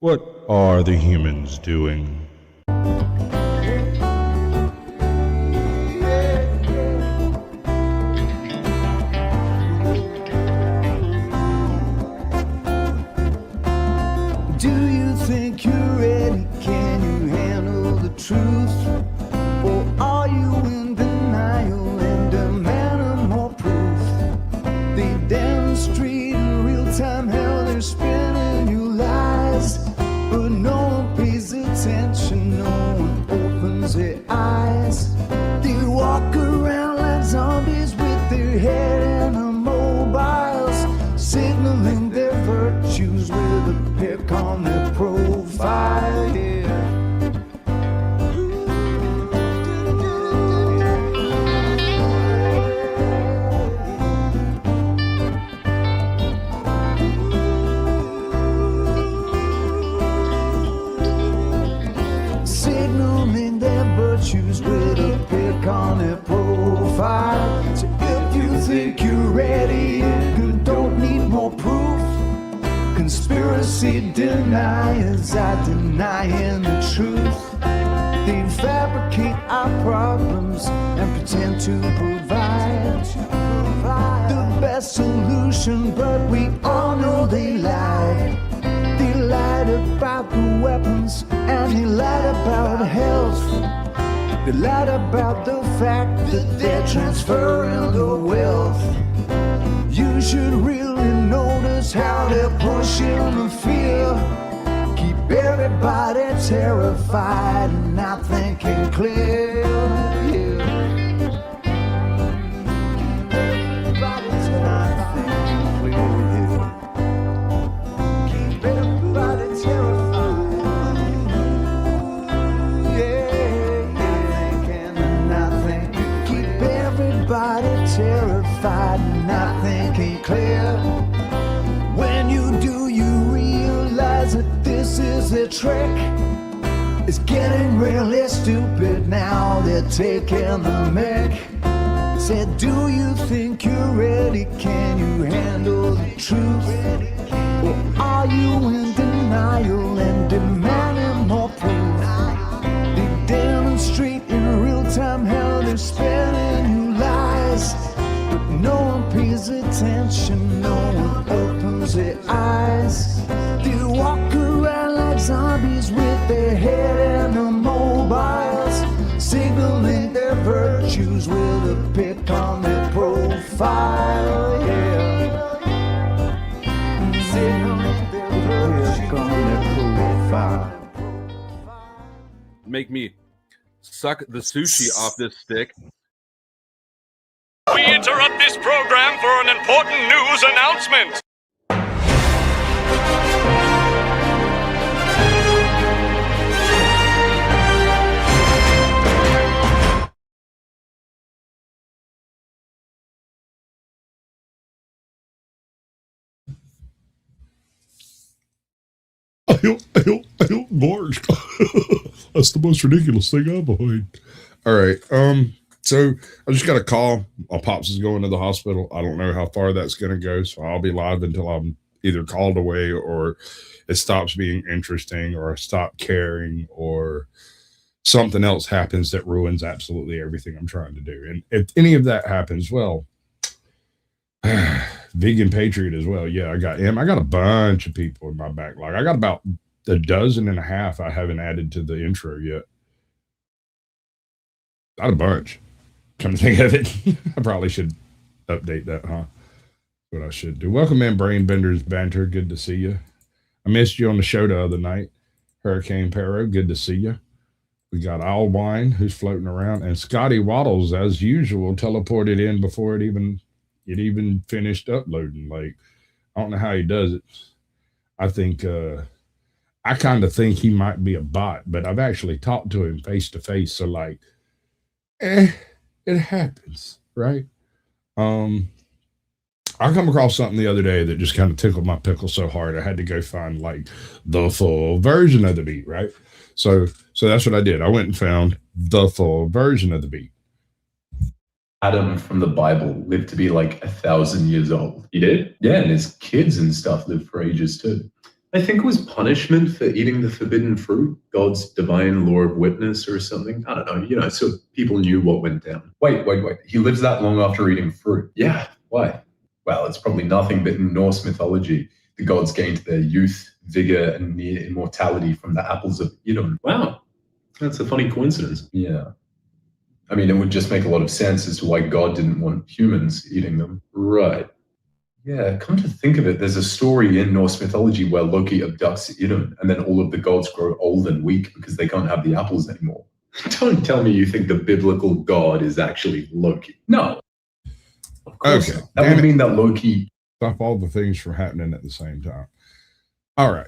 What are the humans doing? Do you think you're ready? Can you handle the truth? Or are you in denial and demanding more proof? They demonstrate in real time how they're spinning you lies, but no one pays attention, no one opens their eyes. They walk around like zombies with their head in the mobiles, signaling their virtues with a pick on their profile. Yeah. Signaling their virtues with a pick on their profile. So if you think you're ready, you don't need more proof. Conspiracy deniers are denying the truth. They fabricate our problems and pretend to provide the best solution, but we all know they lie. They lied about the weapons and they lied about health. They lied about the fact that they're transferring the wealth. You should really notice how they're pushing the fear. Keep everybody terrified and not thinking clear. Yeah. Everybody's not thinking clear. Keep everybody terrified. Yeah, thinking and not thinking. Keep everybody terrified and not thinking clear. When you do, you realize that this is a trick. It's getting really stupid now, they're taking the mic. Said, do you think you're ready? Can you handle the truth? Or are you in denial and demanding more proof? They demonstrate in real time how they're spinning you lies, but no one pays attention, no one opens their eyes. They walk around like zombies with their head in the mobiles, signaling their virtues with a pick on their profile. Yeah, signaling their pick on their profile. Make me suck the sushi off this stick. We interrupt this program for an important news announcement. Gorge. That's the most ridiculous thing I've heard. All right. So I just got a call. My pops is going to the hospital. I don't know how far that's going to go, so I'll be live until I'm either called away or it stops being interesting or I stop caring or something else happens that ruins absolutely everything I'm trying to do. And if any of that happens, well, vegan patriot as well. Yeah, I got him. I got a bunch of people in my backlog. I got about a dozen and a half I haven't added to the intro yet. Not a bunch. Come to think of it, I probably should update that, huh? What I should do. Welcome in, Brain Benders Banter. Good to see you. I missed you on the show the other night. Hurricane Perro, good to see you. We got Al Wine, who's floating around, and Scotty Waddles, as usual, teleported in before it even finished uploading. Like, I don't know how he does it. I kind of think he might be a bot, but I've actually talked to him face to face. So like, it happens, right? I come across something the other day that just kind of tickled my pickle so hard I had to go find like the full version of the beat, right? So that's what I did. I went and found the full version of the beat. Adam from the Bible lived to be like 1,000 years old. He did? Yeah, and his kids and stuff lived for ages too. I think it was punishment for eating the forbidden fruit, God's divine law of witness or something. I don't know, so people knew what went down. Wait. He lives that long after eating fruit? Yeah, why? Well, it's probably nothing but in Norse mythology, the gods gained their youth, vigor, and near immortality from the apples of Idun. Wow, that's a funny coincidence. Yeah. I mean, it would just make a lot of sense as to why God didn't want humans eating them. Right. Yeah, come to think of it, there's a story in Norse mythology where Loki abducts Idun, and then all of the gods grow old and weak because they can't have the apples anymore. Don't tell me you think the biblical god is actually Loki. No. Of course Okay. not. That would mean that Loki... Stop all the things from happening at the same time. All right.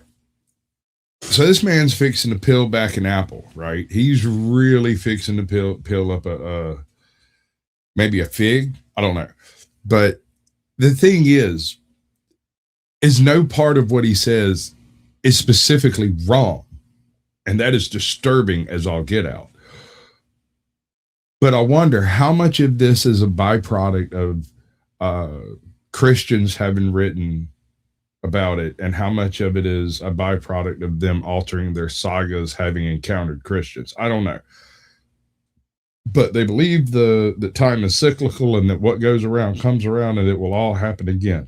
So this man's fixing to peel back an apple, right? He's really fixing to peel up maybe a fig. I don't know. But the thing is no part of what he says is specifically wrong. And that is disturbing as all get out. But I wonder how much of this is a byproduct of Christians having written about it, and how much of it is a byproduct of them altering their sagas having encountered Christians. I don't know. But they believe that time is cyclical and that what goes around comes around and it will all happen again.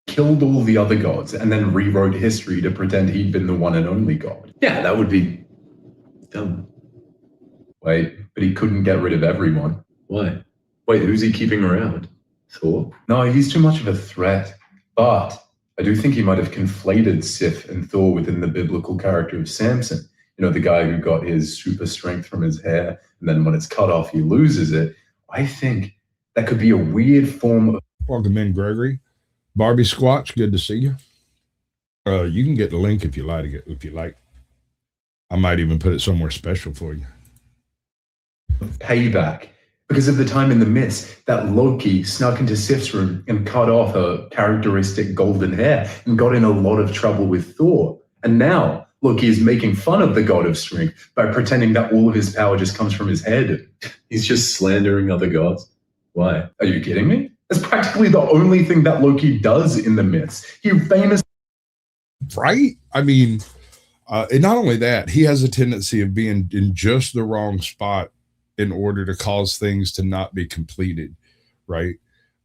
Killed all the other gods and then rewrote history to pretend he'd been the one and only god. Yeah, that would be dumb. Wait, but he couldn't get rid of everyone. Why? Wait, who's he keeping around? Thor? No, he's too much of a threat. But I do think he might have conflated Sif and Thor within the biblical character of Samson. The guy who got his super strength from his hair, and then when it's cut off, he loses it. I think that could be a weird form of... Welcome in, Gregory. Barbie Squatch, good to see you. You can get the link if you like. I might even put it somewhere special for you. Payback. Because of the time in the myths that Loki snuck into Sif's room and cut off her characteristic golden hair and got in a lot of trouble with Thor. And now Loki is making fun of the god of strength by pretending that all of his power just comes from his head. He's just slandering other gods. Why? Are you kidding me? That's practically the only thing that Loki does in the myths. He famously... Right? I mean, and not only that, he has a tendency of being in just the wrong spot in order to cause things to not be completed, right?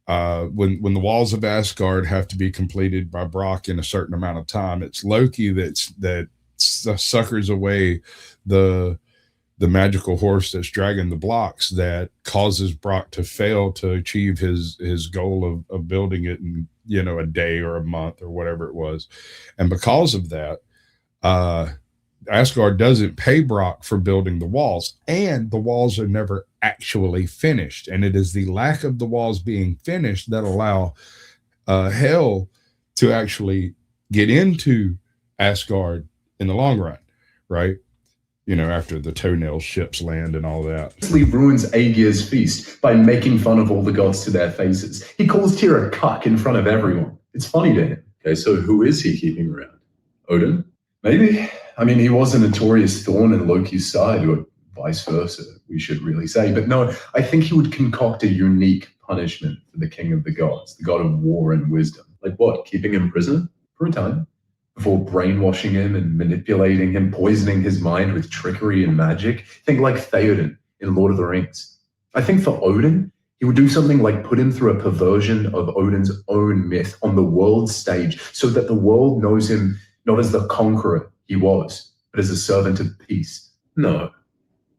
When the walls of Asgard have to be completed by Brock in a certain amount of time, it's Loki that suckers away the magical horse that's dragging the blocks that causes Brock to fail to achieve his goal of building it in a day or a month or whatever it was. And because of that, Asgard doesn't pay Brock for building the walls, and the walls are never actually finished. And it is the lack of the walls being finished that allow Hel to actually get into Asgard in the long run, right? After the toenail ships land and all that. He ruins Aegir's feast by making fun of all the gods to their faces. He calls Tyr a cuck in front of everyone. It's funny to him. Okay, so who is he keeping around? Odin? Maybe. I mean, he was a notorious thorn in Loki's side, or vice versa, we should really say. But no, I think he would concoct a unique punishment for the king of the gods, the god of war and wisdom. Like what? Keeping him prisoner for a time? Before brainwashing him and manipulating him, poisoning his mind with trickery and magic? Think like Theoden in Lord of the Rings. I think for Odin, he would do something like put him through a perversion of Odin's own myth on the world stage so that the world knows him not as the conqueror he was, but as a servant of peace. No,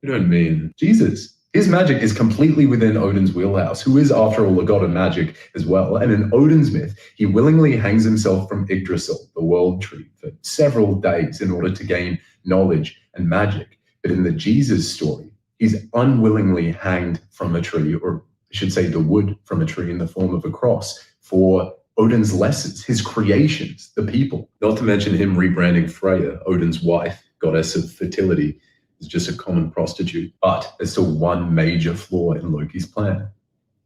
you don't mean Jesus. His magic is completely within Odin's wheelhouse, who is, after all, a god of magic as well. And in Odin's myth, he willingly hangs himself from Yggdrasil, the world tree, for several days in order to gain knowledge and magic. But in the Jesus story, he's unwillingly hanged from a tree, or I should say the wood from a tree in the form of a cross, for Odin's lessons, his creations, the people. Not to mention him rebranding Freya, Odin's wife, goddess of fertility, as just a common prostitute. But there's still one major flaw in Loki's plan.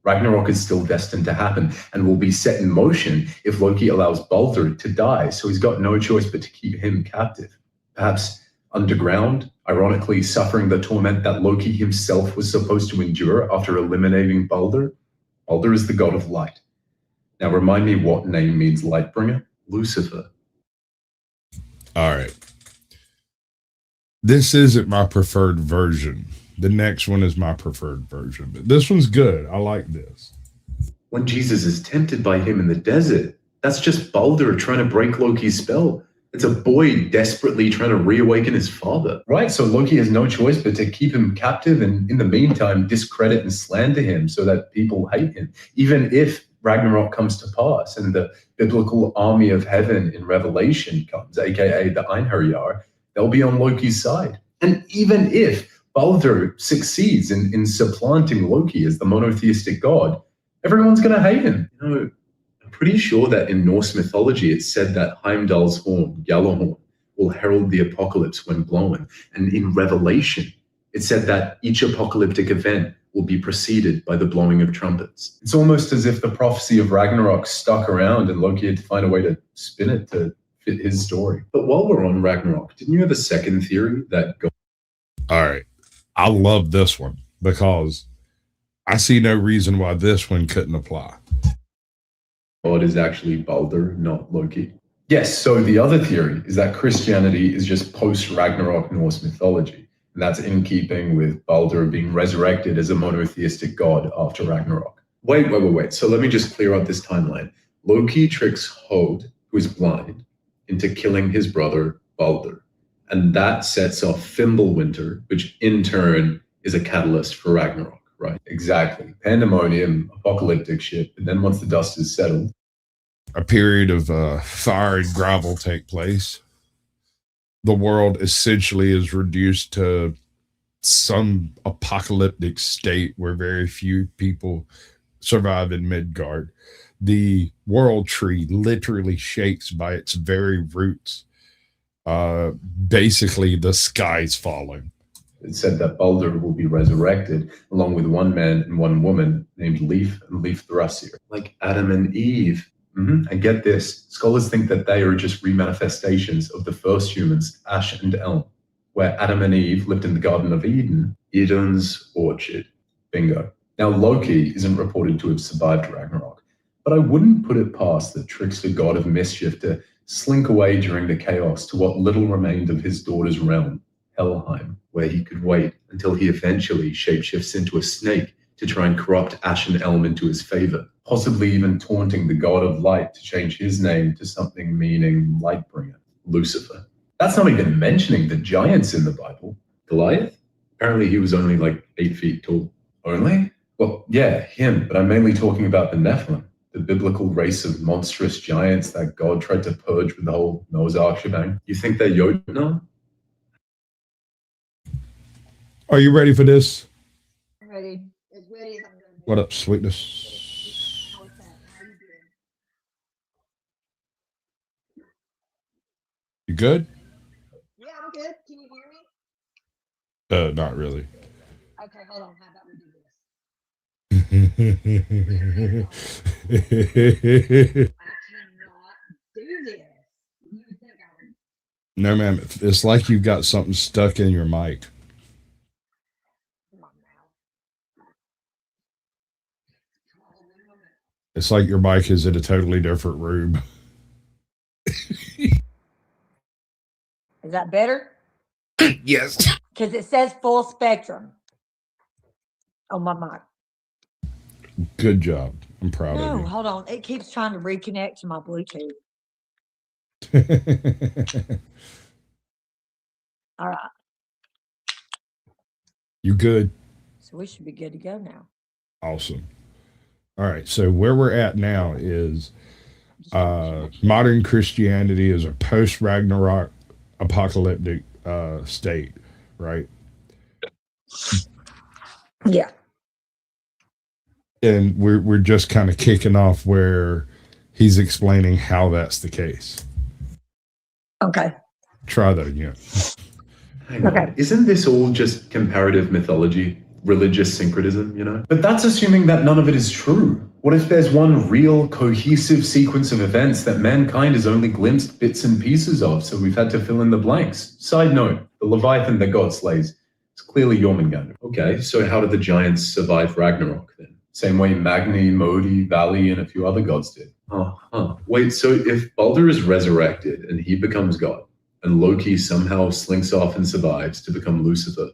Ragnarok is still destined to happen and will be set in motion if Loki allows Baldur to die, so he's got no choice but to keep him captive. Perhaps underground, ironically suffering the torment that Loki himself was supposed to endure after eliminating Baldur. Baldur is the god of light. Now remind me what name means Lightbringer? Lucifer. All right. This isn't my preferred version. The next one is my preferred version, but this one's good. I like this. When Jesus is tempted by him in the desert, that's just Baldur trying to break Loki's spell. It's a boy desperately trying to reawaken his father. Right, so Loki has no choice but to keep him captive and in the meantime discredit and slander him so that people hate him. Even if Ragnarok comes to pass and the biblical army of heaven in Revelation comes, aka the Einherjar, they'll be on Loki's side. And even if Baldur succeeds in supplanting Loki as the monotheistic god, everyone's going to hate him. You know, I'm pretty sure that in Norse mythology, it's said that Heimdall's horn, Gjallarhorn, will herald the apocalypse when blown. And in Revelation, it said that each apocalyptic event will be preceded by the blowing of trumpets. It's almost as if the prophecy of Ragnarok stuck around and Loki had to find a way to spin it to fit his story. But while we're on Ragnarok, didn't you have a second theory that God... All right. I love this one because I see no reason why this one couldn't apply. God is actually Baldur, not Loki? Yes, so the other theory is that Christianity is just post-Ragnarok Norse mythology. And that's in keeping with Baldur being resurrected as a monotheistic god after Ragnarok. Wait. So let me just clear up this timeline. Loki tricks Hod, who is blind, into killing his brother Baldur. And that sets off Fimbulwinter, which in turn is a catalyst for Ragnarok, right? Exactly. Pandemonium, apocalyptic shit. And then once the dust is settled, a period of fire and gravel take place. The world essentially is reduced to some apocalyptic state where very few people survive in Midgard. The world tree literally shakes by its very roots. Basically, the sky's falling. It said that Baldur will be resurrected along with one man and one woman named Leif and Leifthrassir, like Adam and Eve. And get this, scholars think that they are just remanifestations of the first humans, Ash and Elm, where Adam and Eve lived in the Garden of Eden, Eden's orchard. Bingo. Now, Loki isn't reported to have survived Ragnarok, but I wouldn't put it past the trickster god of mischief to slink away during the chaos to what little remained of his daughter's realm, Helheim, where he could wait until he eventually shapeshifts into a snake to try and corrupt Ash and Elm into his favor, possibly even taunting the god of light to change his name to something meaning Lightbringer, Lucifer. That's not even mentioning the giants in the Bible. Goliath? Apparently he was only like 8 feet tall. Only? Well, yeah, him, but I'm mainly talking about the Nephilim, the biblical race of monstrous giants that God tried to purge with the whole Noah's Ark shebang. You think they're Jotnar? Are you ready for this? I'm ready. As ready as I'm going to be. What up, sweetness? How is that? How you doing? You good? Yeah, I'm good. Can you hear me? Not really. Okay, hold on. How about we do this? I cannot do this. You would think I would. No, ma'am. It's like you've got something stuck in your mic. Come on now. It's like your mic is in a totally different room. Is that better? Yes. Because it says full spectrum on my mic. Good job. I'm proud No, of hold on. It keeps trying to reconnect to my Bluetooth. you. All right. You good? So we should be good to go now. Awesome. All right. So where we're at now is modern Christianity is a post-Ragnarok apocalyptic state, right? Yeah. And we're just kind of kicking off where he's explaining how that's the case. Okay. Try that again. Hang on. Okay. Isn't this all just comparative mythology, religious syncretism, you know? But that's assuming that none of it is true. What if there's one real cohesive sequence of events that mankind has only glimpsed bits and pieces of, so we've had to fill in the blanks? Side note, the Leviathan that God slays is clearly Jormungandr. Okay, so how did the giants survive Ragnarok then? Same way Magni, Modi, Valley, and a few other gods did. Wait, so if Baldur is resurrected and he becomes God, and Loki somehow slinks off and survives to become Lucifer,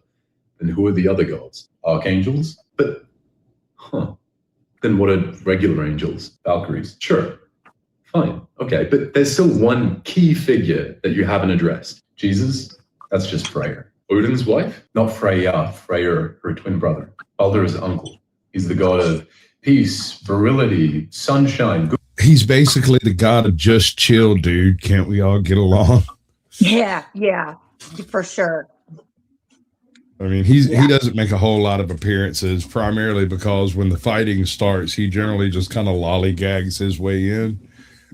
then who are the other gods? Archangels? But, then what are regular angels? Valkyries? Sure. Fine. Okay. But there's still one key figure that you haven't addressed. Jesus? That's just Freyr. Odin's wife? Not Freya, Freyr, her twin brother. Baldur's uncle. He's the god of peace, virility, sunshine. He's basically the god of just chill, dude. Can't we all get along? Yeah, for sure. I mean, he doesn't make a whole lot of appearances, primarily because when the fighting starts, he generally just kind of lollygags his way in.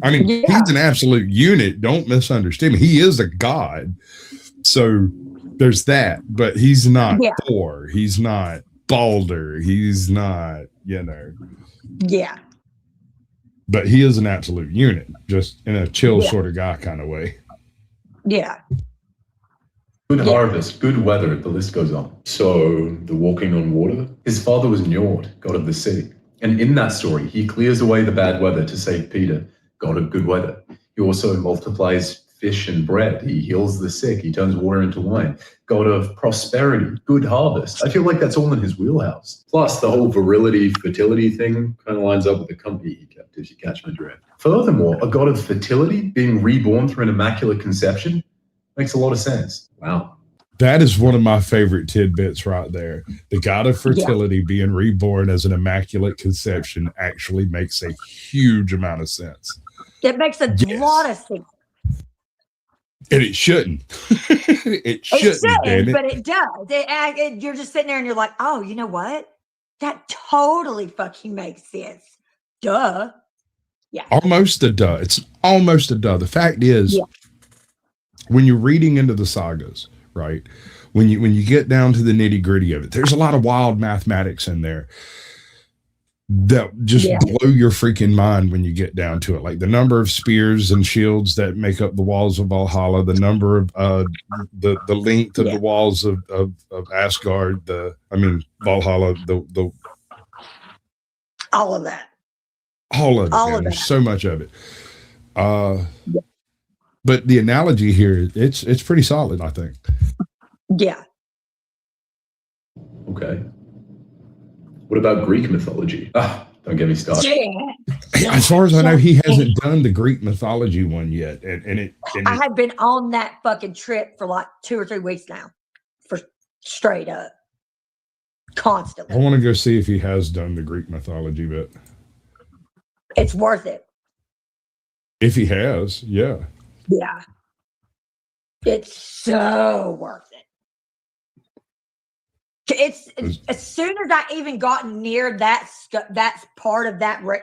I mean, he's an absolute unit. Don't misunderstand me. He is a god. So there's that, but he's not Thor. He's not Baldur. He's not, Yeah. But he is an absolute unit, just in a chill sort of guy kind of way. Yeah. Good harvest, good weather, the list goes on. So, the walking on water? His father was Njord, god of the sea. And in that story, he clears away the bad weather to save Peter, god of good weather. He also multiplies fish and bread. He heals the sick. He turns water into wine. God of prosperity, good harvest. I feel like that's all in his wheelhouse. Plus, the whole virility, fertility thing kind of lines up with the company he kept, if you catch my drift. Furthermore, a god of fertility being reborn through an immaculate conception makes a lot of sense. Wow. That is one of my favorite tidbits right there. The god of fertility being reborn as an immaculate conception actually makes a huge amount of sense. It makes a lot of sense. And it shouldn't. It shouldn't, but it does. You're just sitting there and you're like, oh, you know what? That totally fucking makes sense. Duh. Yeah. Almost a duh. It's almost a duh. The fact is, when you're reading into the sagas, right? When you get down to the nitty gritty of it, there's a lot of wild mathematics in there that just blow your freaking mind when you get down to it. Like the number of spears and shields that make up the walls of Valhalla, the number of the length of the walls of Asgard, Valhalla, the all of that. All of it. There's so much of it. But the analogy here, it's pretty solid, I think. Yeah. Okay. What about Greek mythology? Don't get me started. Yeah. As far as I know, he hasn't done the Greek mythology one yet. I have been on that fucking trip for like 2 or 3 weeks now. For straight up. Constantly. I want to go see if he has done the Greek mythology, but it's worth it. If he has, yeah. Yeah. It's so worth it. It's as soon as I even got near that's part of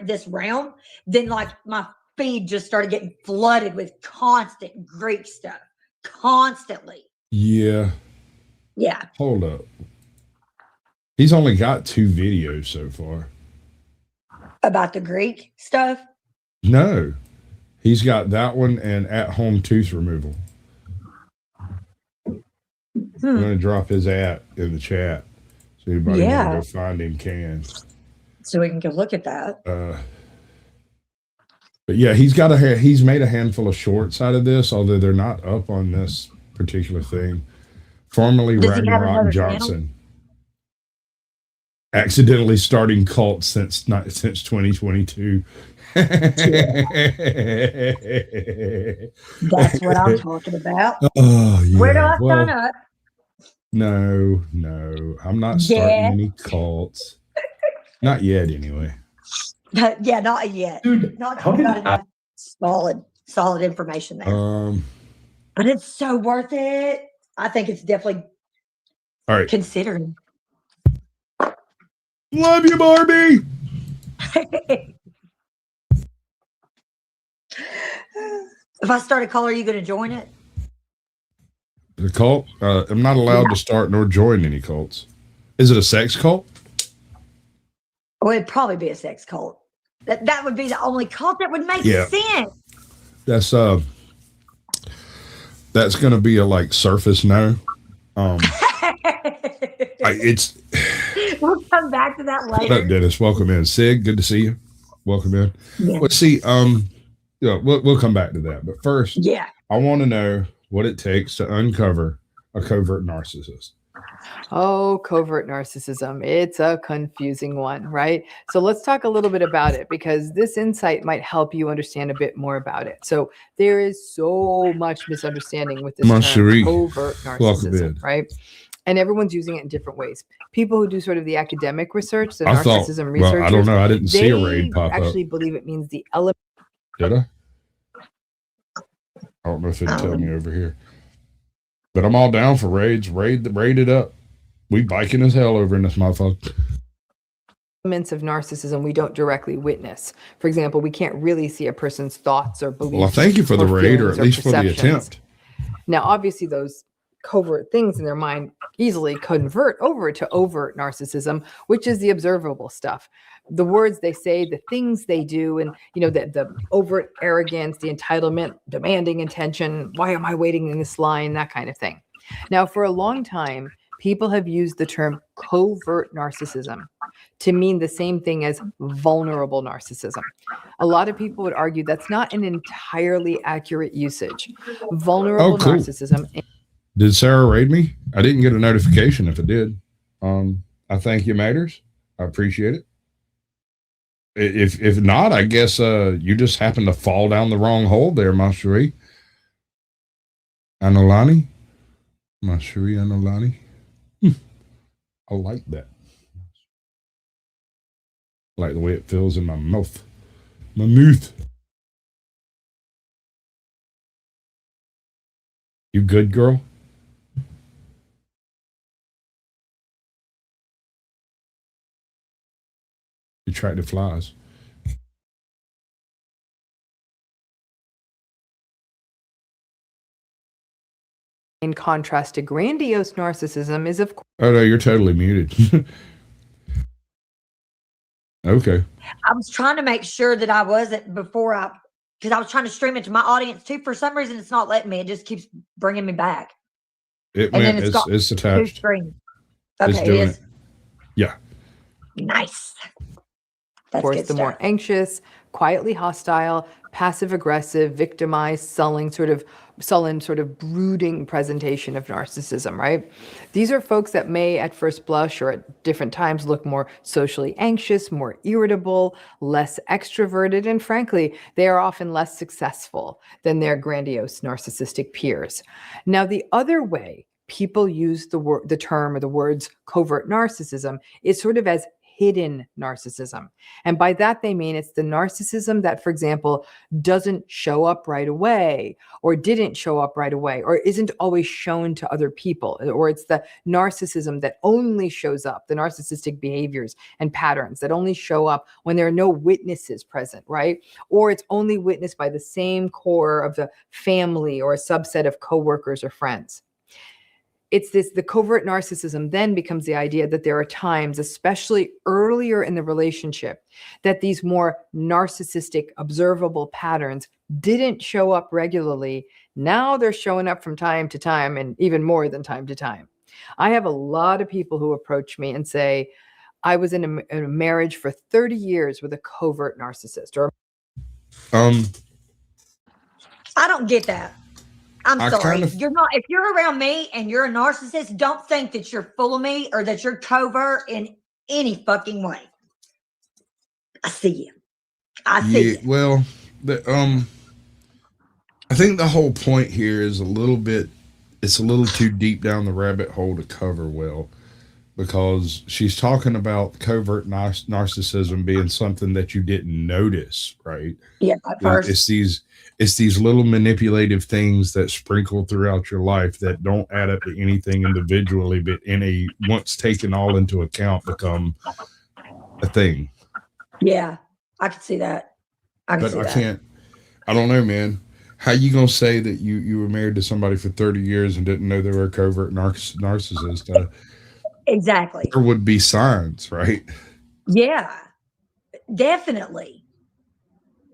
this realm, then like my feed just started getting flooded with constant Greek stuff, constantly. Yeah. Hold up. He's only got 2 videos so far. About the Greek stuff? No. He's got that one and at-home tooth removal. I'm going to drop his @ in the chat. So anybody want to go find him can. So we can go look at that. But yeah, he's made a handful of shorts out of this, although they're not up on this particular thing. Formerly Ragnarok Johnson. Accidentally starting cults since 2022. That's what I'm talking about. Oh, yeah. Where do I sign up? No, I'm not starting any cults. Not yet, anyway. Yeah, not yet. Dude, not enough solid information there. But it's so worth it. I think it's definitely all right. Considering. Love you, Barbie. If I start a call, are you going to join it? The cult? I'm not allowed to start nor join any cults. Is it a sex cult? Well, it'd probably be a sex cult. That would be the only cult that would make sense. That's going to be a like surface no. It's We'll come back to that What later. up, Dennis? Welcome in. Sig, good to see you. Welcome in. Yeah. Let's see. Yeah, we'll come back to that. But first, Yeah. I want to know what it takes to uncover a covert narcissist. Oh, covert narcissism. It's a confusing one, right? So let's talk a little bit about it because this insight might help you understand a bit more about it. So there is so much misunderstanding with this term, Cherie, covert welcome narcissism, in. right? And everyone's using it in different ways. People who do sort of the academic research, the I thought, narcissism well, researchers, I don't know. I didn't see a they raid pop actually up. believe it means the element. Did I? I don't know if it'll tell me over here. But I'm all down for raids. Raid it up. We biking as hell over in this motherfucker. Elements of narcissism we don't directly witness. For example, we can't really see a person's thoughts or beliefs. Well, I thank you for the raid, or at least for the perceptions. attempt. Now, obviously, those covert things in their mind easily convert over to overt narcissism, which is the observable stuff. The words they say, the things they do, and the overt arrogance, the entitlement, demanding attention. Why am I waiting in this line? That kind of thing. Now, for a long time, people have used the term covert narcissism to mean the same thing as vulnerable narcissism. A lot of people would argue that's not an entirely accurate usage. Vulnerable narcissism. Did Sarah raid me? I didn't get a notification if it did. I thank you, Maters. I appreciate it. If not, I guess you just happened to fall down the wrong hole there, ma chérie. Anolani? Ma chérie Anolani? I like that. I like the way it feels in my mouth. My mouth. You good, girl? You tried the flies. In contrast to grandiose narcissism is, of course. Oh, no, you're totally muted. Okay. I was trying to make sure that I wasn't because I was trying to stream it to my audience too. For some reason, it's not letting me. It just keeps bringing me back. It's attached. Okay, It's doing it. Yeah. Nice. Of course, the more anxious, quietly hostile, passive aggressive, victimized, sullen, sort of brooding presentation of narcissism, right? These are folks that may at first blush or at different times look more socially anxious, more irritable, less extroverted, and frankly, they are often less successful than their grandiose narcissistic peers. Now, the other way people use the term or the words covert narcissism is sort of as hidden narcissism. And by that, they mean it's the narcissism that, for example, doesn't show up right away or didn't show up right away or isn't always shown to other people. Or it's the narcissism that only shows up, the narcissistic behaviors and patterns that only show up when there are no witnesses present, right? Or it's only witnessed by the same core of the family or a subset of coworkers or friends. The covert narcissism then becomes the idea that there are times, especially earlier in the relationship, that these more narcissistic, observable patterns didn't show up regularly. Now they're showing up from time to time and even more than time to time. I have a lot of people who approach me and say, I was in a marriage for 30 years with a covert narcissist. I don't get that. I'm sorry. You're not. If you're around me and you're a narcissist, don't think that you're full of me or that you're covert in any fucking way. I see you. I see you. Well, I think the whole point here is it's a little too deep down the rabbit hole to cover well, because she's talking about covert narcissism being something that you didn't notice, right? Yeah, at first. It's these little manipulative things that sprinkle throughout your life that don't add up to anything individually, but once taken all into account, become a thing. Yeah, I can see that. I don't know, man. How you gonna say that you were married to somebody for 30 years and didn't know they were a covert narcissist? Exactly. There would be signs, right? Yeah, definitely.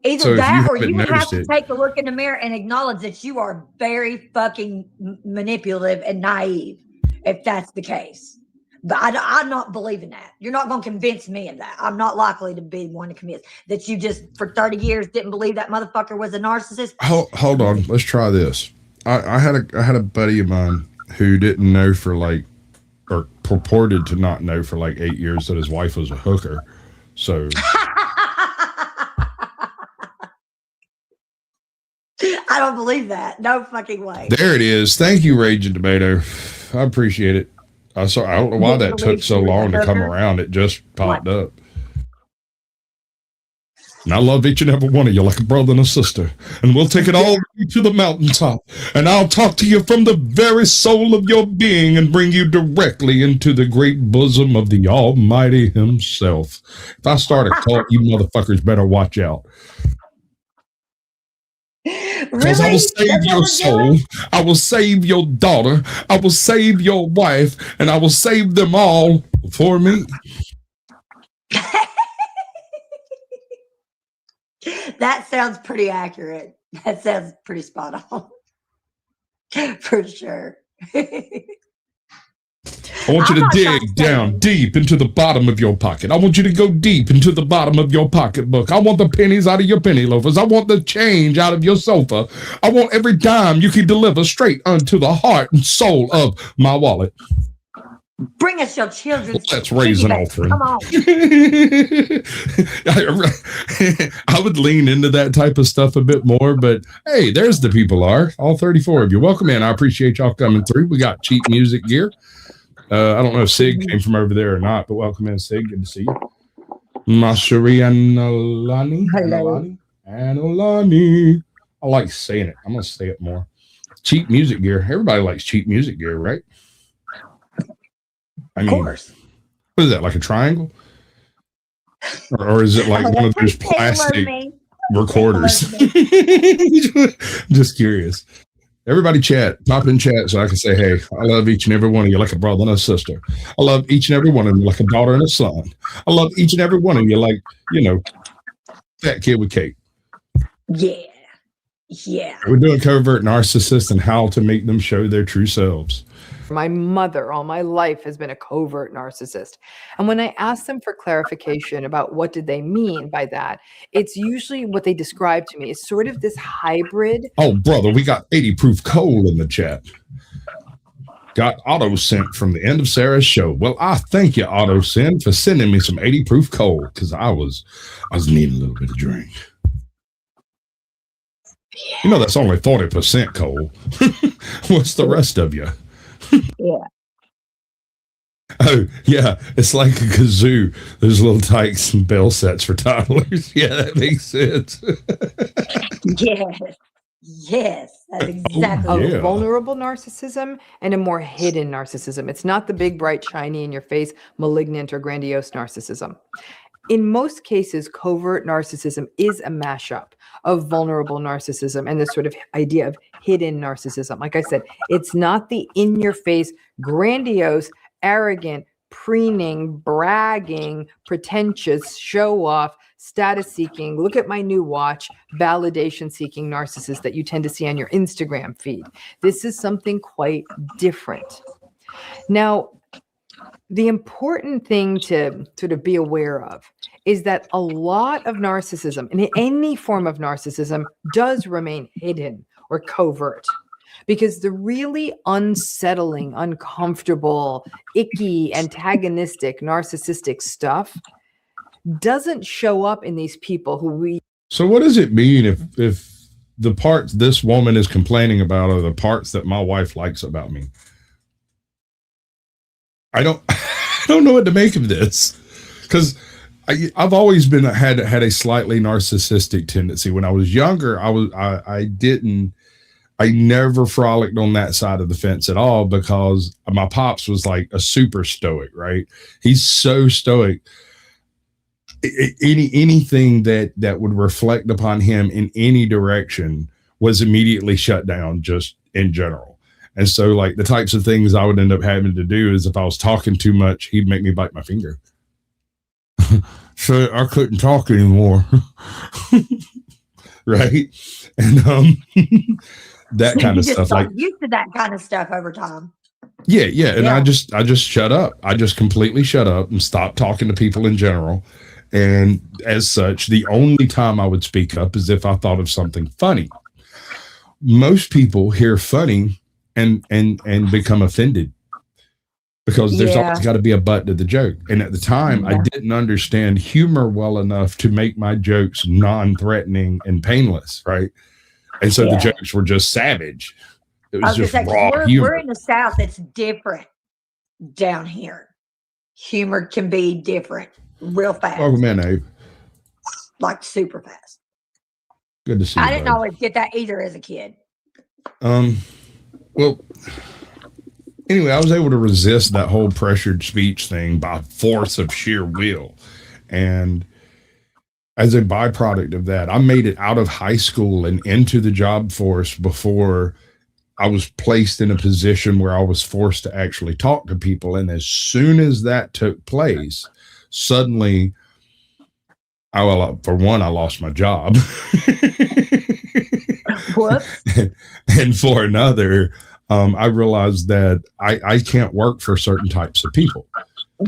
Either that or you would have to take a look in the mirror and acknowledge that you are very fucking manipulative and naive if that's the case. But I'm not believing that. You're not going to convince me of that. I'm not likely to be one to convince that you just for 30 years didn't believe that motherfucker was a narcissist. Hold on. Let's try this. I had a buddy of mine who didn't know for like, or purported to not know for like 8 years that his wife was a hooker. So I don't believe that. No fucking way. there it is. Thank you, Raging Tomato. I appreciate it. I don't know why that took so long to come around. It just popped up. And I love each and every one of you like a brother and a sister. And we'll take it all to the mountaintop. And I'll talk to you from the very soul of your being and bring you directly into the great bosom of the Almighty himself. If I start a cult, you motherfuckers better watch out. Because I will save your soul, I will save your daughter, I will save your wife, and I will save them all for me. That sounds pretty accurate. That sounds pretty spot on. For sure. I want you to dig down deep into the bottom of your pocket. I want you to go deep into the bottom of your pocketbook. I want the pennies out of your penny loafers. I want the change out of your sofa. I want every dime you can deliver straight unto the heart and soul of my wallet. Bring us your children. Let's raise an offering. Come on. I would lean into that type of stuff a bit more, but hey, there's the people are. All 34 of you. Welcome in. I appreciate y'all coming through. We got cheap music gear. I don't know if Sig came from over there or not, but welcome in, Sig. Good to see you. Mashari Anolani. Anolani. I like saying it. I'm going to say it more. Cheap music gear. Everybody likes cheap music gear, right? I mean, of course. What is that, like a triangle? Or is it like one of those plastic recorders? Just curious. Everybody chat, pop in chat so I can say, hey, I love each and every one of you like a brother and a sister. I love each and every one of you like a daughter and a son. I love each and every one of you like, fat kid with cake. Yeah. Yeah. We're doing covert narcissists and how to make them show their true selves. My mother all my life has been a covert narcissist. And when I ask them for clarification about what did they mean by that, it's usually what they describe to me is sort of this hybrid. Oh, brother, we got 80 proof coal in the chat. Got auto sent from the end of Sarah's show. Well, I thank you, auto send, for sending me some 80 proof coal because I was needing a little bit of drink. Yeah. That's only 40% coal. What's the rest of you? Yeah. Oh, yeah. It's like a kazoo. There's little tykes and bell sets for toddlers. Yeah, that makes sense. Yes. That's exactly a vulnerable narcissism and a more hidden narcissism. It's not the big, bright, shiny, in your face, malignant or grandiose narcissism. In most cases, covert narcissism is a mashup of vulnerable narcissism and this sort of idea of hidden narcissism. Like I said, it's not the in-your-face, grandiose, arrogant, preening, bragging, pretentious, show-off, status-seeking, look at my new watch, validation-seeking narcissist that you tend to see on your Instagram feed. This is something quite different. Now, the important thing to sort of be aware of is that a lot of narcissism, and any form of narcissism, does remain hidden or covert. Because the really unsettling, uncomfortable, icky, antagonistic, narcissistic stuff doesn't show up in these people who we... So what does it mean if the parts this woman is complaining about are the parts that my wife likes about me? I don't know what to make of this, because I've always had a slightly narcissistic tendency. When I was younger, I never frolicked on that side of the fence at all because my pops was like a super stoic, right? He's so stoic. Anything that would reflect upon him in any direction was immediately shut down, just in general. And so, like, the types of things I would end up having to do is if I was talking too much, he'd make me bite my finger. So I couldn't talk anymore. Right? And that kind of stuff. Like, used to that kind of stuff over time. Yeah. And I just shut up. I just completely shut up and stopped talking to people in general. And as such, the only time I would speak up is if I thought of something funny. Most people hear funny and become offended because there's always got to be a butt to the joke. And at the time, I didn't understand humor well enough to make my jokes non-threatening and painless, right? And so the jokes were just savage. It was just raw humor. We're in the South. It's different down here. Humor can be different real fast. Oh, man, Abe. Like super fast. Good to see you. I didn't always get that either as a kid. Well, anyway, I was able to resist that whole pressured speech thing by force of sheer will. And as a byproduct of that, I made it out of high school and into the job force before I was placed in a position where I was forced to actually talk to people. And as soon as that took place, suddenly, for one, I lost my job. Whoops. And for another, I realized that I can't work for certain types of people.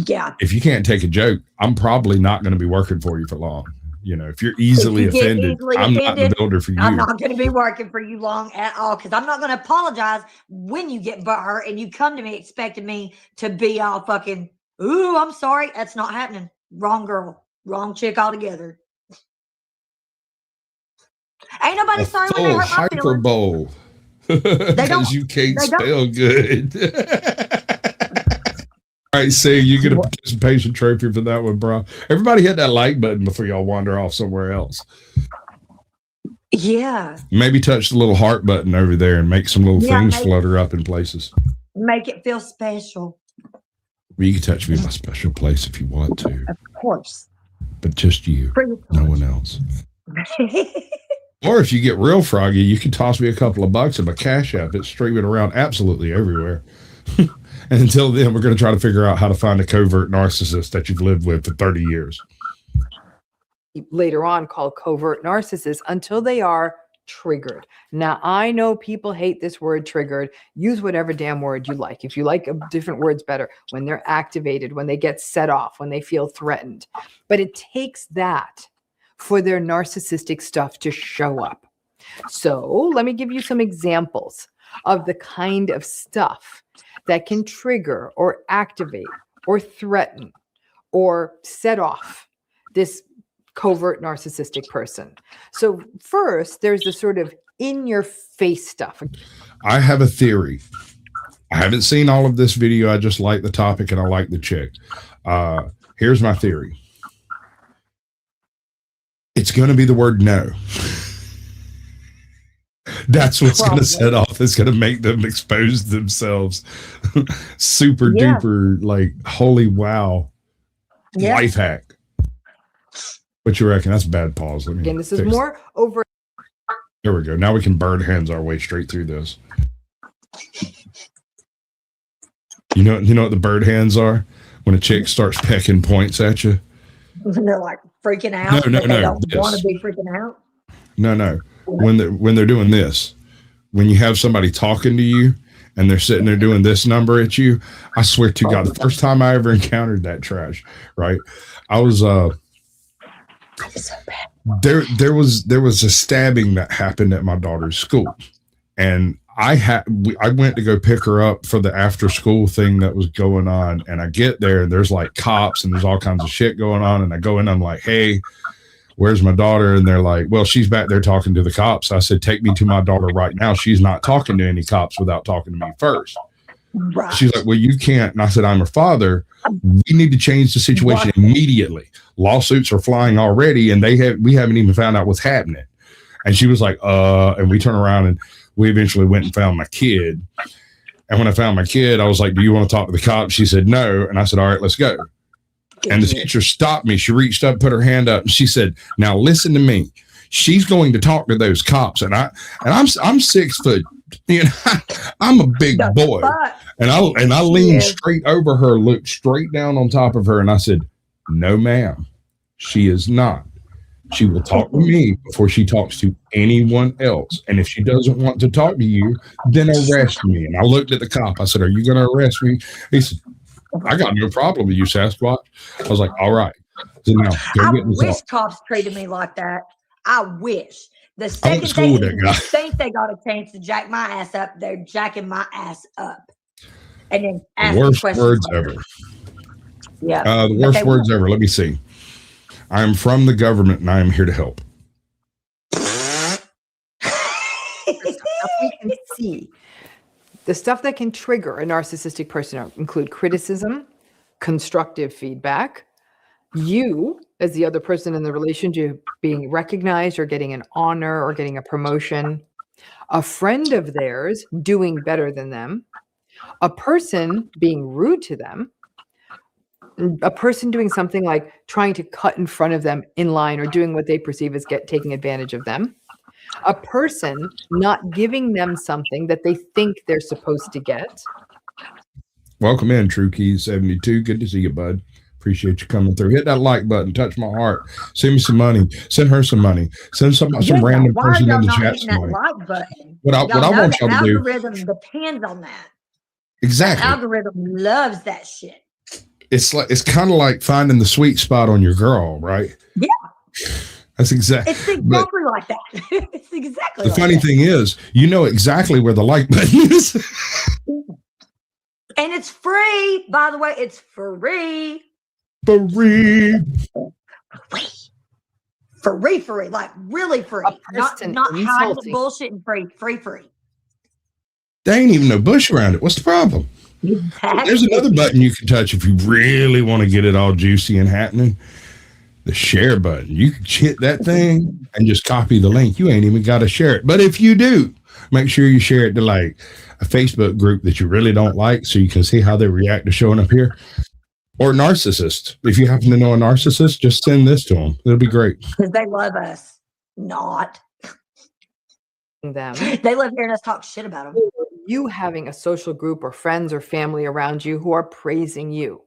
Yeah. If you can't take a joke, I'm probably not going to be working for you for long. You know, if you're easily offended, I'm not the builder for you. I'm not going to be working for you long at all because I'm not going to apologize when you get butthurt and you come to me expecting me to be all fucking, ooh, I'm sorry. That's not happening. Wrong girl. Wrong chick altogether. Ain't nobody sorry when they hurt my hyperbole. Because you can't spell good. All right, see, you get a participation trophy for that one, bro. Everybody hit that like button before y'all wander off somewhere else. Yeah. Maybe touch the little heart button over there and make some little things flutter up in places. Make it feel special. Well, you can touch me in my special place if you want to. Of course. But just you. No one else. Or if you get real froggy, you can toss me a couple of bucks of my Cash App. It's streaming around absolutely everywhere. And until then, we're going to try to figure out how to find a covert narcissist that you've lived with for 30 years. Later on called covert narcissists until they are triggered. Now, I know people hate this word triggered. Use whatever damn word you like. If you like different words better, when they're activated, when they get set off, when they feel threatened. But it takes that for their narcissistic stuff to show up. So let me give you some examples of the kind of stuff that can trigger or activate or threaten or set off this covert narcissistic person. So first, there's the sort of in-your-face stuff. I have a theory. I haven't seen all of this video. I just like the topic and I like the chick. Here's my theory. It's going to be the word no. That's what's going to set off. It's going to make them expose themselves. Super duper, like, holy wow. Life hack. What you reckon? That's a bad pause. Again, this is more over. There we go. Now we can bird hands our way straight through this. You know what the bird hands are? When a chick starts pecking points at you. They're like freaking out. No. They don't want to be freaking out. No. When they're doing this, when you have somebody talking to you and they're sitting there doing this number at you, I swear to God, the first time I ever encountered that trash, right? I was so bad. There was a stabbing that happened at my daughter's school, and I went to go pick her up for the after school thing that was going on, and I get there and there's like cops and there's all kinds of shit going on, and I go in, I'm like, hey, where's my daughter? And they're like, well, she's back there talking to the cops. I said, take me to my daughter right now. She's not talking to any cops without talking to me first. Right. She's like, well, you can't. And I said, I'm her father. We need to change the situation immediately. Lawsuits are flying already, and we haven't even found out what's happening. And she was like, and we turned around and we eventually went and found my kid. And when I found my kid, I was like, do you want to talk to the cops? She said, no. And I said, all right, let's go. And the teacher stopped me. She reached up, put her hand up, and she said, now listen to me. She's going to talk to those cops. And I'm 6 foot, you know, I'm a big boy. And I leaned straight over her, looked straight down on top of her, and I said, no, ma'am, she is not. She will talk to me before she talks to anyone else. And if she doesn't want to talk to you, then arrest me. And I looked at the cop. I said, "Are you going to arrest me?" He said, "I got no problem with you, Sasquatch." I was like, "All right." So now, I wish cops treated me like that. I wish. The second school with they that guy. think they got a chance to jack my ass up, they're jacking my ass up. And then ask Worst questions words later. ever. Yeah. The worst words ever. Let me see. "I am from the government and I am here to help." Stuff we can see. The stuff that can trigger a narcissistic person include criticism, constructive feedback, you as the other person in the relationship being recognized or getting an honor or getting a promotion, a friend of theirs doing better than them, a person being rude to them, a person doing something like trying to cut in front of them in line or doing what they perceive as taking advantage of them, a person not giving them something that they think they're supposed to get. Welcome in, True Keys 72. Good to see you, bud. Appreciate you coming through. Hit that like button. Touch my heart. Send me some money. Send her some money. Send some random person in the chat some money. Like button? What I want y'all to do. The algorithm depends on that. Exactly. The algorithm loves that shit. It's kind of like finding the sweet spot on your girl, right? Yeah. That's exactly. It's exactly like that. It's exactly. The funny thing is, you know exactly where the like button is. And it's free, by the way. It's free. Free. Free. Like really free. Not hiding bullshit and free. There ain't even no bush around it. What's the problem? Exactly. There's another button you can touch if you really want to get it all juicy and happening. The share button. You can hit that thing and just copy the link. You ain't even got to share it. But if you do, make sure you share it to like a Facebook group that you really don't like so you can see how they react to showing up here. Or narcissists. If you happen to know a narcissist, just send this to them. It'll be great. Because they love us. Not. Them. They love hearing us talk shit about them. You having a social group or friends or family around you who are praising you.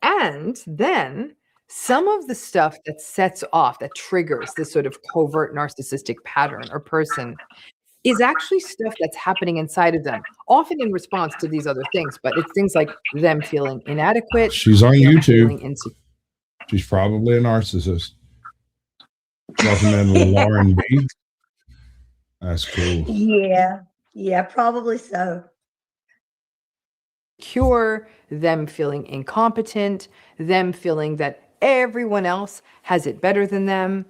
And then some of the stuff that sets off, that triggers this sort of covert narcissistic pattern or person is actually stuff that's happening inside of them, often in response to these other things. But it's things like them feeling inadequate. She's on YouTube. She's probably a narcissist. Welcome in, Lauren B. That's cool. Yeah, probably so. Cure them feeling incompetent, them feeling that everyone else has it better than them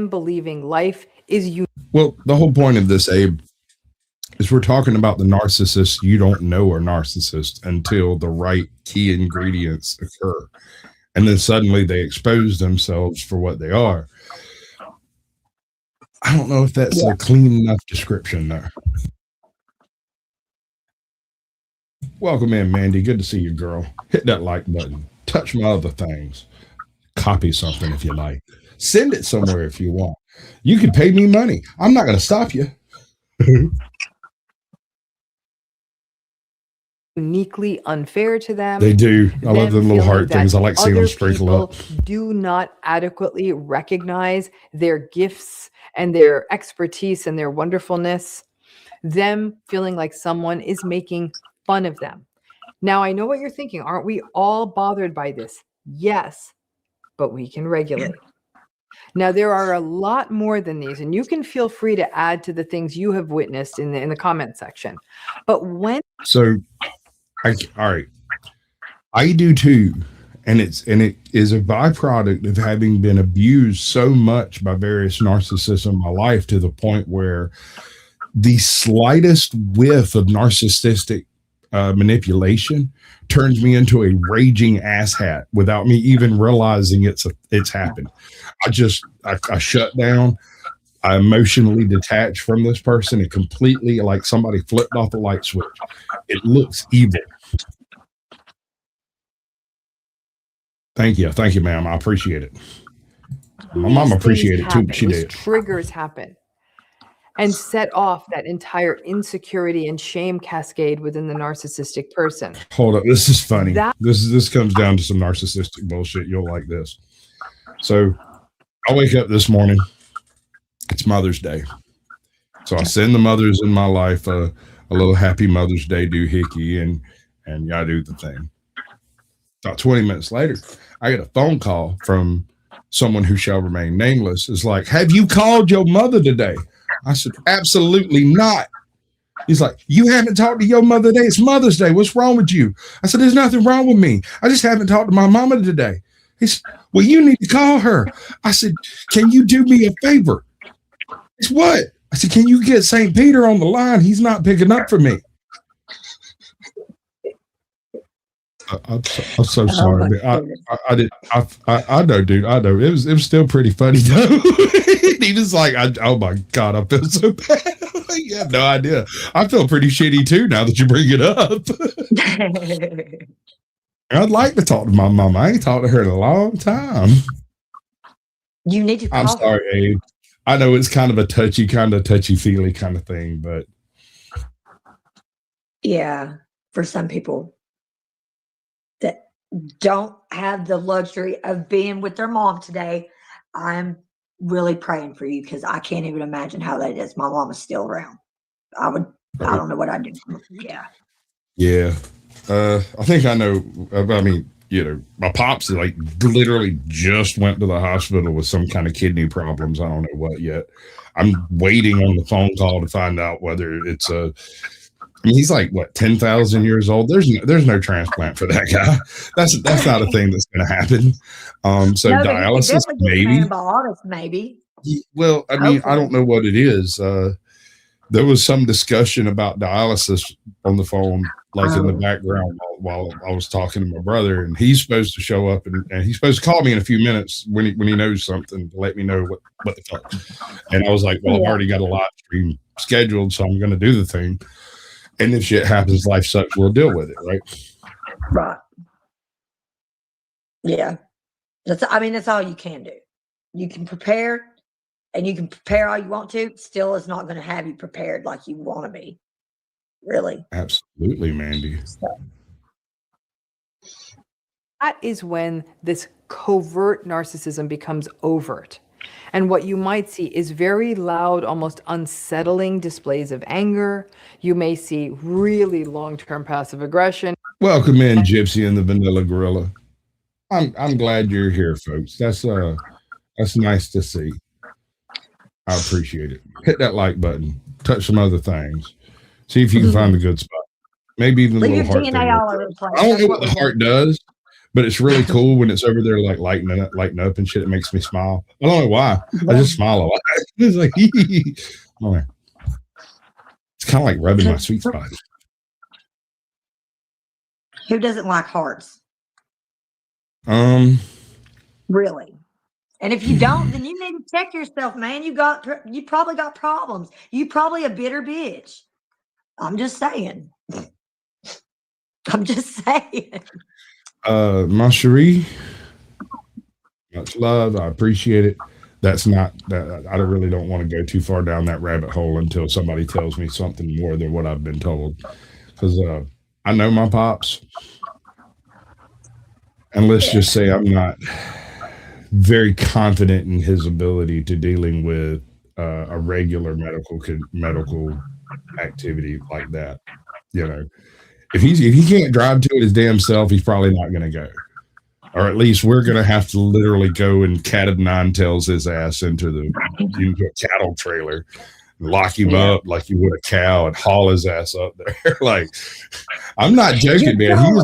believing life is unique. Well, the whole point of this, Abe, is we're talking about the narcissists you don't know are narcissists until the right key ingredients occur. And then suddenly they expose themselves for what they are. I don't know if that's a clean enough description there. Welcome in, Mandy. Good to see you, girl. Hit that like button. Touch my other things. Copy something if you like. Send it somewhere if you want. You can pay me money. I'm not going to stop you. Uniquely unfair to them. They do. I love the little heart things. I like seeing them sprinkle up. Do not adequately recognize their gifts and their expertise and their wonderfulness. Them feeling like someone is making fun of them. Now, I know what you're thinking. Aren't we all bothered by this? Yes, but we can regulate. Now, there are a lot more than these, and you can feel free to add to the things you have witnessed in the comment section. But when all right, I do too, and it is a byproduct of having been abused so much by various narcissists in my life to the point where the slightest whiff of narcissistic manipulation turns me into a raging asshat without me even realizing it's happened. I shut down. I emotionally detach from this person. It completely, like somebody flipped off a light switch. It looks evil. Thank you, ma'am. I appreciate it. My mom appreciated it too. She did. Triggers happen and set off that entire insecurity and shame cascade within the narcissistic person. Hold up, this is funny. This comes down to some narcissistic bullshit. You'll like this. So I wake up this morning. It's Mother's Day. So I send the mothers in my life a little happy Mother's Day doohickey, and I do the thing. About 20 minutes later, I get a phone call from someone who shall remain nameless. It's like, have you called your mother today? I said, absolutely not. He's like, you haven't talked to your mother today? It's Mother's Day. What's wrong with you? I said, there's nothing wrong with me. I just haven't talked to my mama today. He said, well, you need to call her. I said, can you do me a favor? He said, what? I said, can you get St. Peter on the line? He's not picking up for me. I'm so sorry. I know, dude. I know. It was still pretty funny though. He was like, oh my God, I feel so bad. You have no idea. I feel pretty shitty too now that you bring it up. I'd like to talk to my mama. I ain't talked to her in a long time. You need to call I'm sorry, Abe. I know it's kind of a touchy-feely kind of thing, but yeah, for some people that don't have the luxury of being with their mom today, I'm really praying for you because I can't even imagine how that is. My mom is still around. I don't know what I'd do. Yeah. I think I know. I mean, my pops like literally just went to the hospital with some kind of kidney problems. I don't know what yet. I'm waiting on the phone call to find out whether it's he's like what 10,000 years old. There's no transplant for that guy. That's not a thing that's going to happen. So no, dialysis, maybe. Antibiotics, maybe. Well, I mean, I don't know what it is. There was some discussion about dialysis on the phone, like in the background while I was talking to my brother, and he's supposed to show up and he's supposed to call me in a few minutes when he knows something to let me know what the fuck. And I was like, well, I've already got a live stream scheduled, so I'm going to do the thing. And if shit happens, life sucks, we'll deal with it, right? Right. Yeah. That's all you can do. You can prepare, and you can prepare all you want to. Still, it's not going to have you prepared like you want to be. Really. Absolutely, Mandy. That is when this covert narcissism becomes overt. And what you might see is very loud, almost unsettling displays of anger. You may see really long-term passive aggression. Welcome in, Gypsy and the Vanilla Gorilla. I'm glad you're here, folks. That's nice to see. I appreciate it. Hit that like button. Touch some other things. See if you can find a good spot. Maybe even a little heart thing. I don't know what the heart does, but it's really cool when it's over there like lighting up and shit. It makes me smile. I don't know why. I just smile a lot. It's like, oh, it's kind of like rubbing my sweet spot. Who doesn't like hearts? Really. And if you don't, then you need to check yourself, man. You probably got problems. You probably a bitter bitch. I'm just saying. My cherie, much love. I appreciate it. That's not that. I really don't want to go too far down that rabbit hole until somebody tells me something more than what I've been told. Because I know my pops, and let's just say I'm not very confident in his ability to dealing with a regular medical activity like that. If he can't drive to it his damn self, he's probably not going to go. Or at least we're going to have to literally go and cat of nine tails his ass into a cattle trailer, and lock him up like you would a cow and haul his ass up there. Like, I'm not joking, man.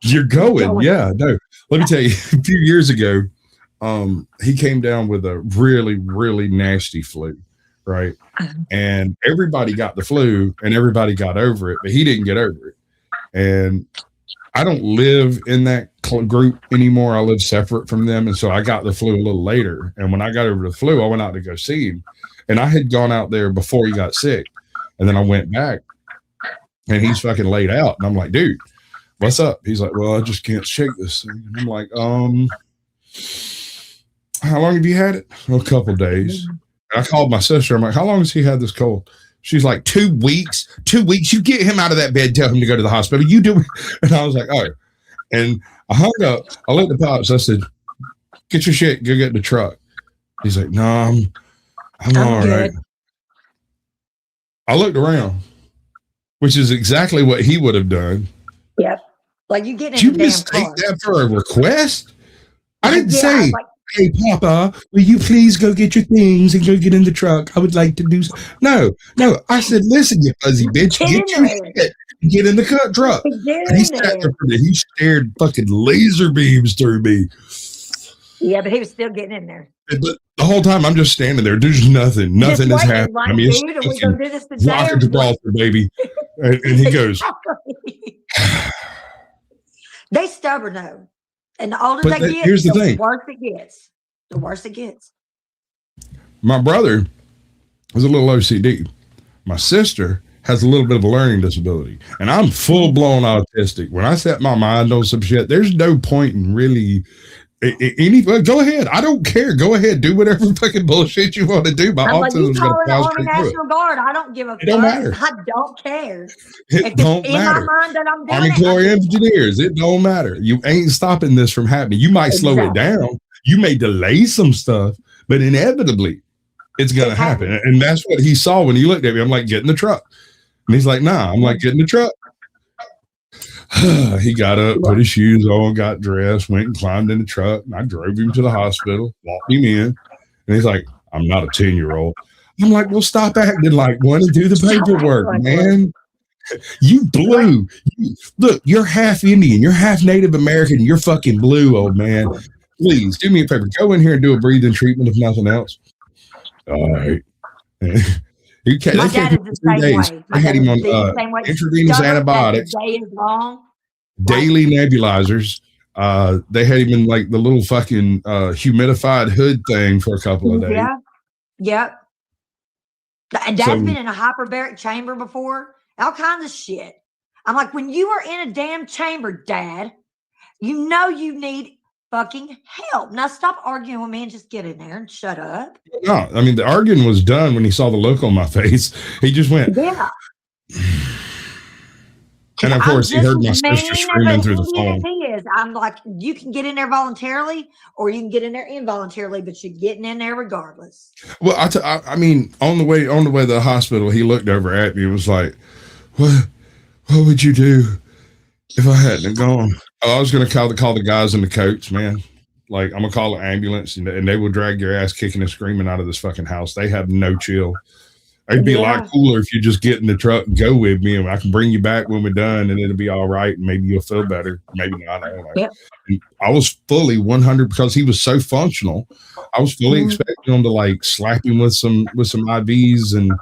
You're going. Yeah, no. Let me tell you, a few years ago, he came down with a really, really nasty flu, right? And everybody got the flu and everybody got over it, but he didn't get over it. And I don't live in that group anymore. I live separate from them. And so I got the flu a little later. And when I got over the flu, I went out to go see him. And I had gone out there before he got sick. And then I went back and he's fucking laid out. And I'm like, dude, what's up? He's like, well, I just can't shake this thing. And I'm like, how long have you had it? A couple of days. And I called my sister. I'm like, how long has he had this cold? She's like, 2 weeks. 2 weeks. You get him out of that bed, tell him to go to the hospital. You do it. And I was like, oh. And I hung up. I looked at Pops. I said, get your shit. Go get in the truck. He's like, no, I'm all right. I looked around, which is exactly what he would have done. Yep. Like you get in you the damn mistake car. that for a request? I didn't Yeah, say, like, hey, Papa, will you please go get your things and go get in the truck? I would like to do so. No. I said, listen, you fuzzy bitch, Get get in your there. shit. Get in the truck. Get And he in sat there. there for he stared fucking laser beams through me. Yeah, but he was still getting in there. But the whole time I'm just standing there. There's nothing. Nothing is waiting, happening. like, I mean, it's dude, are we gonna do this today rock or of Gibraltar, baby. And he goes, they stubborn though. And the older But they get, here's the thing. worse it gets. The worse it gets. My brother is a little OCD. My sister has a little bit of a learning disability, and I'm full blown autistic. When I set my mind on some shit, there's no point in really go ahead. I don't care. Go ahead, do whatever fucking bullshit you want to do. My I'm like, you autism is call going it to the plow Army straight through it. National Guard. I don't give a fuck. It don't matter. I don't care. It If don't it's matter. in my mind that I'm doing Army it, Corps I do it. Engineers, it don't matter. You ain't stopping this from happening. You might slow it down. You may delay some stuff, but inevitably it's going to happen. And that's what he saw when he looked at me. I'm like, get in the truck. And he's like, nah. I'm like, get in the truck. He got up, put his shoes on, got dressed, went and climbed in the truck. And I drove him to the hospital, walked him in. And he's like, I'm not a 10-year-old. I'm like, well, stop acting like one and do the paperwork, man. You blue. Look, you're half Indian. You're half Native American. You're fucking blue, old man. Please do me a favor. Go in here and do a breathing treatment, if nothing else. All right. My dad is the same way. I had him on intravenous antibiotics, daily nebulizers. They had him in like the little fucking humidified hood thing for a couple of days. Yeah. Yep. And Dad's been in a hyperbaric chamber before. All kinds of shit. I'm like, when you are in a damn chamber, Dad, you know you need fucking help. Now stop arguing with me and just get in there and shut up. No, I mean, the arguing was done when he saw the look on my face. He just went, yeah. And of course, he heard my sister screaming through the phone. I'm like, you can get in there voluntarily or you can get in there involuntarily, but you're getting in there regardless. Well, I mean, on the way to the hospital, he looked over at me and was like, what would you do if I hadn't gone? I was going to call the guys in the coats, man. Like, I'm going to call an ambulance and they will drag your ass kicking and screaming out of this fucking house. They have no chill. It'd be a lot cooler if you just get in the truck and go with me, and I can bring you back when we're done, and it'll be all right, and maybe you'll feel better. Maybe not. I don't know. Yep. I was fully 100 because he was so functional. I was fully expecting him to like slap him with some IVs and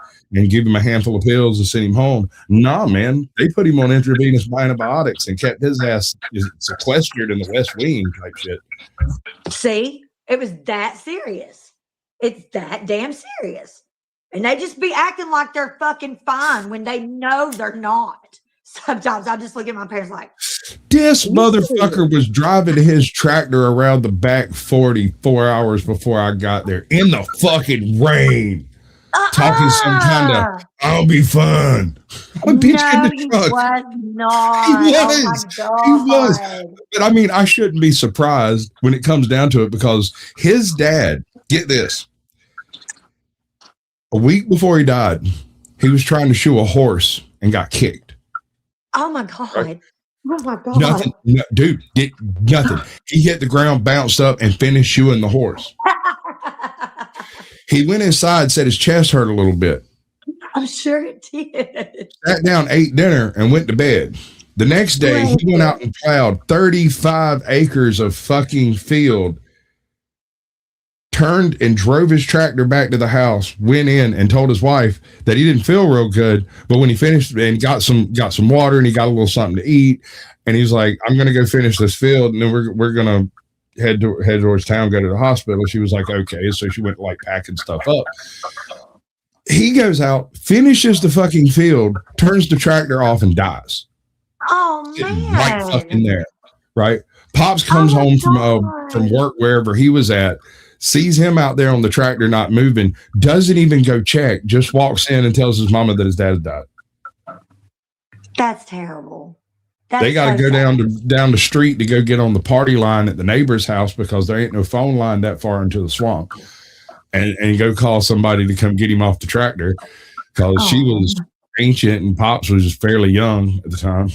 give him a handful of pills and send him home. Nah, man, they put him on intravenous antibiotics and kept his ass sequestered in the West Wing type shit. See, it was that serious. It's that damn serious. And they just be acting like they're fucking fine when they know they're not. Sometimes I just look at my parents like, this motherfucker was driving his tractor around the back 4 hours before I got there in the fucking rain. Talking some kind of, I'll be fun. No, he was not. He was. Oh he was. But I mean, I shouldn't be surprised when it comes down to it because his dad, get this, a week before he died, he was trying to shoe a horse and got kicked. Oh my God. Right? Oh my God. Nothing, dude, did nothing. He hit the ground, bounced up, and finished shoeing the horse. He went inside, said his chest hurt a little bit. I'm sure it did. Sat down, ate dinner, and went to bed. The next day, he went out and plowed 35 acres of fucking field, turned and drove his tractor back to the house, went in and told his wife that he didn't feel real good, but when he finished and got some water and he got a little something to eat, and he's like, I'm going to go finish this field, and then we're going to head towards town, go to the hospital. She was like, okay. So she went like packing stuff up. He goes out, finishes the fucking field, turns the tractor off and dies. Oh man. Right fucking there. Right. Pops comes home from work, wherever he was at, sees him out there on the tractor, not moving, doesn't even go check, just walks in and tells his mama that his dad died. That's terrible. They got to go down the street to go get on the party line at the neighbor's house because there ain't no phone line that far into the swamp. and go call somebody to come get him off the tractor because she was ancient and Pops was fairly young at the time.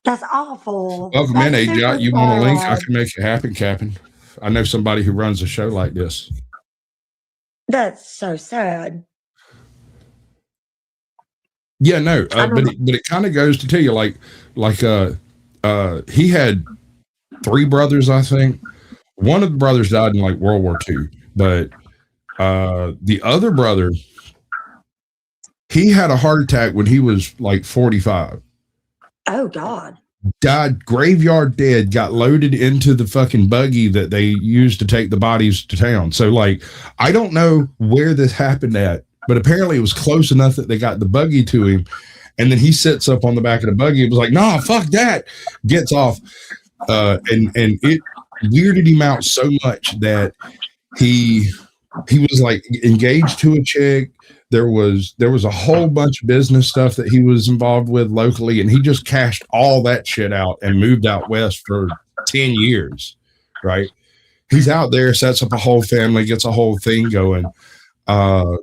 That's awful. Welcome That's in, super AJ. You want a link? I sad. can make it happen, Captain. I know somebody who runs a show like this. That's so sad. Yeah, no, but it kind of goes to tell you, like he had 3 brothers, I think. One of the brothers died in like World War II, but the other brother, he had a heart attack when he was like 45. Oh God. Died graveyard dead, got loaded into the fucking buggy that they used to take the bodies to town. So like, I don't know where this happened at, but apparently it was close enough that they got the buggy to him. And then he sits up on the back of the buggy and was like, nah, fuck that. Gets off. And it weirded him out so much that he was like engaged to a chick. There was a whole bunch of business stuff that he was involved with locally, and he just cashed all that shit out and moved out west for 10 years, right? He's out there, sets up a whole family, gets a whole thing going. 10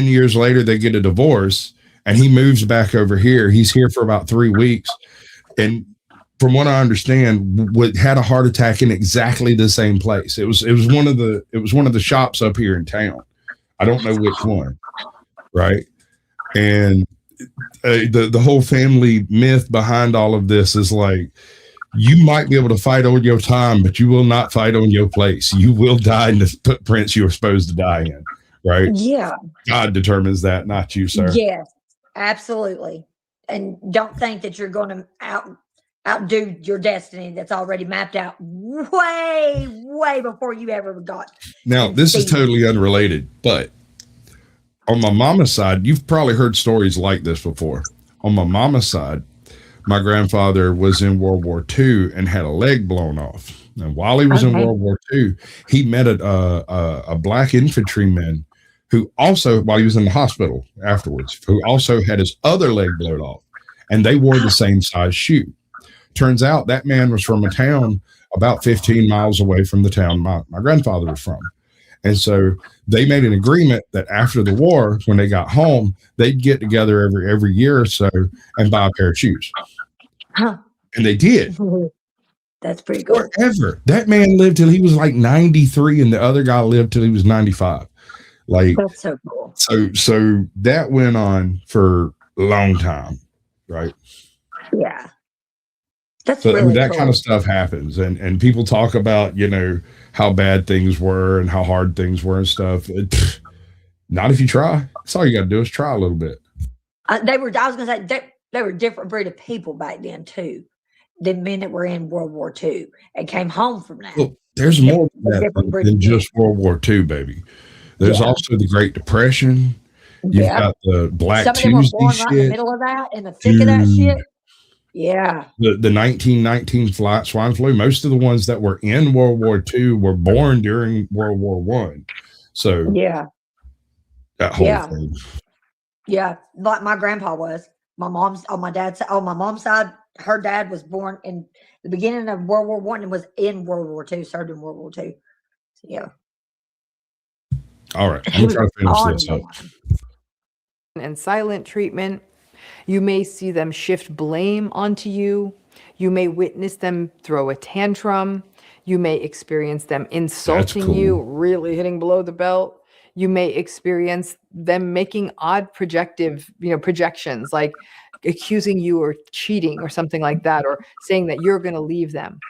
years later, they get a divorce, and he moves back over here. He's here for about 3 weeks, and from what I understand, had a heart attack in exactly the same place. It was one of the shops up here in town. I don't know which one, right? And the whole family myth behind all of this is like, you might be able to fight on your time, but you will not fight on your place. You will die in the footprints you are supposed to die in, right? Yeah. God determines that, not you, sir. Yes, absolutely. And don't think that you're going to outdo your destiny that's already mapped out way before you ever got. Now, this is totally unrelated, but on my mama's side, you've probably heard stories like this before. On my mama's side, my grandfather was in World War II and had a leg blown off. And while he was in World War II, he met a black infantryman who also, while he was in the hospital afterwards, who also had his other leg blown off. And they wore the same size shoe. Turns out that man was from a town about 15 miles away from the town my grandfather was from. And so they made an agreement that after the war, when they got home, they'd get together every year or so and buy a pair of shoes. Huh. And they did. That's pretty cool. Forever. That man lived till he was like 93 and the other guy lived till he was 95. Like, that's so cool. So that went on for a long time, right? Yeah. That's so really that cool. kind of stuff happens, and people talk about, you know, how bad things were and how hard things were and stuff. Not if you try. That's all you got to do is try a little bit. I was going to say they were a different breed of people back then too, than men that were in World War II and came home from that. Well, there's more than just World War II, baby. There's also the Great Depression. You've got the Black Tuesday Some of them were born shit. right in the middle of that, in the thick of that shit. Yeah. The 1919 swine flu. Most of the ones that were in World War II were born during World War One. So yeah, that whole thing. Yeah, like my grandpa was. My mom's on my mom's side, her dad was born in the beginning of World War One and was in World War II, served in World War II. So, yeah. All right, I'm gonna try to finish this up. And silent treatment. You may see them shift blame onto you. You may witness them throw a tantrum. You may experience them insulting you, really hitting below the belt. You may experience them making odd projections, like accusing you of cheating or something like that, or saying that you're going to leave them.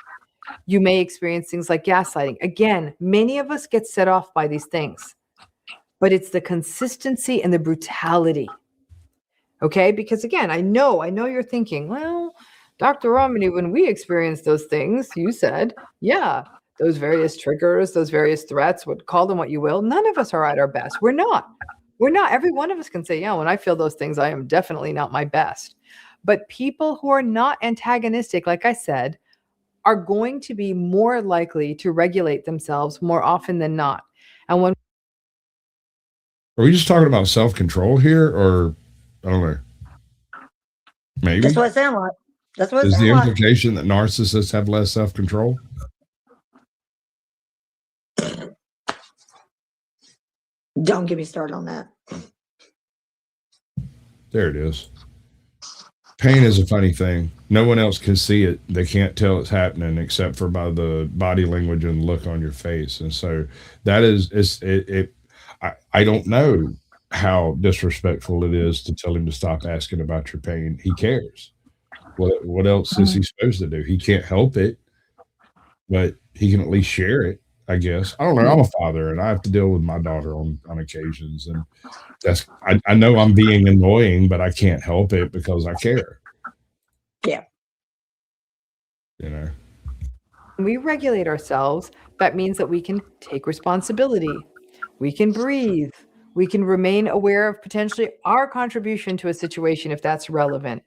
You may experience things like gaslighting. Again, many of us get set off by these things, but it's the consistency and the brutality. Okay, because again, I know you're thinking, well, Dr. Romney, when we experienced those things, you said, yeah, those various triggers, those various threats, call them what you will. None of us are at our best. We're not. Every one of us can say, yeah, when I feel those things, I am definitely not my best. But people who are not antagonistic, like I said, are going to be more likely to regulate themselves more often than not. And when are we just talking about self-control here, or I don't know? Maybe that's what it sounds like. That's what is the implication that narcissists have less self-control. Don't get me started on that. There it is. Pain is a funny thing. No one else can see it. They can't tell it's happening except for by the body language and look on your face. And so that is I don't know how disrespectful it is to tell him to stop asking about your pain. He cares. What else is he supposed to do? He can't help it, but he can at least share it, I guess. I don't know. I'm a father and I have to deal with my daughter on occasions, and I know I'm being annoying, but I can't help it because I care. Yeah. You know. When we regulate ourselves, that means that we can take responsibility. We can breathe. We can remain aware of potentially our contribution to a situation if that's relevant.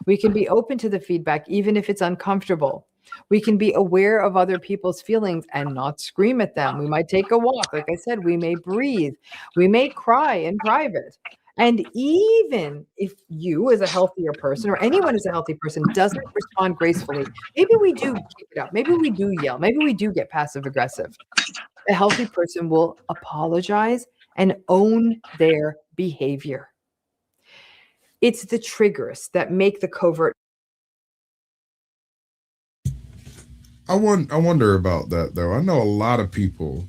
We can be open to the feedback, even if it's uncomfortable. We can be aware of other people's feelings and not scream at them. We might take a walk. Like I said, we may breathe. We may cry in private. And even if you as a healthier person or anyone as a healthy person doesn't respond gracefully, maybe we do keep it up. Maybe we do yell. Maybe we do get passive aggressive. A healthy person will apologize and own their behavior. It's the triggers that make the covert. I wonder about that, though. I know a lot of people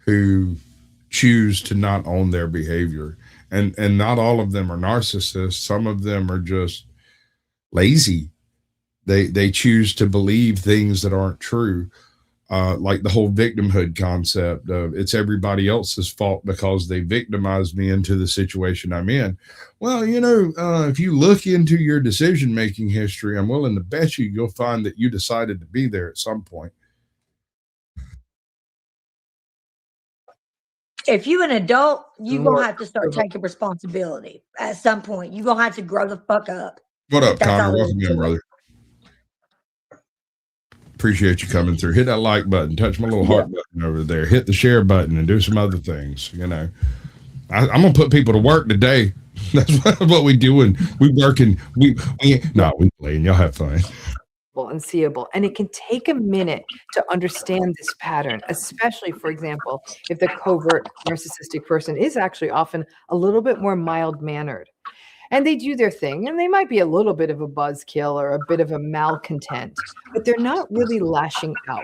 who choose to not own their behavior, and not all of them are narcissists. Some of them are just lazy. They choose to believe things that aren't true. Like the whole victimhood concept of it's everybody else's fault because they victimized me into the situation I'm in. Well, if you look into your decision-making history, I'm willing to bet you'll find that you decided to be there at some point. If you're an adult, you're going to have to start taking responsibility at some point. You're going to have to grow the fuck up. What up, Connor? Welcome in, brother. Appreciate you coming through. Hit that like button, touch my little heart button over there, hit the share button, and do some other things. I'm gonna put people to work today. That's what we doing. We working. We playing. Y'all have fun. And seeable, and it can take a minute to understand this pattern, especially, for example, if the covert narcissistic person is actually often a little bit more mild-mannered. And they do their thing, and they might be a little bit of a buzzkill or a bit of a malcontent, but they're not really lashing out.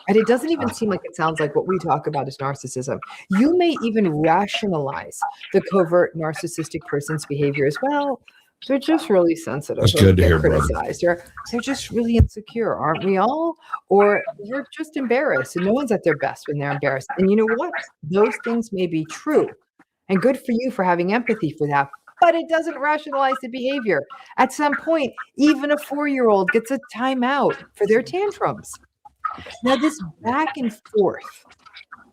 And it doesn't even seem like it sounds like what we talk about as narcissism. You may even rationalize the covert narcissistic person's behavior as well. They're just really sensitive. That's good to hear, criticized. They're just really insecure, aren't we all? Or we're just embarrassed, and no one's at their best when they're embarrassed. And you know what? Those things may be true. And good for you for having empathy for that. But it doesn't rationalize the behavior. At some point, even a 4-year-old gets a timeout for their tantrums. Now, this back and forth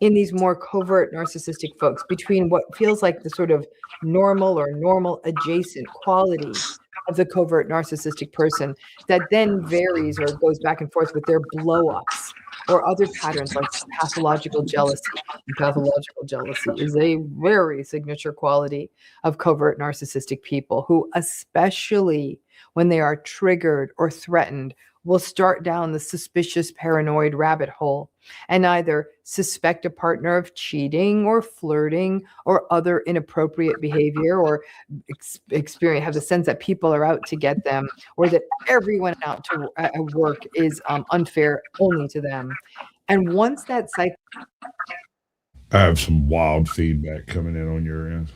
in these more covert narcissistic folks between what feels like the sort of normal or normal adjacent quality of the covert narcissistic person that then varies or goes back and forth with their blow-ups or other patterns like pathological jealousy. And pathological jealousy is a very signature quality of covert narcissistic people who, especially when they are triggered or threatened, will start down the suspicious paranoid rabbit hole and either suspect a partner of cheating or flirting or other inappropriate behavior, or have the sense that people are out to get them, or that everyone out to work is unfair only to them. And once that cycle... I have some wild feedback coming in on your end.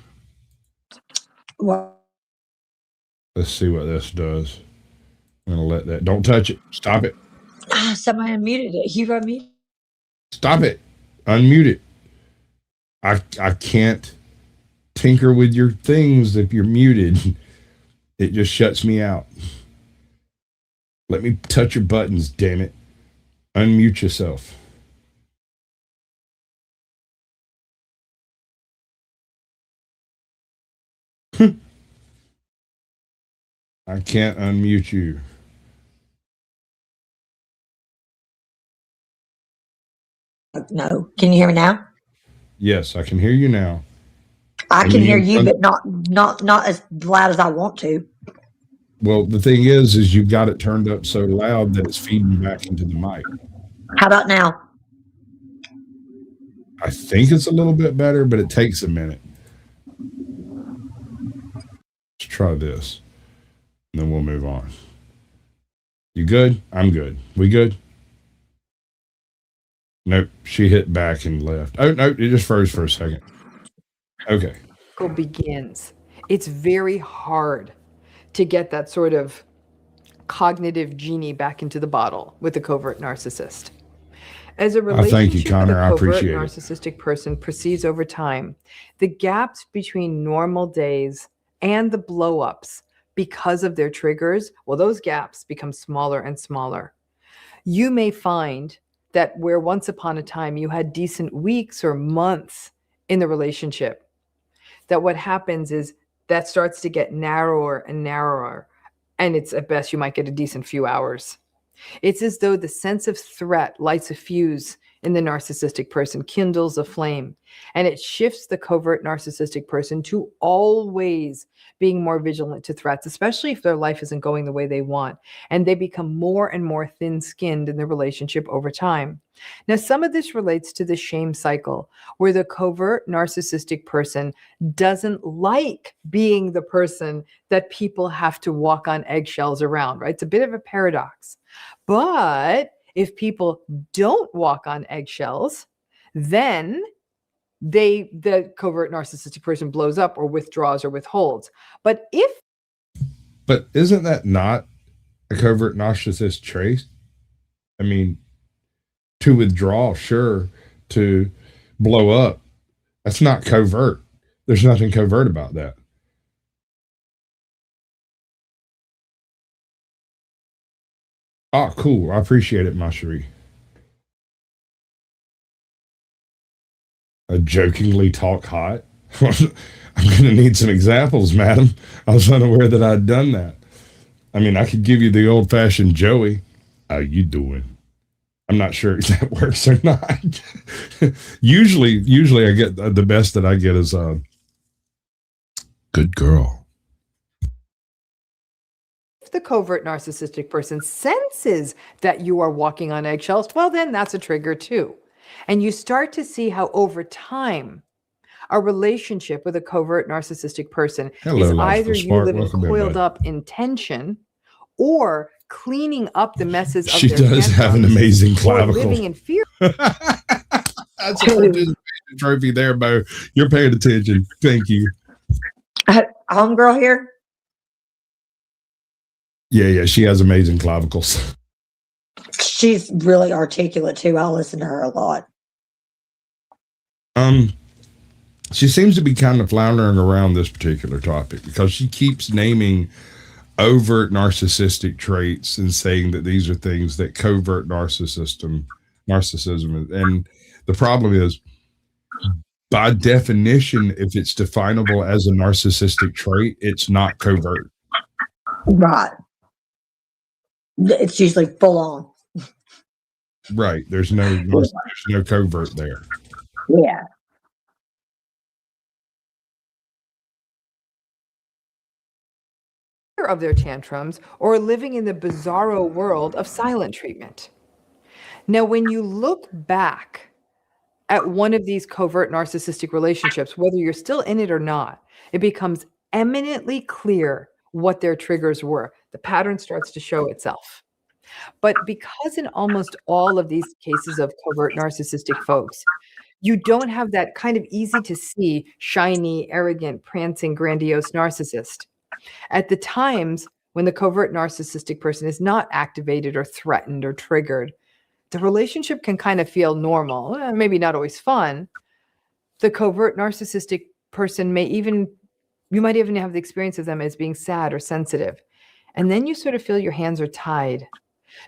Well, let's see what this does. I'm going to let that. Don't touch it. Stop it. Somebody unmuted it. You unmuted. Stop it. Unmute it. I can't tinker with your things if you're muted. It just shuts me out. Let me touch your buttons, damn it. Unmute yourself. I can't unmute you. No. Can you hear me now? Yes, I can hear you now. I can hear you, but not as loud as I want to. Well, the thing is you've got it turned up so loud that it's feeding back into the mic. How about now? I think it's a little bit better, but it takes a minute. Let's try this, and then we'll move on. You good? I'm good. We good? Nope. She hit back and left. Oh, no, it just froze for a second. Okay. Begins. It's very hard to get that sort of cognitive genie back into the bottle with a covert narcissist. As a relationship thank you, Connor. with a I covert appreciate it. narcissistic person proceeds over time, the gaps between normal days and the blow-ups because of their triggers, well, those gaps become smaller and smaller. You may find that where once upon a time you had decent weeks or months in the relationship, that what happens is that starts to get narrower and narrower, and it's at best you might get a decent few hours. It's as though the sense of threat lights a fuse in the narcissistic person, kindles a flame, and it shifts the covert narcissistic person to always being more vigilant to threats, especially if their life isn't going the way they want. And they become more and more thin-skinned in the relationship over time. Now, some of this relates to the shame cycle, where the covert narcissistic person doesn't like being the person that people have to walk on eggshells around, right? It's a bit of a paradox. But if people don't walk on eggshells, then the covert narcissistic person blows up or withdraws or withholds. But isn't that not a covert narcissist trait? I mean, to withdraw, sure. To blow up, that's not covert. There's nothing covert about that. Oh, cool. I appreciate it, my cherie. I jokingly talk hot. I'm going to need some examples, madam. I was unaware that I'd done that. I mean, I could give you the old-fashioned Joey. How you doing? I'm not sure if that works or not. usually I get the best that I get is good girl. If the covert narcissistic person senses that you are walking on eggshells, well, then that's a trigger too. And you start to see how over time, a relationship with a covert narcissistic person is either you living coiled up in tension or cleaning up the messes of she their does have an amazing clavicle. living in fear. That's a participation trophy there, Bo. You're paying attention. Thank you. Homegirl here. Yeah, she has amazing clavicles. She's really articulate too. I'll listen to her a lot. She seems to be kind of floundering around this particular topic because she keeps naming overt narcissistic traits and saying that these are things that covert narcissism is. And the problem is, by definition, if it's definable as a narcissistic trait, it's not covert. Right. It's usually full on. Right. There's no covert there. Yeah. Of their tantrums or living in the bizarro world of silent treatment. Now, when you look back at one of these covert narcissistic relationships, whether you're still in it or not, it becomes eminently clear what their triggers were. The pattern starts to show itself. But because in almost all of these cases of covert narcissistic folks, you don't have that kind of easy to see, shiny, arrogant, prancing, grandiose narcissist. At the times when the covert narcissistic person is not activated or threatened or triggered, the relationship can kind of feel normal, maybe not always fun. The covert narcissistic person you might even have the experience of them as being sad or sensitive. And then you sort of feel your hands are tied.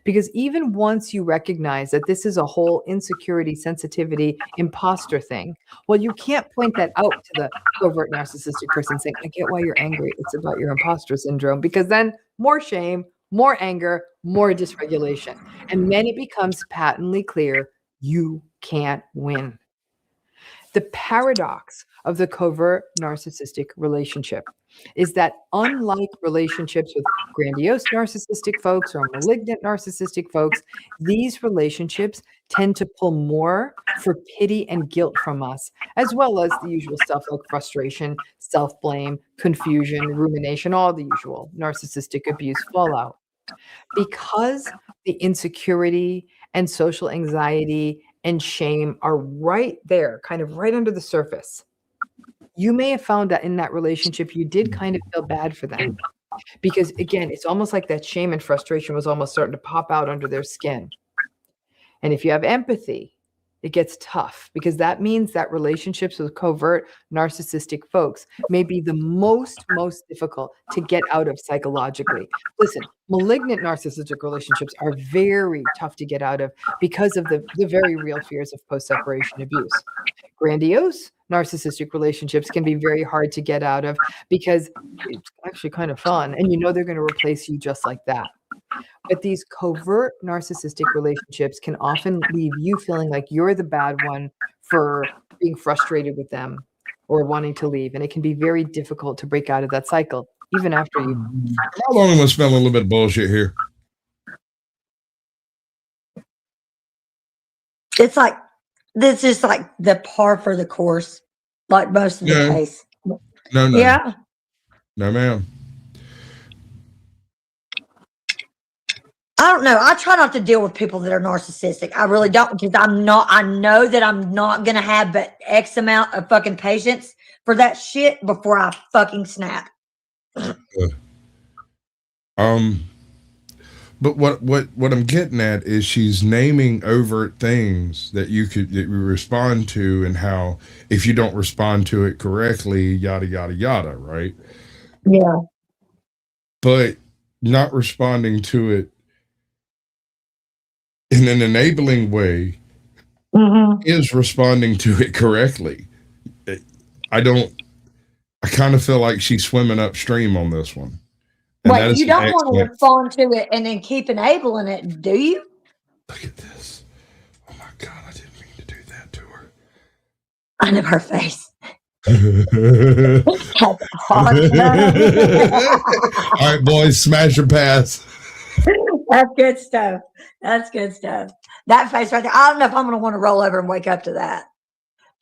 Because even once you recognize that this is a whole insecurity, sensitivity, imposter thing, well, you can't point that out to the covert narcissistic person saying, I get why you're angry. It's about your imposter syndrome. Because then more shame, more anger, more dysregulation. And then it becomes patently clear you can't win. The paradox of the covert narcissistic relationship is that unlike relationships with grandiose narcissistic folks or malignant narcissistic folks, these relationships tend to pull more for pity and guilt from us, as well as the usual stuff like frustration, self-blame, confusion, rumination, all the usual narcissistic abuse fallout. Because the insecurity and social anxiety and shame are right there, kind of right under the surface, you may have found that in that relationship, you did kind of feel bad for them. Because again, it's almost like that shame and frustration was almost starting to pop out under their skin. And if you have empathy, it gets tough because that means that relationships with covert narcissistic folks may be the most difficult to get out of psychologically. Listen, malignant narcissistic relationships are very tough to get out of because of the very real fears of post-separation abuse. Grandiose narcissistic relationships can be very hard to get out of because it's actually kind of fun and you know they're going to replace you just like that. But these covert narcissistic relationships can often leave you feeling like you're the bad one for being frustrated with them or wanting to leave. And it can be very difficult to break out of that cycle, even after you. How long am I smelling a little bit of bullshit here? It's like, this is like the par for the course, like most of the case. No. Yeah. No, ma'am. I don't know. I try not to deal with people that are narcissistic. I really don't, because I know that I'm not going to have but X amount of fucking patience for that shit before I fucking snap. But what I'm getting at is she's naming overt things that you respond to, and how if you don't respond to it correctly, yada yada yada, right? Yeah. But not responding to it in an enabling way is responding to it correctly. I kind of feel like she's swimming upstream on this one. Wait, you don't want to respond to it and then keep enabling it, do you? Look at this. Oh my God, I didn't mean to do that to her. I know her face. All right, boys, smash or pass. That's good stuff. That's good stuff. That face right there. I don't know if I'm going to want to roll over and wake up to that.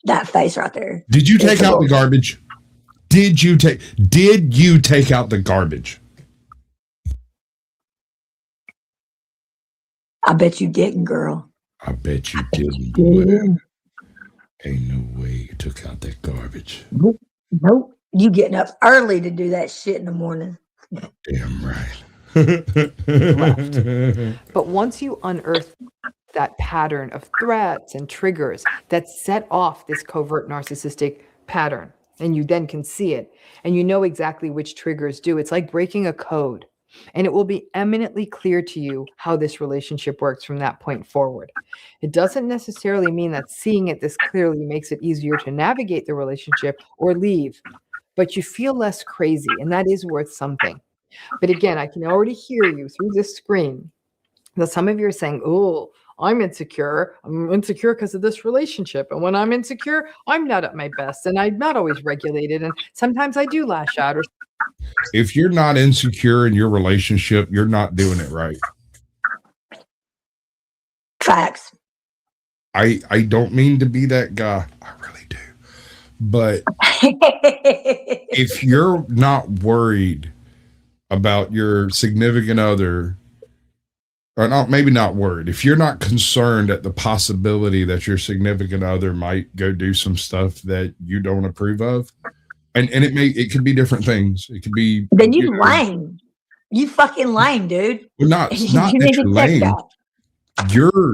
That face right there. Did you take out the garbage? Did you take out the garbage? I bet you didn't, girl. I bet you didn't. Ain't no way you took out that garbage. Nope. You getting up early to do that shit in the morning. Damn right. But once you unearth that pattern of threats and triggers that set off this covert narcissistic pattern, and you then can see it, and you know exactly which triggers do, it's like breaking a code. And it will be eminently clear to you how this relationship works from that point forward. It doesn't necessarily mean that seeing it this clearly makes it easier to navigate the relationship or leave, but you feel less crazy, and that is worth something. But again, I can already hear you through this screen that some of you are saying, oh, I'm insecure. I'm insecure because of this relationship. And when I'm insecure, I'm not at my best and I'm not always regulated. And sometimes I do lash out. If you're not insecure in your relationship, you're not doing it right. Facts. I don't mean to be that guy. I really do. But if you're not worried about your significant other, or not, maybe not worried, if you're not concerned at the possibility that your significant other might go do some stuff that you don't approve of, and it could be different things. It could be, then you lame. You fucking lame, dude. Well, not that you're lame. You're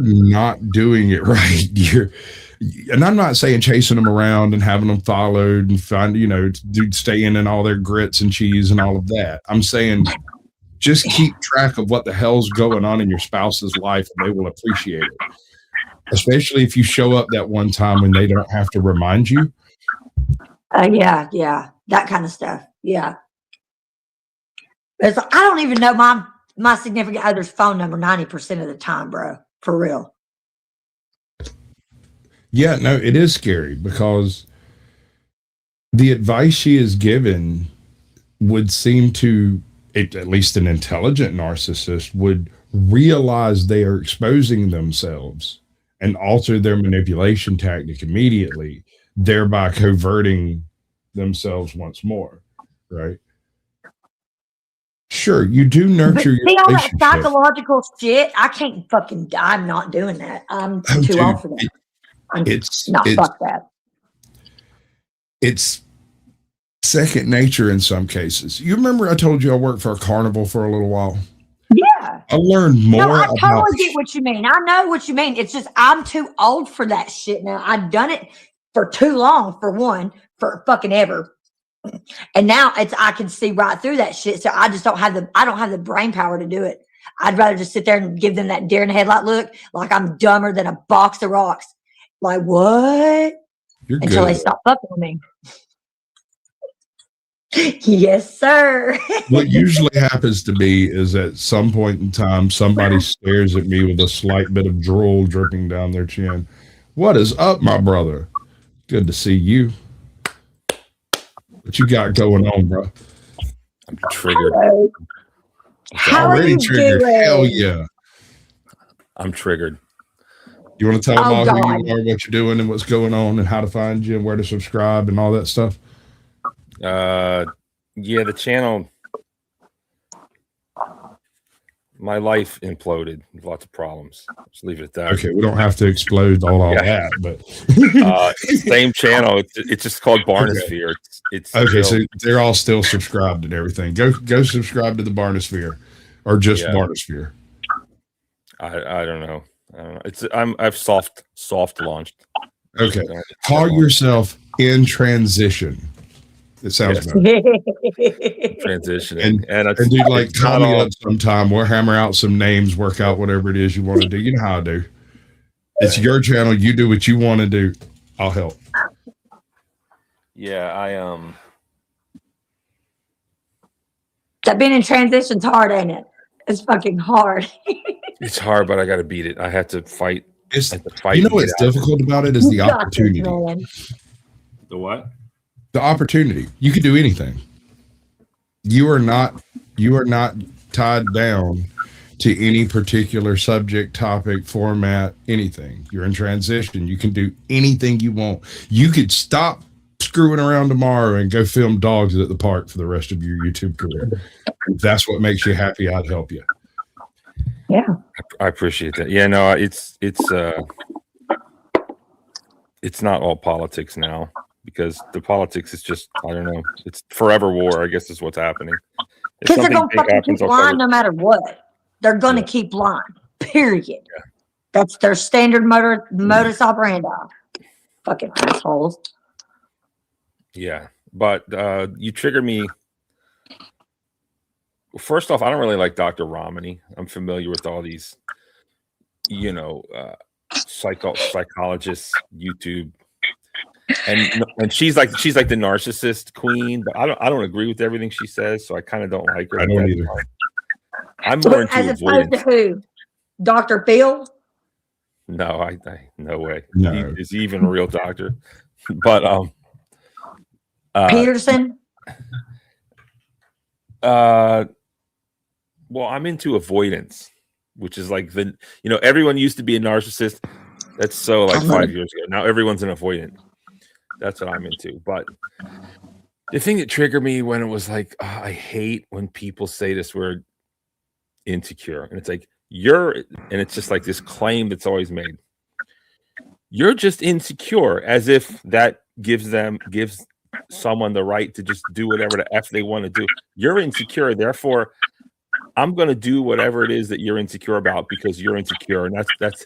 not doing it right. And I'm not saying chasing them around and having them followed and staying in all their grits and cheese and all of that. I'm saying just keep track of what the hell's going on in your spouse's life, and they will appreciate it. Especially if you show up that one time when they don't have to remind you. Yeah. That kind of stuff. Yeah. It's like, I don't even know my significant other's phone number 90% of the time, bro. For real. Yeah, no, it is scary because the advice she is given would seem to, at least an intelligent narcissist would realize they are exposing themselves and alter their manipulation tactic immediately, thereby coverting themselves once more, right? Sure, you do nurture your See all that relationship. psychological shit? I can't fucking. I'm not doing that. I'm Oh, too dude, old for that. I'm it's not fuck that. it's second nature in some cases. You remember I told you I worked for a carnival for a little while? Yeah. I learned more No, I about totally get what you mean. I know what you mean. It's just I'm too old for that shit now. I've done it for too long, for one, for fucking ever. And now I can see right through that shit. So I just don't have the brain power to do it. I'd rather just sit there and give them that deer in the headlight look, like I'm dumber than a box of rocks. Like what? You're Until good. they stop fucking with me. Yes, sir. What usually happens to me is at some point in time, somebody stares at me with a slight bit of drool dripping down their chin. What is up, my brother? Good to see you. What you got going on, bro? I'm triggered. Hello. How are Already you triggered. doing? Hell yeah. I'm triggered. You want to tell them Oh, all God. who you are, what you're doing, and what's going on, and how to find you, and where to subscribe, and all that stuff? Yeah, the channel. My life imploded with lots of problems. Just leave it at that. Okay, we don't have to explode all Yeah. that, but Same channel. It's just called Barnosphere. It's okay, still, so they're all still subscribed and everything. Go subscribe to the Barnosphere, or just Yeah. Barnosphere. I don't know. I've soft launched. Okay, call yourself In Transition. It sounds Yes. better. Transitioning And dude, like, call me up sometime. We'll hammer out some names, work out whatever it is you want to do. You know how I do. It's your channel. You do what you want to do. I'll help. Yeah, That being in transition's hard, ain't it? It's fucking hard. it's hard, but I got to beat it. I had to fight. It's, I had to fight. you know and what's get out. difficult about it is the You got this, opportunity. man. The what? The opportunity. You could do anything. You are not tied down to any particular subject, topic, format, anything. You're in transition. You can do anything you want. You could stop screwing around tomorrow and go film dogs at the park for the rest of your YouTube career. If that's what makes you happy, I'd help you. Yeah. I appreciate that. Yeah, no, it's not all politics now, because the politics is just, I don't know, it's forever war, I guess, is what's happening. Because they're going to fucking keep lying no matter what. They're going to keep lying, period. Yeah. That's their standard modus operandi. Fucking assholes. Yeah, but you trigger me. First off, I don't really like Dr. Romney. I'm familiar with all these, psychologists, YouTube, and she's like the narcissist queen. But I don't agree with everything she says, so I kind of don't like her. I don't either. I'm more into As opposed to avoidance. who? Dr. Phil? No, I no way. No. Is he even a real doctor? But Peterson? Well, I'm into avoidance, which is like everyone used to be a narcissist. That's so like 5 years ago. Now everyone's an avoidant. That's what I'm into. But the thing that triggered me when it was like, I hate when people say this word insecure. And it's like, and it's just like this claim that's always made. You're just insecure, as if that gives someone the right to just do whatever the F they want to do. You're insecure, therefore I'm going to do whatever it is that you're insecure about because you're insecure, and that's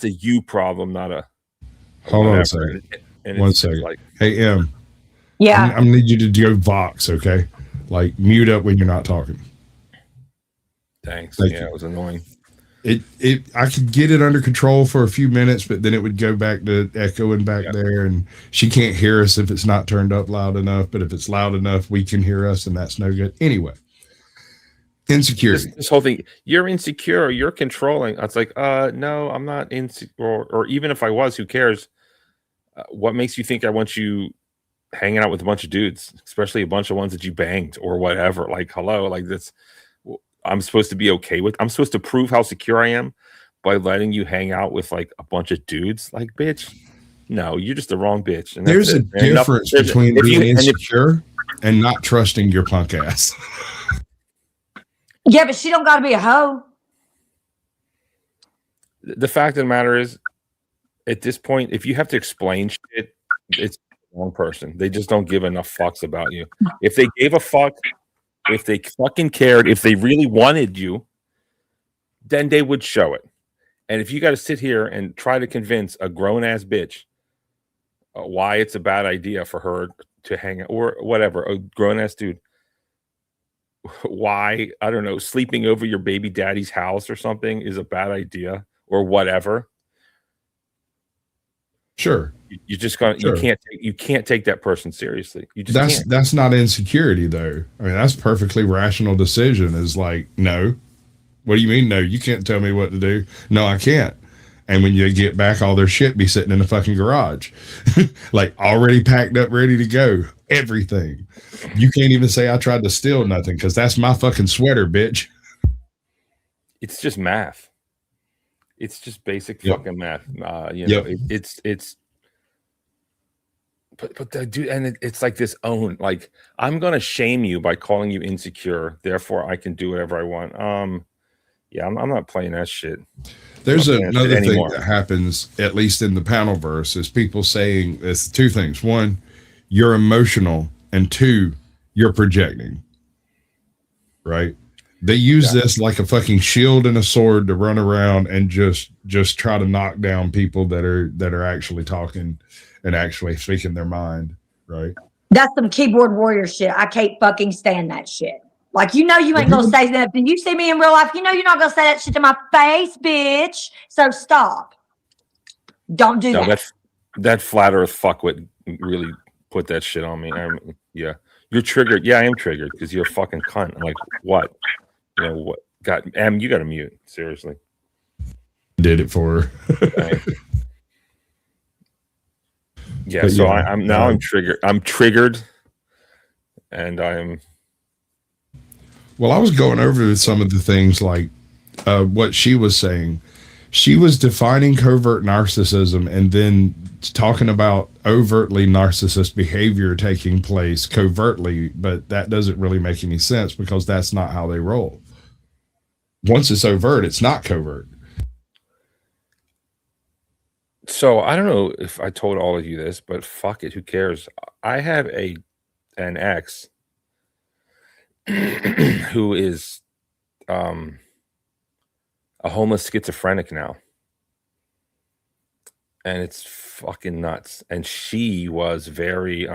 a you problem, not a. Hold on a second. One second. Like, hey, Em. Yeah. I need you to go Vox, okay? Like, mute up when you're not talking. Thanks. Thank yeah, you. it was annoying. I could get it under control for a few minutes, but then it would go back to echoing back there, and she can't hear us if it's not turned up loud enough. But if it's loud enough, we can hear us, and that's no good. Anyway, insecurity. This whole thing, you're insecure, you're controlling. It's like, no, I'm not insecure. Or even if I was, who cares? What makes you think I want you hanging out with a bunch of dudes, especially a bunch of ones that you banged or whatever. Like, hello, like that's I'm supposed to be okay with. I'm supposed to prove how secure I am by letting you hang out with like a bunch of dudes. Like, bitch, no, you're just the wrong bitch. And there's a difference between being insecure and not trusting your punk ass. Yeah, but she don't got to be a hoe. The fact of the matter is, at this point, if you have to explain shit, it's the wrong person. They just don't give enough fucks about you. If they gave a fuck, if they fucking cared, if they really wanted you, then they would show it. And if you got to sit here and try to convince a grown-ass bitch why it's a bad idea for her to hang out, or whatever, a grown-ass dude, why, I don't know, sleeping over your baby daddy's house or something is a bad idea, or whatever. Sure. You're just gonna you can't take that person seriously. You just can't. That's not insecurity though. I mean, that's perfectly rational decision. Is like, no. What do you mean? No, you can't tell me what to do. No, I can't. And when you get back, all their shit be sitting in the fucking garage, like already packed up, ready to go. Everything. You can't even say I tried to steal nothing because that's my fucking sweater, bitch. It's just math. It's just basic fucking math. You know, it's. But the dude, and it's like this own, like, I'm gonna shame you by calling you insecure, therefore I can do whatever I want. Yeah, I'm not playing that shit. There's another thing that happens, at least in the Panelverse, is people saying it's two things. One, you're emotional, and two, you're projecting. Right? They use this like a fucking shield and a sword to run around and just try to knock down people that are actually talking and actually speaking their mind. Right? That's some keyboard warrior shit. I can't fucking stand that shit. Like, you know, you ain't gonna say that. If you see me in real life, you know you're not gonna say that shit to my face, bitch. So stop. Don't do that. That flat earth fuckwit really put that shit on me. Yeah. You're triggered. Yeah, I am triggered because you're a fucking cunt. I'm like, what? You know what? You got to mute. Seriously. Did it for her. Yeah, so I'm triggered. I'm triggered, and I'm. Well, I was going over some of the things like what she was saying. She was defining covert narcissism and then talking about overtly narcissist behavior taking place covertly, but that doesn't really make any sense because that's not how they roll. Once it's overt, it's not covert. So I don't know if I told all of you this, but fuck it, who cares? I have an ex who is a homeless schizophrenic now, and it's fucking nuts. And she was very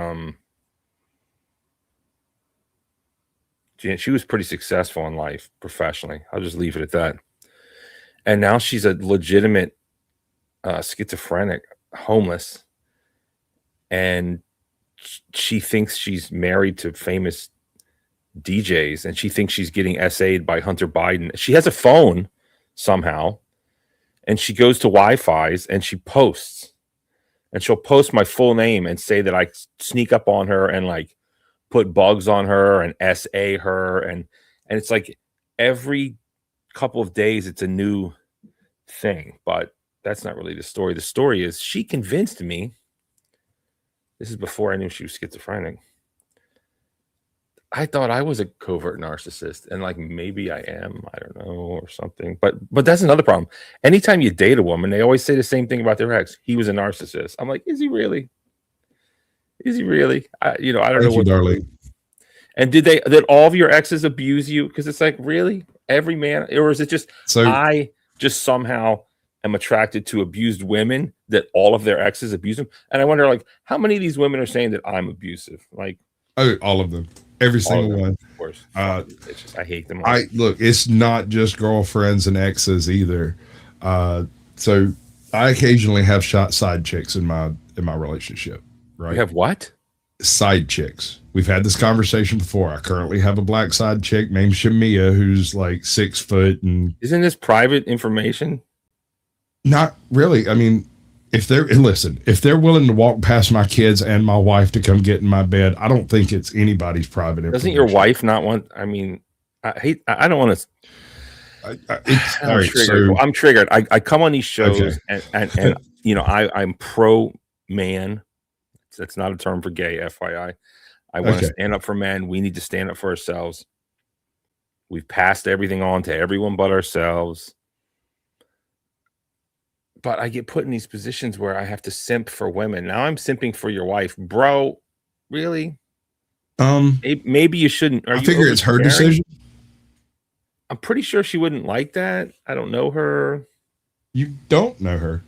she was pretty successful in life professionally. I'll just leave it at that. And now she's a legitimate schizophrenic, homeless, and she thinks she's married to famous DJs, and she thinks she's getting SA'd by Hunter Biden. She has a phone somehow, and she goes to Wi-Fi's and she posts, and she'll post my full name and say that I sneak up on her and like put bugs on her and SA her, and it's like every couple of days it's a new thing. But that's not really the story. The story is she convinced me, this is before I knew she was schizophrenic, I thought I was a covert narcissist, and like maybe I am, I don't know, or something. But that's another problem. Anytime you date a woman, they always say the same thing about their ex. He was a narcissist. I'm like, is he really? Is he really? I don't know what. Darling. And did all of your exes abuse you? Because it's like, really, every man, or is it just I just somehow am attracted to abused women that all of their exes abuse them? And I wonder, like, how many of these women are saying that I'm abusive? Like, all of them. Every single one. Of course. I hate them all. Look, it's not just girlfriends and exes either. So I occasionally have side chicks in my relationship. Right? You have what? Side chicks. We've had this conversation before. I currently have a black side chick named Shamia who's like 6 foot. And isn't this private information? Not really. I mean, if they're willing to walk past my kids and my wife to come get in my bed, I don't think it's anybody's private information. Doesn't your wife not want? I mean, I don't want to. I'm triggered. I come on these shows and you know, I'm pro man. That's not a term for gay, FYI. I want to stand up for men. We need to stand up for ourselves. We've passed everything on to everyone but ourselves. But I get put in these positions where I have to simp for women. Now I'm simping for your wife, bro. Really? Maybe you shouldn't. I figure it's her decision. I'm pretty sure she wouldn't like that. I don't know her. You don't know her.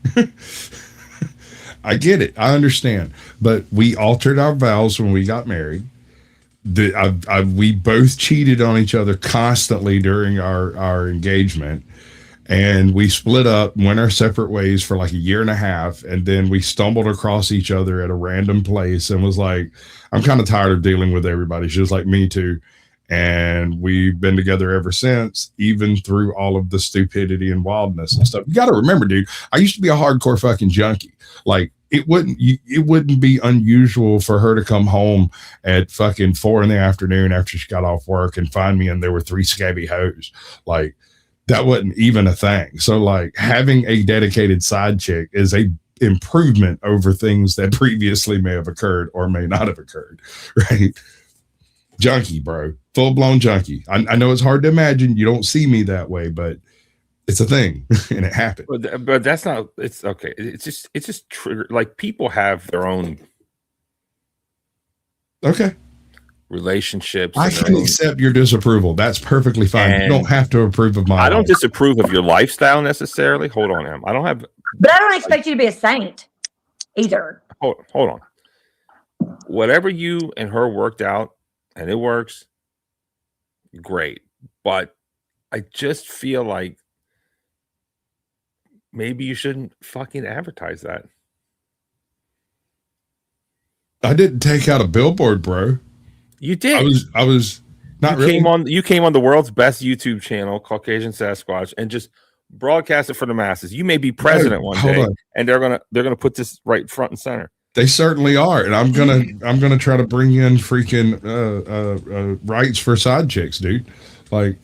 I get it. I understand. But we altered our vows when we got married. We both cheated on each other constantly during our engagement. And we split up, went our separate ways for like a year and a half. And then we stumbled across each other at a random place and was like, I'm kind of tired of dealing with everybody. She was like, me too. And we've been together ever since, even through all of the stupidity and wildness and stuff. You got to remember, dude, I used to be a hardcore fucking junkie. Like it wouldn't be unusual for her to come home at fucking 4 PM after she got off work and find me and there were 3 scabby hoes. Like that wasn't even a thing. So like having a dedicated side chick is a improvement over things that previously may have occurred or may not have occurred. Right. Junkie, bro. Full-blown junkie. I know it's hard to imagine. You don't see me that way, but it's a thing and it happened. But that's not, it's okay. It's just trigger. Like people have their own relationships. I can accept your disapproval. That's perfectly fine. And you don't have to approve of mine. I don't disapprove of your lifestyle necessarily. Hold on, Em. I don't have. But I don't expect you to be a saint either. Hold on. Whatever you and her worked out, and it works, great. But I just feel like maybe you shouldn't fucking advertise that. I didn't take out a billboard, bro. You did. I was not really. You came on the world's best YouTube channel, Caucasian Sasquatch, and just broadcast it for the masses. You may be president one day, and they're gonna put this right front and center. They certainly are, and I'm gonna try to bring in freaking rights for side chicks, dude. Like,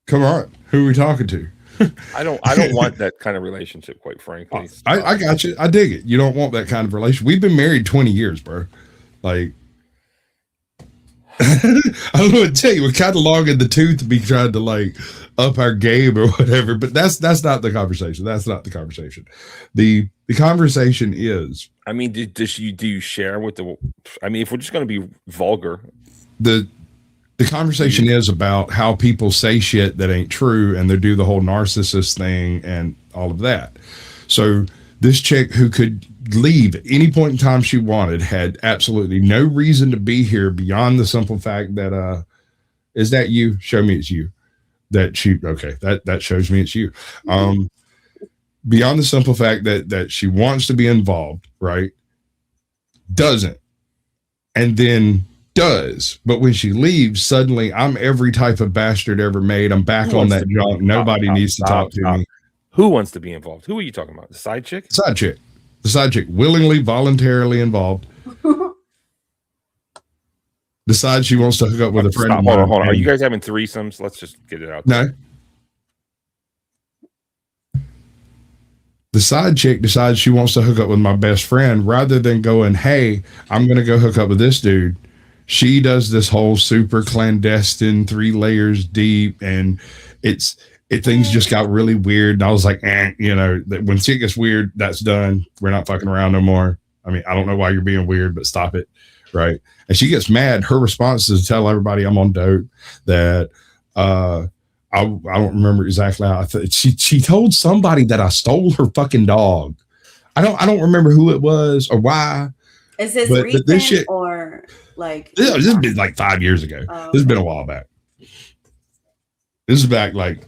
come on, who are we talking to? I don't want that kind of relationship, quite frankly. I got you. I dig it. You don't want that kind of relationship. We've been married 20 years, bro. Like, I don't know what to tell you. We're kind of long in the tooth to be trying to like up our game or whatever, but that's not the conversation. That's not the conversation. The conversation is, I mean, do you share with the, I mean, if we're just going to be vulgar, the conversation is about how people say shit that ain't true and they do the whole narcissist thing and all of that. So this chick who could leave at any point in time she wanted had absolutely no reason to be here beyond the simple fact that, is that you? Show me it's you. That shows me it's you. Beyond the simple fact that she wants to be involved, right? Doesn't. And then does. But when she leaves, suddenly I'm every type of bastard ever made. I'm back on that junk. Nobody needs to talk to me. Who wants to be involved? Who are you talking about? The side chick? Side chick. The side chick, willingly, voluntarily involved. Decides she wants to hook up with a friend. Hold on. Are you guys having threesomes? Let's just get it out there. No. The side chick decides she wants to hook up with my best friend rather than going, hey, I'm going to go hook up with this dude. She does this whole super clandestine 3 layers deep, and things just got really weird. And I was like, when shit gets weird, that's done. We're not fucking around no more. I mean, I don't know why you're being weird, but stop it. Right. And she gets mad. Her response is to tell everybody I'm on dope, that I don't remember exactly how she told somebody that I stole her fucking dog. I don't remember who it was or why. Is this recent this shit, or like this has been like 5 years ago. Oh, okay. This has been a while back. This is back like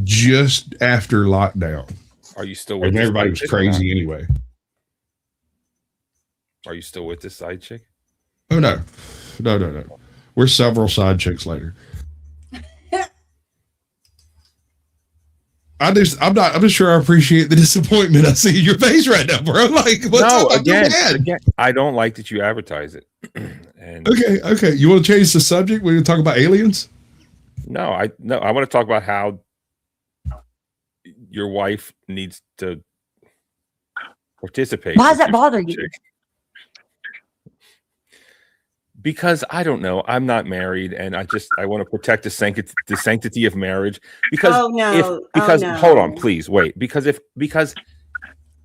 just after lockdown. Are you still with and everybody was crazy anyway? Are you still with this side chick? Oh no. We're several side chicks later. I'm just sure I appreciate the disappointment I see in your face right now, bro. Like, what's up? Again, I don't like that you advertise it. And okay. You want to change the subject? We're going to talk about aliens? No, I want to talk about how your wife needs to participate. Why does that bother you? Because I don't know. I'm not married, and I want to protect the sanctity of marriage. Because hold on, please wait. Because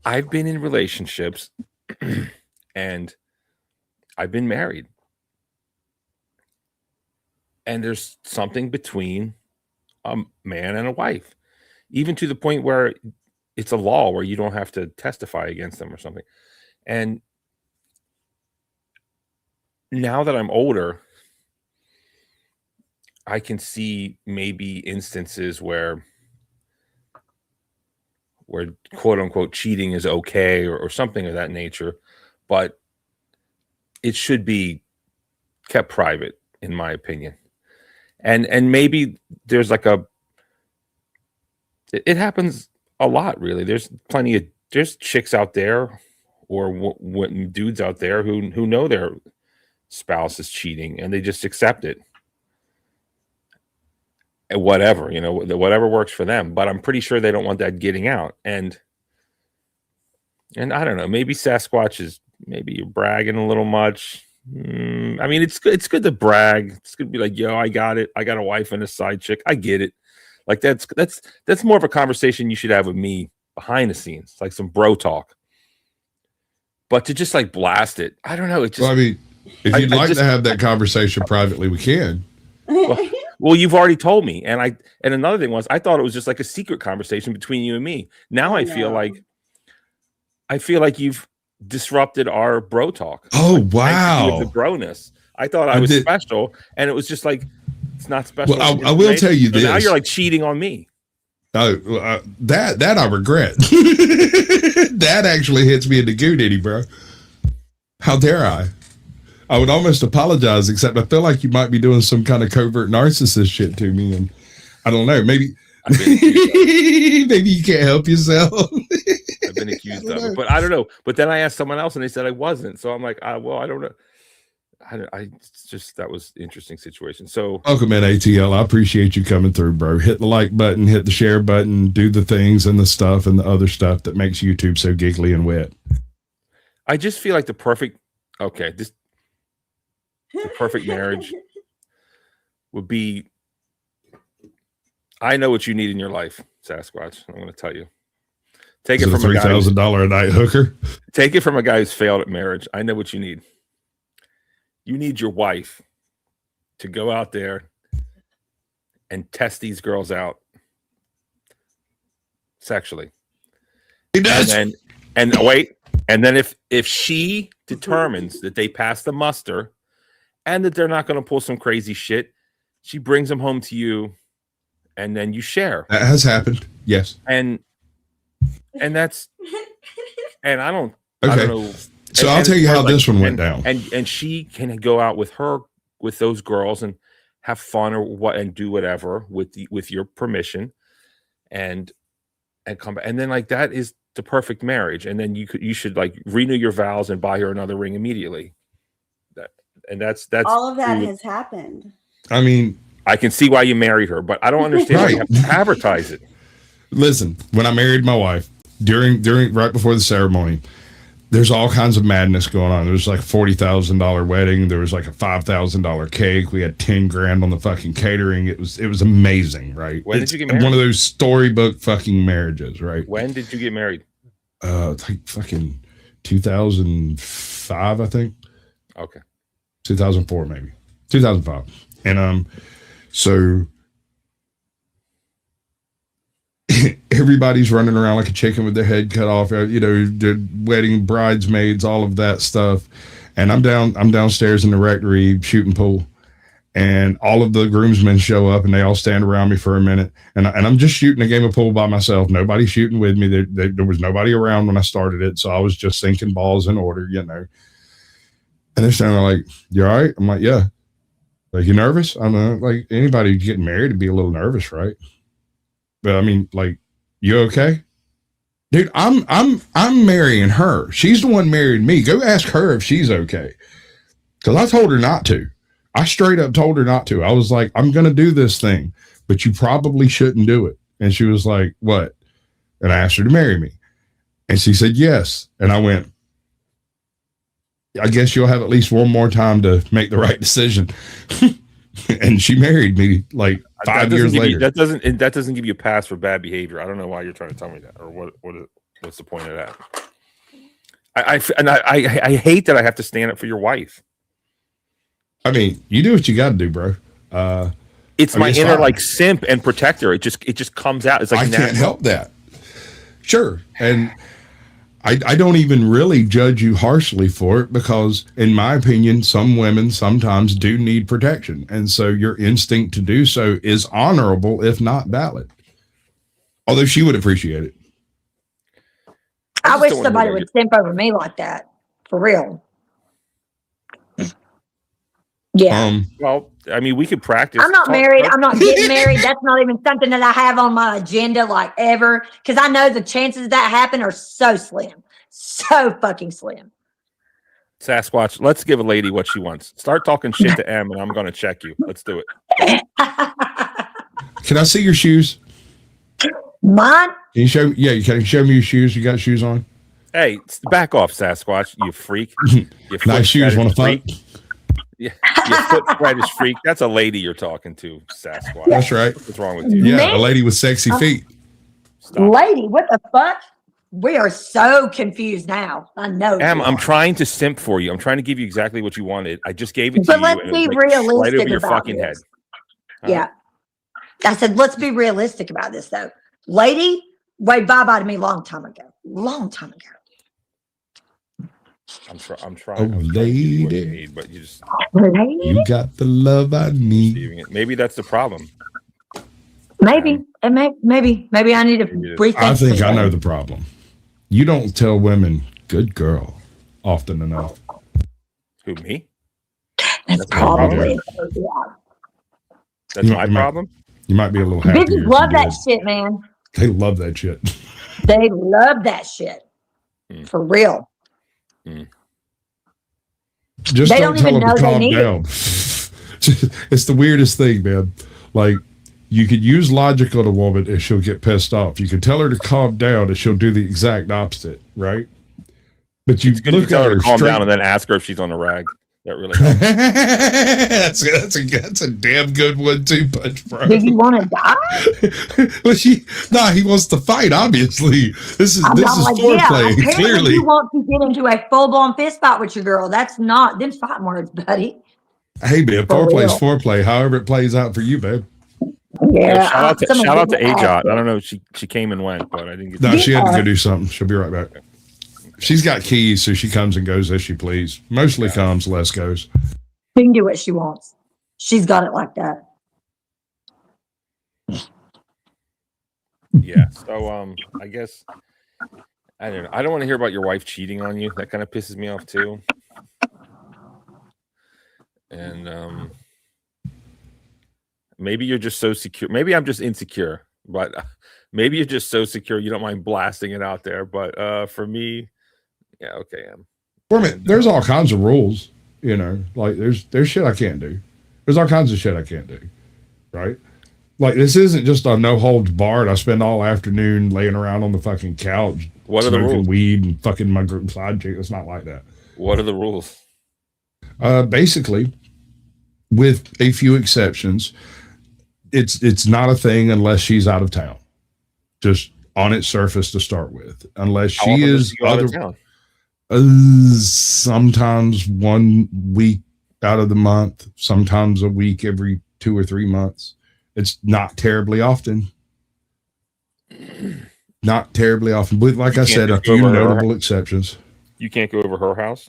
I've been in relationships, and I've been married, and there's something between a man and a wife, even to the point where it's a law where you don't have to testify against them or something, and now that I'm older, I can see maybe instances where quote unquote cheating is okay or something of that nature, but it should be kept private, in my opinion. And maybe there's like it happens a lot, really. There's chicks out there or dudes out there who know their spouse is cheating and they just accept it, and whatever works for them. But I'm pretty sure they don't want that getting out, and I don't know, maybe Sasquatch is, maybe you're bragging a little much. I mean, it's good to brag. It's good to be like, yo, I got it, I got a wife and a side chick, I get it. Like that's more of a conversation you should have with me behind the scenes, like some bro talk. But to just like blast it, I don't know, it just, well, I mean, if you'd like to have that conversation privately, we can. Well, you've already told me, and another thing was, I thought it was just like a secret conversation between you and me. Now I feel like you've disrupted our bro talk. Oh, wow! The broness. I thought I was special, and it was just like, it's not special. Well, I will tell you this. Now you're like cheating on me. Oh, that I regret. That actually hits me in the goonity, bro. How dare I? I would almost apologize, except I feel like you might be doing some kind of covert narcissist shit to me, and I don't know. Maybe you can't help yourself. I've been accused of it, but I don't know. But then I asked someone else, and they said I wasn't. So I'm like, well, I don't know. That was an interesting situation. So welcome in, ATL. I appreciate you coming through, bro. Hit the like button, hit the share button, do the things and the stuff and the other stuff that makes YouTube so giggly and wet. I just feel like the perfect marriage would be, I know what you need in your life, Sasquatch. I'm going to tell you. Take it from a $3,000 a night hooker. Take it from a guy who's failed at marriage. I know what you need. You need your wife to go out there and test these girls out sexually. He does. And wait. And then if she determines that they pass the muster and that they're not going to pull some crazy shit, she brings them home to you, and then you share. That has happened. Yes. And that's, and I don't know. So I'll tell you how this one went down. And she can go out with those girls and have fun and do whatever with your permission, and come back. And then like that is the perfect marriage. And then you should like renew your vows and buy her another ring immediately. That's all of that has happened. I mean, I can see why you married her, but I don't understand why you have to advertise it. Listen, when I married my wife, during right before the ceremony, there's all kinds of madness going on. There was like $40,000 wedding. There was like a $5,000 cake. We had $10,000 on the fucking catering. It was amazing, right? When did you get married? One of those storybook fucking marriages, right? When did you get married? Like fucking 2005, I think. Okay. 2004, maybe 2005. And so everybody's running around like a chicken with their head cut off, the wedding bridesmaids, all of that stuff. And I'm downstairs in the rectory shooting pool, and all of the groomsmen show up and they all stand around me for a minute. And I'm just shooting a game of pool by myself. Nobody's shooting with me. There was nobody around when I started it. So I was just sinking balls in order, And they're standing there like, you all right? I'm like, yeah. Like, you nervous? I'm like, anybody getting married would be a little nervous, right? But I mean, like, You okay? Dude, I'm marrying her. She's the one marrying me. Go ask her if she's okay. Because I told her not to. I straight up told her not to. I was like, I'm going to do this thing, but you probably shouldn't do it. And she was like, what? And I asked her to marry me. And she said, yes. And I went, I guess you'll have at least one more time to make the right decision. And she married me like 5 years later. That doesn't give you a pass for bad behavior. I don't know why you're trying to tell me that, or what's the point of that? I hate that I have to stand up for your wife. I mean, you do what you got to do, bro. It's my inner like simp and protector. It just comes out. It's like I can't help that. Sure, and I don't even really judge you harshly for it because, in my opinion, some women sometimes do need protection, and so your instinct to do so is honorable, if not valid. Although she would appreciate it. I wish somebody would simp over me like that, for real. Yeah. Well, I mean, we could practice. I'm not married. I'm not getting married. That's not even something that I have on my agenda, like ever, because I know the chances of that happen are so slim, so fucking slim. Sasquatch, let's give a lady what she wants. Start talking shit to M, and I'm going to check you. Let's do it. Can I see your shoes? Mine? Can you show? Yeah, you can show me your shoes. You got shoes on? Hey, back off, Sasquatch. You freak. Nice shoes. Want to fuck? Yeah, your foot fetish freak. That's a lady you're talking to, Sasquatch. That's right. What's wrong with you? Yeah, a lady with sexy feet. Stop. Lady, what the fuck? We are so confused now. I know. Em, I'm trying to simp for you. I'm trying to give you exactly what you wanted. I just gave it to but you. let's be realistic right over your about fucking this. head. Yeah. I said, let's be realistic about this, though. Lady, waved bye-bye to me long time ago. Long time ago. I'm trying. Oh, lady, what you need, but you just you got the love I need. Maybe that's the problem. Maybe maybe I need to rethink. I think I know the problem. You don't tell women "good girl" often enough. Who, me? That's probably that's my problem. You might be a little happy. Bitches love that shit, man. They love that shit. They love that shit. For real. Just they don't don't tell even them know to they calm need down. It's the weirdest thing, man. Like, you could use logic on a woman and she'll get pissed off. You can tell her to calm down and she'll do the exact opposite, right? But you look tell at her to her calm straight... down and then ask her if she's on a rag. That really helps. that's a damn good 1-2 punch, bro. Do you want to die? Well, he wants to fight. Obviously, this is foreplay. Yeah, clearly, you want to get into a full-blown fist fight with your girl. That's not them fighting words, buddy. Hey, man, foreplay is foreplay. However it plays out for you, babe. Yeah. Shout out to Ajot. I don't know if she came and went, but I didn't get. No, she had to go do something. She'll be right back. She's got keys, so she comes and goes as she please. Mostly comes, less goes. She can do what she wants. She's got it like that. Yeah. So I guess I don't know. I don't want to hear about your wife cheating on you. That kind of pisses me off too. And maybe you're just so secure. Maybe I'm just insecure, but maybe you're just so secure you don't mind blasting it out there. But for me, yeah, okay. There's all kinds of rules, you know. Like there's shit I can't do. There's all kinds of shit I can't do, right? Like this isn't just a no holds barred. I spend all afternoon laying around on the fucking couch, smoking weed and fucking my side chick. It's not like that. What are the rules? Basically, with a few exceptions, it's not a thing unless she's out of town. Just on its surface to start with, unless she is out of town. Sometimes 1 week out of the month, sometimes a week every 2 or 3 months. It's not terribly often. Not terribly often, but like I said, a few notable exceptions. You can't go over her house?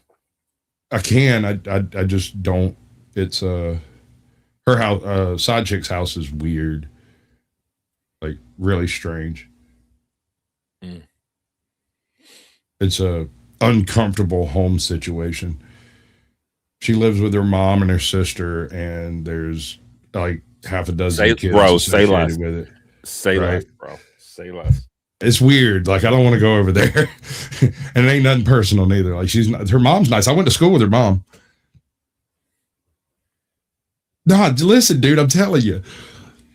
I can. I just don't. It's her house. Side chick's house is weird, like really strange. It's a uncomfortable home situation. She lives with her mom and her sister, and there's like half a dozen kids. Bro, say less. With it. Say less, bro. Say less. It's weird. Like, I don't want to go over there. And it ain't nothing personal neither. Like, her mom's nice. I went to school with her mom. No, listen, dude, I'm telling you.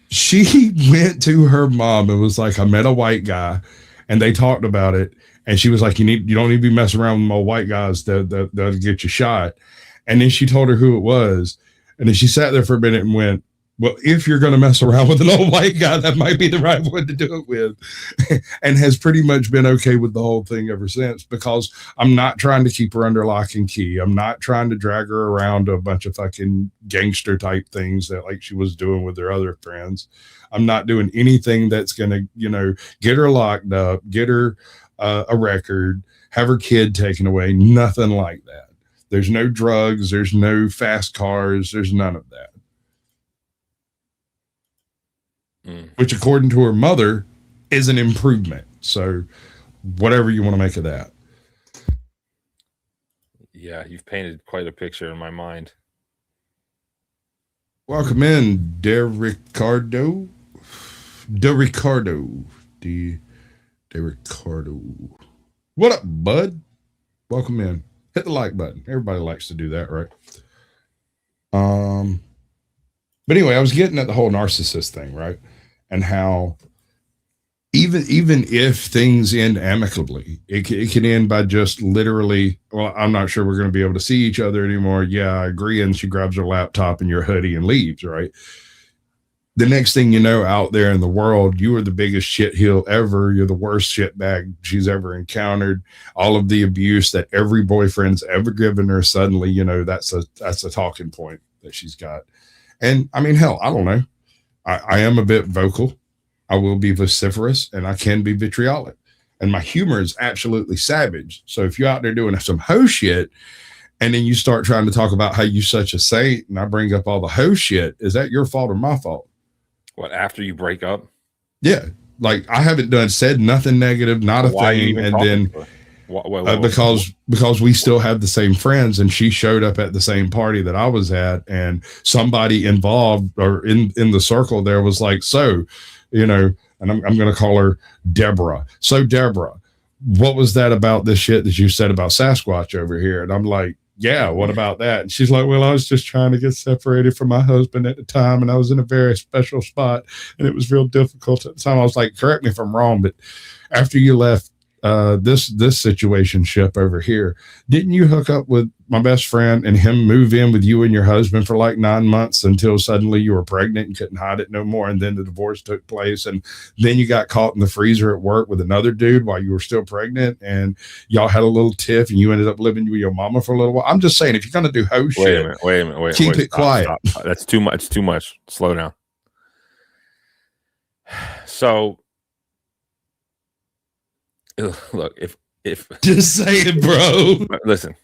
She went to her mom and was like, I met a white guy, and they talked about it. And she was like, you don't need to be messing around with my white guys. They'll get you shot. And then she told her who it was. And then she sat there for a minute and went, well, if you're going to mess around with an old white guy, that might be the right one to do it with. And has pretty much been okay with the whole thing ever since, because I'm not trying to keep her under lock and key. I'm not trying to drag her around to a bunch of fucking gangster type things that like she was doing with her other friends. I'm not doing anything that's going to, get her locked up, get her a record, have her kid taken away. Nothing like that. There's no drugs. There's no fast cars. There's none of that. Which, according to her mother, is an improvement. So whatever you want to make of that. Yeah, you've painted quite a picture in my mind. Welcome in, DeRicardo. What up, bud? Welcome in. Hit the like button. Everybody likes to do that, right? But anyway, I was getting at the whole narcissist thing, right? And how even if things end amicably, it can end by just literally, well, I'm not sure we're going to be able to see each other anymore. Yeah, I agree. And she grabs her laptop and your hoodie and leaves, right? The next thing you know, out there in the world, you are the biggest shitheel ever. You're the worst shitbag she's ever encountered. All of the abuse that every boyfriend's ever given her, suddenly, that's a talking point that she's got. And I mean, hell, I don't know. I am a bit vocal. I will be vociferous, and I can be vitriolic. And my humor is absolutely savage. So if you're out there doing some hoe shit, and then you start trying to talk about how you such a saint, and I bring up all the hoe shit, is that your fault or my fault? What, after you break up? Yeah. Like, I haven't said nothing negative, not a thing. And then because we still have the same friends, and she showed up at the same party that I was at, and somebody involved or in the circle there was like, so, and I'm going to call her Deborah. So Deborah, what was that about this shit that you said about Sasquatch over here? And I'm like, yeah, what about that? And she's like, well, I was just trying to get separated from my husband at the time, and I was in a very special spot, and it was real difficult at the time. I was like, correct me if I'm wrong, but after you left this situationship over here, didn't you hook up with my best friend and him move in with you and your husband for like 9 months until suddenly you were pregnant and couldn't hide it no more, and then the divorce took place, and then you got caught in the freezer at work with another dude while you were still pregnant, and y'all had a little tiff, and you ended up living with your mama for a little while? I'm just saying, if you're gonna do hoe shit, wait a minute, keep it quiet. Stop. That's too much. Slow down. So look, if just say it, bro. Listen,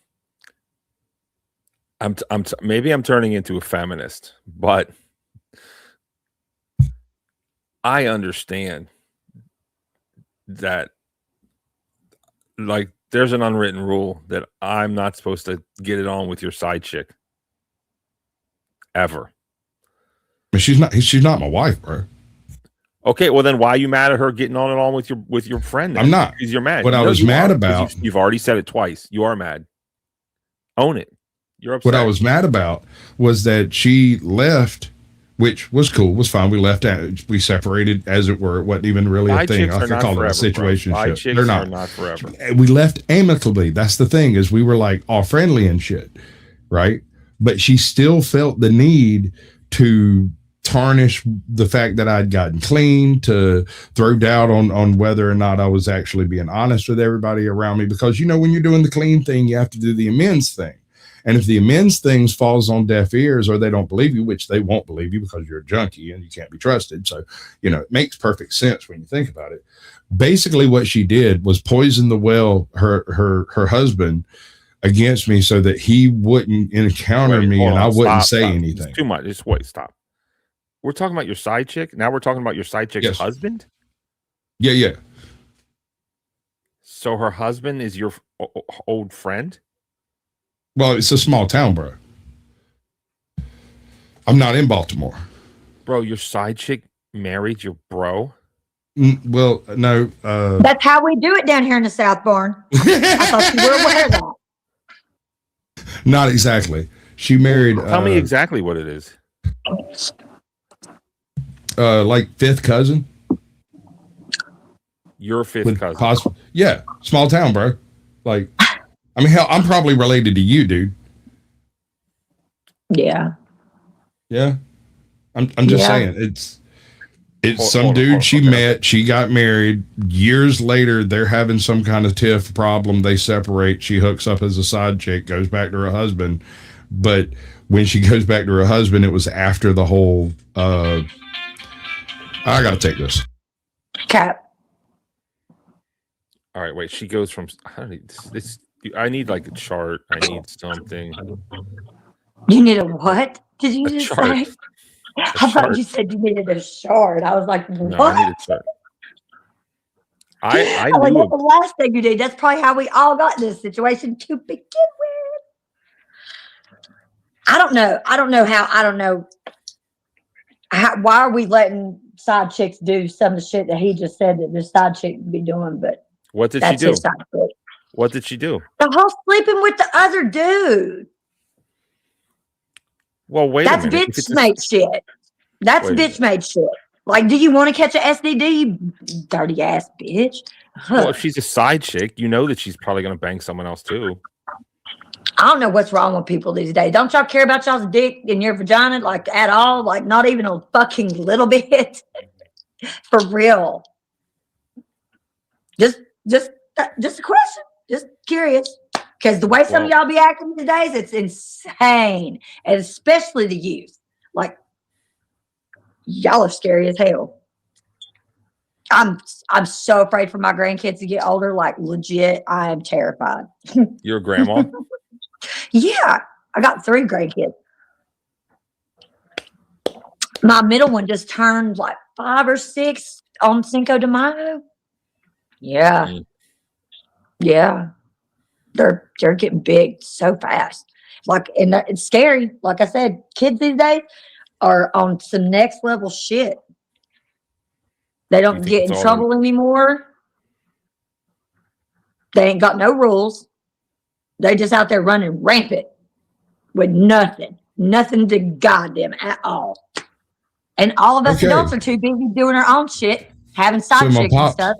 maybe I'm turning into a feminist, but I understand that, like, there's an unwritten rule that I'm not supposed to get it on with your side chick ever. But she's not my wife, bro. Okay, well then why are you mad at her getting on and on with your friend then? I'm not. Because you're mad. What I was mad about, you've already said it twice. You are mad. Own it. You're upset. What I was mad about was that she left, which was cool, was fine. We left, we separated, as it were. It wasn't even really a thing. I could call it a situation. They're not forever. We left amicably. That's the thing, is we were like all friendly and shit, right? But she still felt the need to tarnish the fact that I'd gotten clean, to throw doubt on whether or not I was actually being honest with everybody around me. Because, when you're doing the clean thing, you have to do the amends thing. And if the amends things falls on deaf ears, or they don't believe you, which they won't believe you because you're a junkie and you can't be trusted. So, it makes perfect sense when you think about it. Basically what she did was poison the well, her husband, against me, so that he wouldn't encounter me and I wouldn't say anything. It's too much. Just wait, stop. We're talking about your side chick. Now we're talking about your side chick's husband. Yeah. So her husband is your old friend? Well, it's a small town, bro. I'm not in Baltimore. Bro, your side chick married your bro? Well, no. That's how we do it down here in the South Barn. I thought you were aware of that. Not exactly. She married. Tell me exactly what it is. Like fifth cousin. Your fifth cousin. Yeah, small town, bro. Like, I mean, hell, I'm probably related to you, dude. Yeah. Yeah. I'm just saying it's some dude she met, she got married. Years later, they're having some kind of tiff problem. They separate. She hooks up as a side chick, goes back to her husband. But when she goes back to her husband, it was after the whole I gotta take this. Cap. All right, wait. She goes from I need like a chart. I need something. You need a what? Did you just chart. say? I thought you said you needed a shard. I was like, what? No, I need a chart. I like, knew that's the last thing you did. That's probably how we all got in this situation to begin with. I don't know how. Why are we letting side chicks do some of the shit that he just said that the side chick would be doing? But what did she do? What did she do? The whole sleeping with the other dude. Well, wait a minute. That's bitch made shit. That's bitch made shit. Like, do you want to catch a STD, you dirty ass bitch? Well, if she's a side chick, you know that she's probably going to bang someone else too. I don't know what's wrong with people these days. Don't y'all care about y'all's dick in your vagina, like, at all? Like, not even a fucking little bit? For real. Just a question. Just curious. Because the way some of y'all be acting these days, it's insane. And especially the youth. Like, y'all are scary as hell. I'm so afraid for my grandkids to get older. Like, legit, I am terrified. You're a grandma? Yeah. I got 3 grandkids. My middle one just turned like 5 or 6 on Cinco de Mayo. Yeah. Mm. Yeah. They're getting big so fast. Like, and it's scary. Like I said, kids these days are on some next level shit. They don't get in trouble anymore. They ain't got no rules. They just out there running rampant with nothing to guide them at all. And all of us adults are too busy doing our own shit, having side chicks and stuff.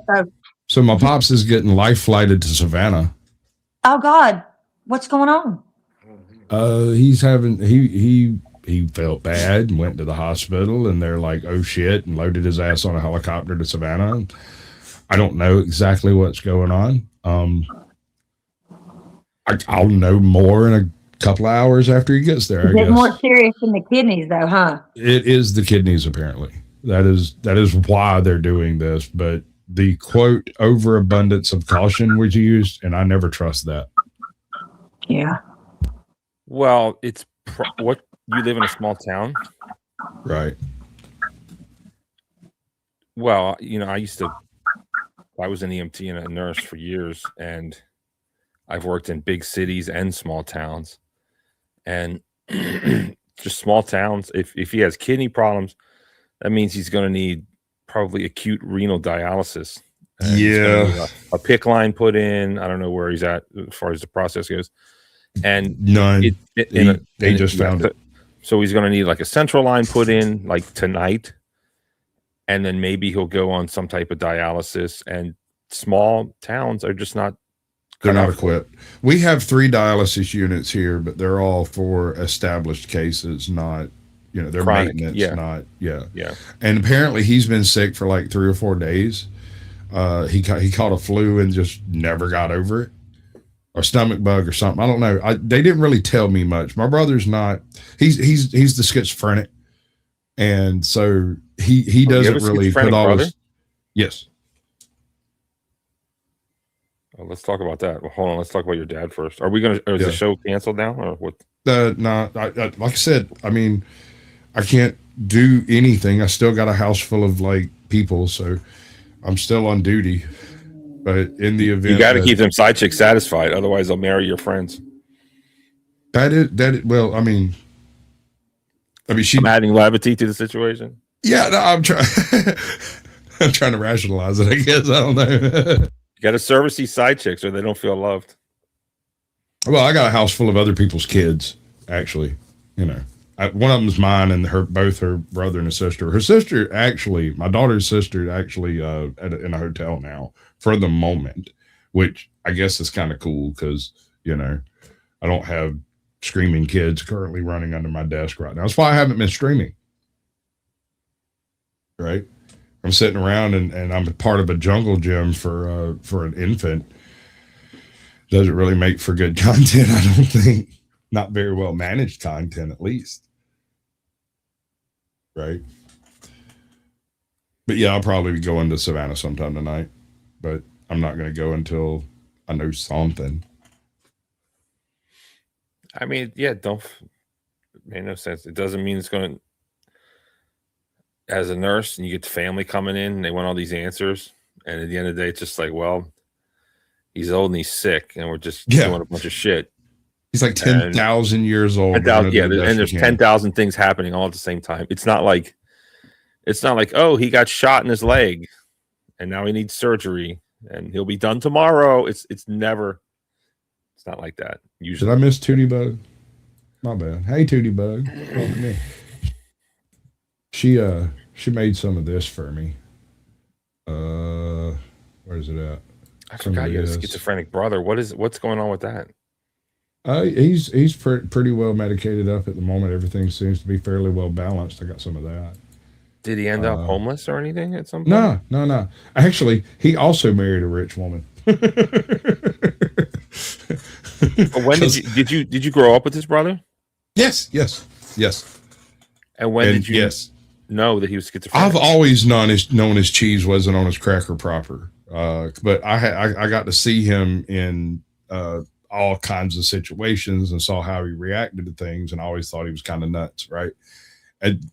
So my pops is getting life flighted to Savannah. Oh God, what's going on? He's having he felt bad and went to the hospital, and they're like, oh shit, and loaded his ass on a helicopter to Savannah. I don't know exactly what's going on. I'll know more in a couple of hours after he gets there. It's more serious than the kidneys, though, huh? It is the kidneys, apparently. That is why they're doing this, but the quote overabundance of caution was used, and I never trust that. Yeah. Well, it's what you live in a small town, right? Well, I was an EMT and a nurse for years, and I've worked in big cities and small towns, and just small towns. If he has kidney problems, that means he's going to need probably acute renal dialysis. Yeah, a PICC line put in. I don't know where he's at as far as the process goes. And none. They just found it. So he's going to need like a central line put in like tonight, and then maybe he'll go on some type of dialysis. And small towns are just not. They're not equipped. We have 3 dialysis units here, but they're all for established cases, not. They're chronic, maintenance, not yeah. And apparently he's been sick for like 3 or 4 days. He caught a flu and just never got over it, or stomach bug or something. I don't know. They didn't really tell me much. My brother's not. He's the schizophrenic, and so he doesn't really put all his. Yes. Well, let's talk about that. Well, hold on. Let's talk about your dad first. Are we gonna? Is the show canceled now, or what? No. Like I said, I mean, I can't do anything. I still got a house full of like people, so I'm still on duty. But in the event, you got to keep them side chicks satisfied, otherwise they'll marry your friends. Well, I mean, I'm adding levity to the situation. Yeah, no, I'm trying. I'm trying to rationalize it, I guess. I don't know. You got to service these side chicks or they don't feel loved. Well, I got a house full of other people's kids, actually. You know, one of them's mine, and both her brother and her sister. Her sister, actually, my daughter's sister, actually, in a hotel now for the moment, which I guess is kind of cool because, you know, I don't have screaming kids currently running under my desk right now. That's why I haven't been streaming. Right? I'm sitting around and I'm part of a jungle gym for an infant. Doesn't really make for good content, I don't think. Not very well managed content, at least. Right? But yeah, I'll probably be going to Savannah sometime tonight. But I'm not going to go until I know something. I mean, yeah, made no sense. It doesn't mean it's going to, as a nurse, and you get the family coming in, and they want all these answers. And at the end of the day, it's just like, well, he's old and he's sick, and we're just doing a bunch of shit. He's like 10,000 years old. 10,000, yeah, and there's 10,000 things happening all at the same time. It's not like, oh, he got shot in his leg, and now he needs surgery, and he'll be done tomorrow. It's never. It's not like that. Usually. Did I miss Tootie Bug? My bad. Hey, Tootie Bug. Welcome in. She made some of this for me. Where's it at? I forgot you had a schizophrenic brother. What's going on with that? He's pretty well medicated up at the moment. Everything seems to be fairly well balanced. I got some of that. Did he end up homeless or anything at some point? No. Actually, he also married a rich woman. When did you grow up with this brother? Yes. And when did you know that he was schizophrenic? I've always known his cheese wasn't on his cracker proper. But I got to see him in all kinds of situations and saw how he reacted to things, and I always thought he was kind of nuts, right? And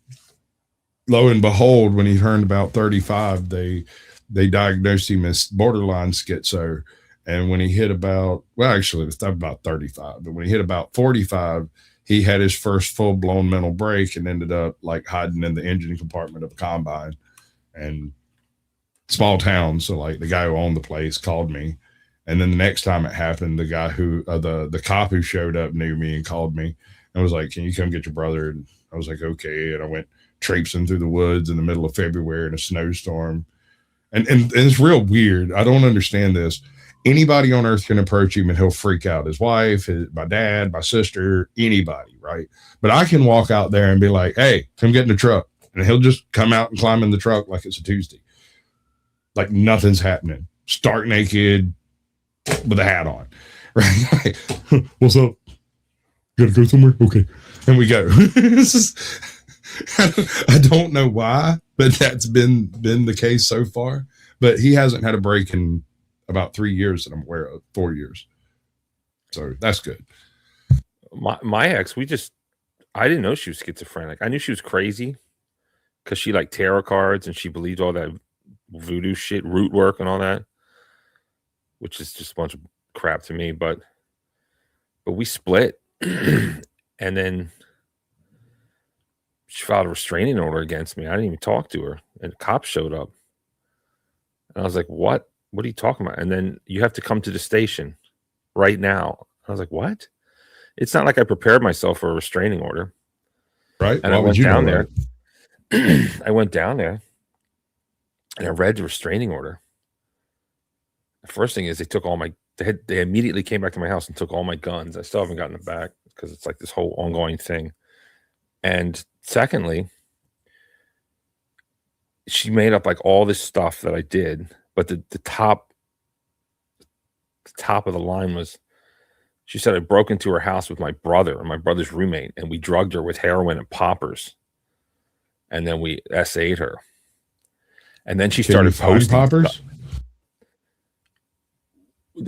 lo and behold, when he turned about 35, they diagnosed him as borderline schizo. And when he hit about 35, but when he hit about 45, he had his first full-blown mental break and ended up like hiding in the engine compartment of a combine. And small town, so like the guy who owned the place called me. And then the next time it happened, the guy who the cop who showed up knew me and called me and was like, "Can you come get your brother?" And I was like, "Okay." And I went traipsing through the woods in the middle of February in a snowstorm. And it's real weird. I don't understand this. Anybody on earth can approach him and he'll freak out. His wife, my dad, my sister, anybody, right? But I can walk out there and be like, "Hey, come get in the truck." And he'll just come out and climb in the truck like it's a Tuesday. Like nothing's happening. Stark naked with a hat on. Right? What's up? Gotta go somewhere? Okay. And we go. I don't know why, but that's been the case so far. But he hasn't had a break in about 3 years that I'm aware of, 4 years. So that's good. My ex, I didn't know she was schizophrenic. I knew she was crazy because she liked tarot cards and she believed all that voodoo shit, root work and all that, which is just a bunch of crap to me. But we split and then she filed a restraining order against me. I didn't even talk to her, and the cops showed up. And I was like, what are you talking about? And then you have to come to the station right now. I was like, what? It's not like I prepared myself for a restraining order. Right. And I went down there. I went down there and I read the restraining order. The first thing is they immediately came back to my house and took all my guns. I still haven't gotten them back because it's like this whole ongoing thing. And secondly, she made up like all this stuff that I did, but the top of the line was, she said I broke into her house with my brother and my brother's roommate, and we drugged her with heroin and poppers, and then we SA'd her, and then she started posting poppers.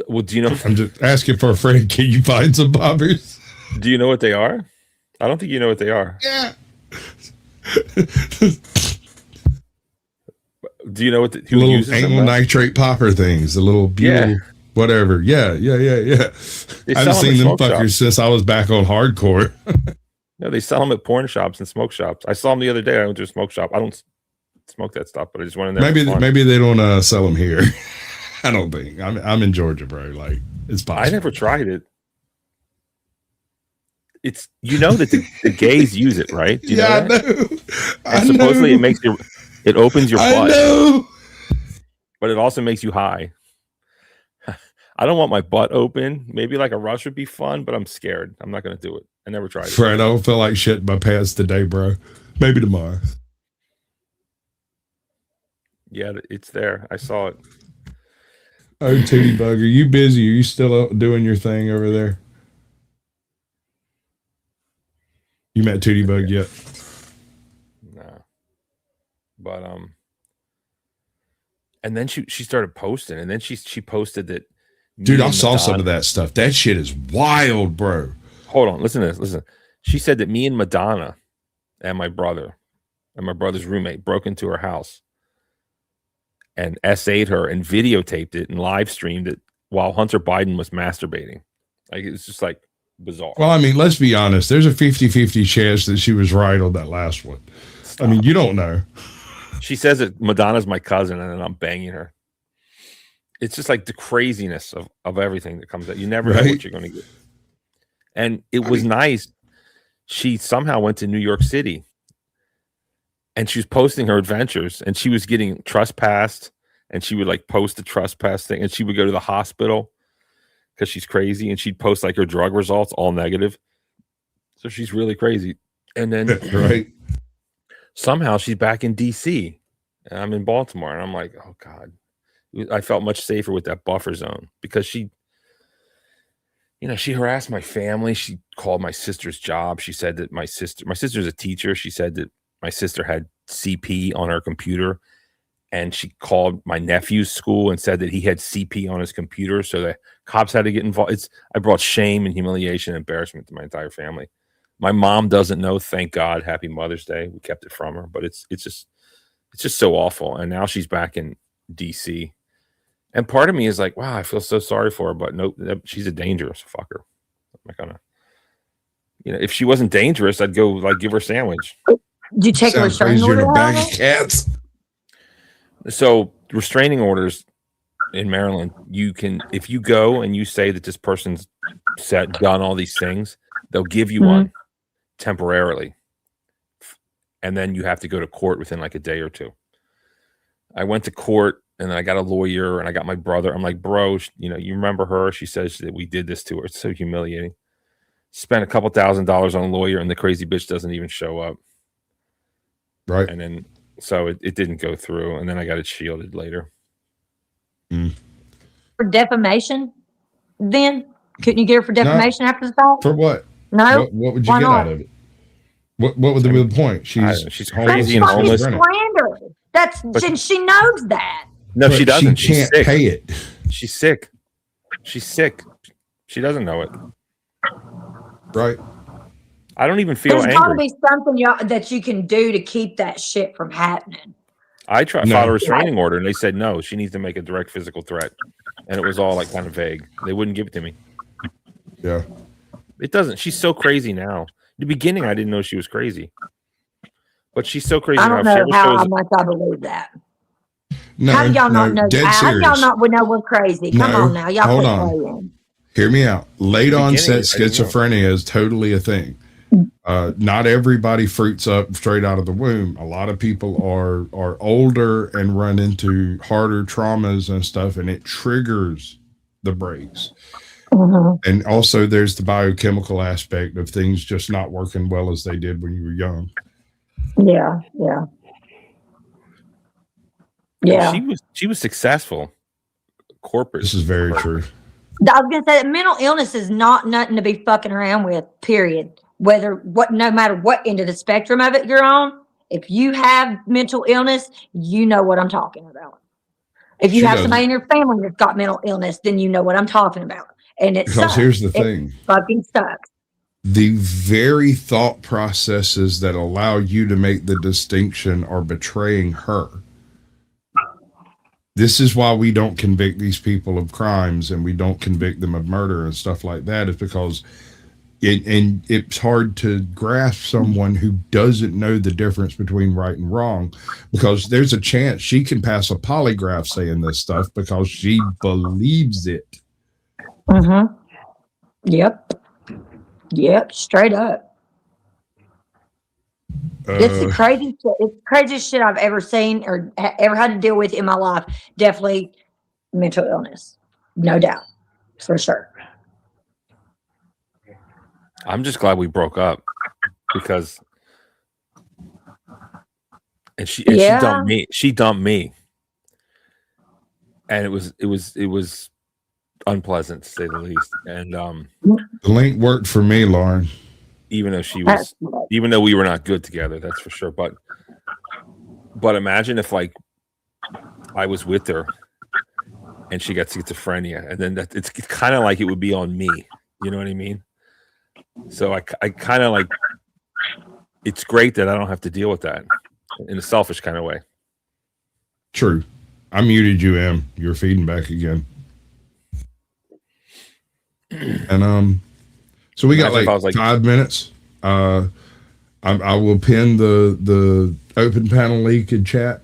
Well, do you know? I'm just asking for a friend. Can you find some poppers? Do you know what they are? I don't think you know what they are. Yeah. Do you know what who little uses angle nitrate popper things? The little butyl, whatever. Yeah. I haven't seen them fuckers since I was back on hardcore. No, they sell them at porn shops and smoke shops. I saw them the other day. I went to a smoke shop. I don't smoke that stuff, but I just wanted to maybe they don't sell them here. I don't think. I'm in Georgia, bro. Like, it's possible. I never tried it. It's that the gays use it, right? Do you know that? I know. And supposedly it opens your butt. I know. But it also makes you high. I don't want my butt open. Maybe like a rush would be fun, but I'm scared. I'm not going to do it. I never tried it. Fred, I don't feel like shitting my pants today, bro. Maybe tomorrow. Yeah, it's there. I saw it. Oh, Tootie Bug, are you busy? Are you still doing your thing over there? You met Tootie Bug yet? No. But and then she started posting, and then she posted that. Dude, I saw some of that stuff. That shit is wild, bro. Hold on, listen to this. Listen. She said that me and Madonna and my brother's roommate broke into her house and SA'd her and videotaped it and live streamed it while Hunter Biden was masturbating. Like, it's just like bizarre. Well, I mean, let's be honest. There's a 50-50 chance that she was right on that last one. Stop. I mean, you don't know. She says that Madonna's my cousin and then I'm banging her. It's just like the craziness of everything that comes out. You never know what you're going to get. And it was nice. She somehow went to New York City and she was posting her adventures and she was getting trespassed and she would like post the trespass thing and she would go to the hospital because she's crazy and she'd post like her drug results all negative. So she's really crazy. And then somehow she's back in DC and I'm in Baltimore and I'm like, oh God. I felt much safer with that buffer zone because she harassed my family. She called my sister's job. She said that my sister's a teacher. She said that my sister had CP on her computer and she called my nephew's school and said that he had CP on his computer. So the cops had to get involved. I brought shame and humiliation and embarrassment to my entire family. My mom doesn't know, thank God. Happy Mother's Day. We kept it from her, but it's just so awful. And now she's back in DC. And part of me is like, wow, I feel so sorry for her, but nope, she's a dangerous fucker. I'm not gonna, if she wasn't dangerous, I'd go like give her a sandwich. Did you take a restraining order? Cats. So restraining orders in Maryland, you can, if you go and you say that this person's done all these things, they'll give you one temporarily, and then you have to go to court within like a day or two. I went to court. And then I got a lawyer and I got my brother. I'm like, bro, you remember her? She says that we did this to her. It's so humiliating. Spent a couple $1,000s on a lawyer and the crazy bitch doesn't even show up. Right. And then, so it didn't go through. And then I got it shielded later. For defamation, then? Couldn't you get her for defamation after the fact? For what? No. What would you get out of it? What would be the point? She's crazy and homeless. And she knows that. No, she doesn't. She can't pay it. She's sick. She's sick. She doesn't know it. Right. I don't even feel There's angry. There's got to be something that you can do to keep that shit from happening. I filed a restraining order and they said no, she needs to make a direct physical threat. And it was all like kind of vague. They wouldn't give it to me. Yeah. It doesn't. She's so crazy now. In the beginning, I didn't know she was crazy. But she's so crazy now. I don't know how much I believe that. No, how do y'all not know that? How do y'all not know we're crazy? Come on now. Y'all hold on. Hear me out. Late onset schizophrenia is totally a thing. Not everybody fruits up straight out of the womb. A lot of people are older and run into harder traumas and stuff, and it triggers the brakes. And also there's the biochemical aspect of things just not working well as they did when you were young. Yeah. She was successful. Corporate. This is very true. I was gonna say that mental illness is not nothing to be fucking around with, period. No matter what end of the spectrum of it you're on, if you have mental illness, you know what I'm talking about. If you have somebody in your family that's got mental illness, then you know what I'm talking about. And it sucks. Here's the thing. It fucking sucks. The very thought processes that allow you to make the distinction are betraying her. This is why we don't convict these people of crimes and we don't convict them of murder and stuff like that, is because and it's hard to grasp someone who doesn't know the difference between right and wrong, because there's a chance she can pass a polygraph saying this stuff because she believes it. Mm-hmm. Yep. Straight up. It's the craziest shit. It's the craziest shit I've ever seen or ever had to deal with in my life. Definitely mental illness. No doubt. For sure. I'm just glad we broke up because she dumped me. She dumped me. And it was unpleasant to say the least. And the link worked for me, Lauren. Even though we were not good together, that's for sure. But imagine if like I was with her and she got schizophrenia, and then it's kind of like it would be on me. You know what I mean? So I kind of like, it's great that I don't have to deal with that in a selfish kind of way. True. I muted you, Em. You're feeding back again. And so we got like 5 minutes. I will pin the open panel leak in chat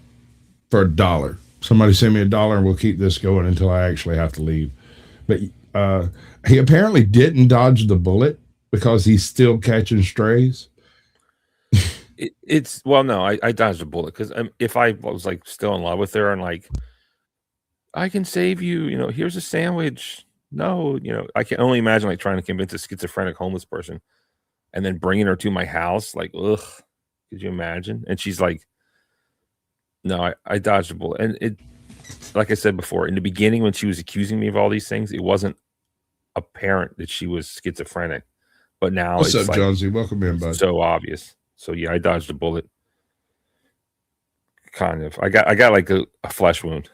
for $1. Somebody send me $1 and we'll keep this going until I actually have to leave. But he apparently didn't dodge the bullet because he's still catching strays. I dodged a bullet because if I was like still in love with her and like, I can save you, here's a sandwich. No, I can only imagine like trying to convince a schizophrenic homeless person and then bringing her to my house. Like, ugh, could you imagine? And she's like, no, I dodged a bullet. And it, like I said before, in the beginning, when she was accusing me of all these things, it wasn't apparent that she was schizophrenic. But now What's it's up, Jonesy? Welcome in, bud. So obvious. So yeah, I dodged a bullet. Kind of. I got like a flesh wound.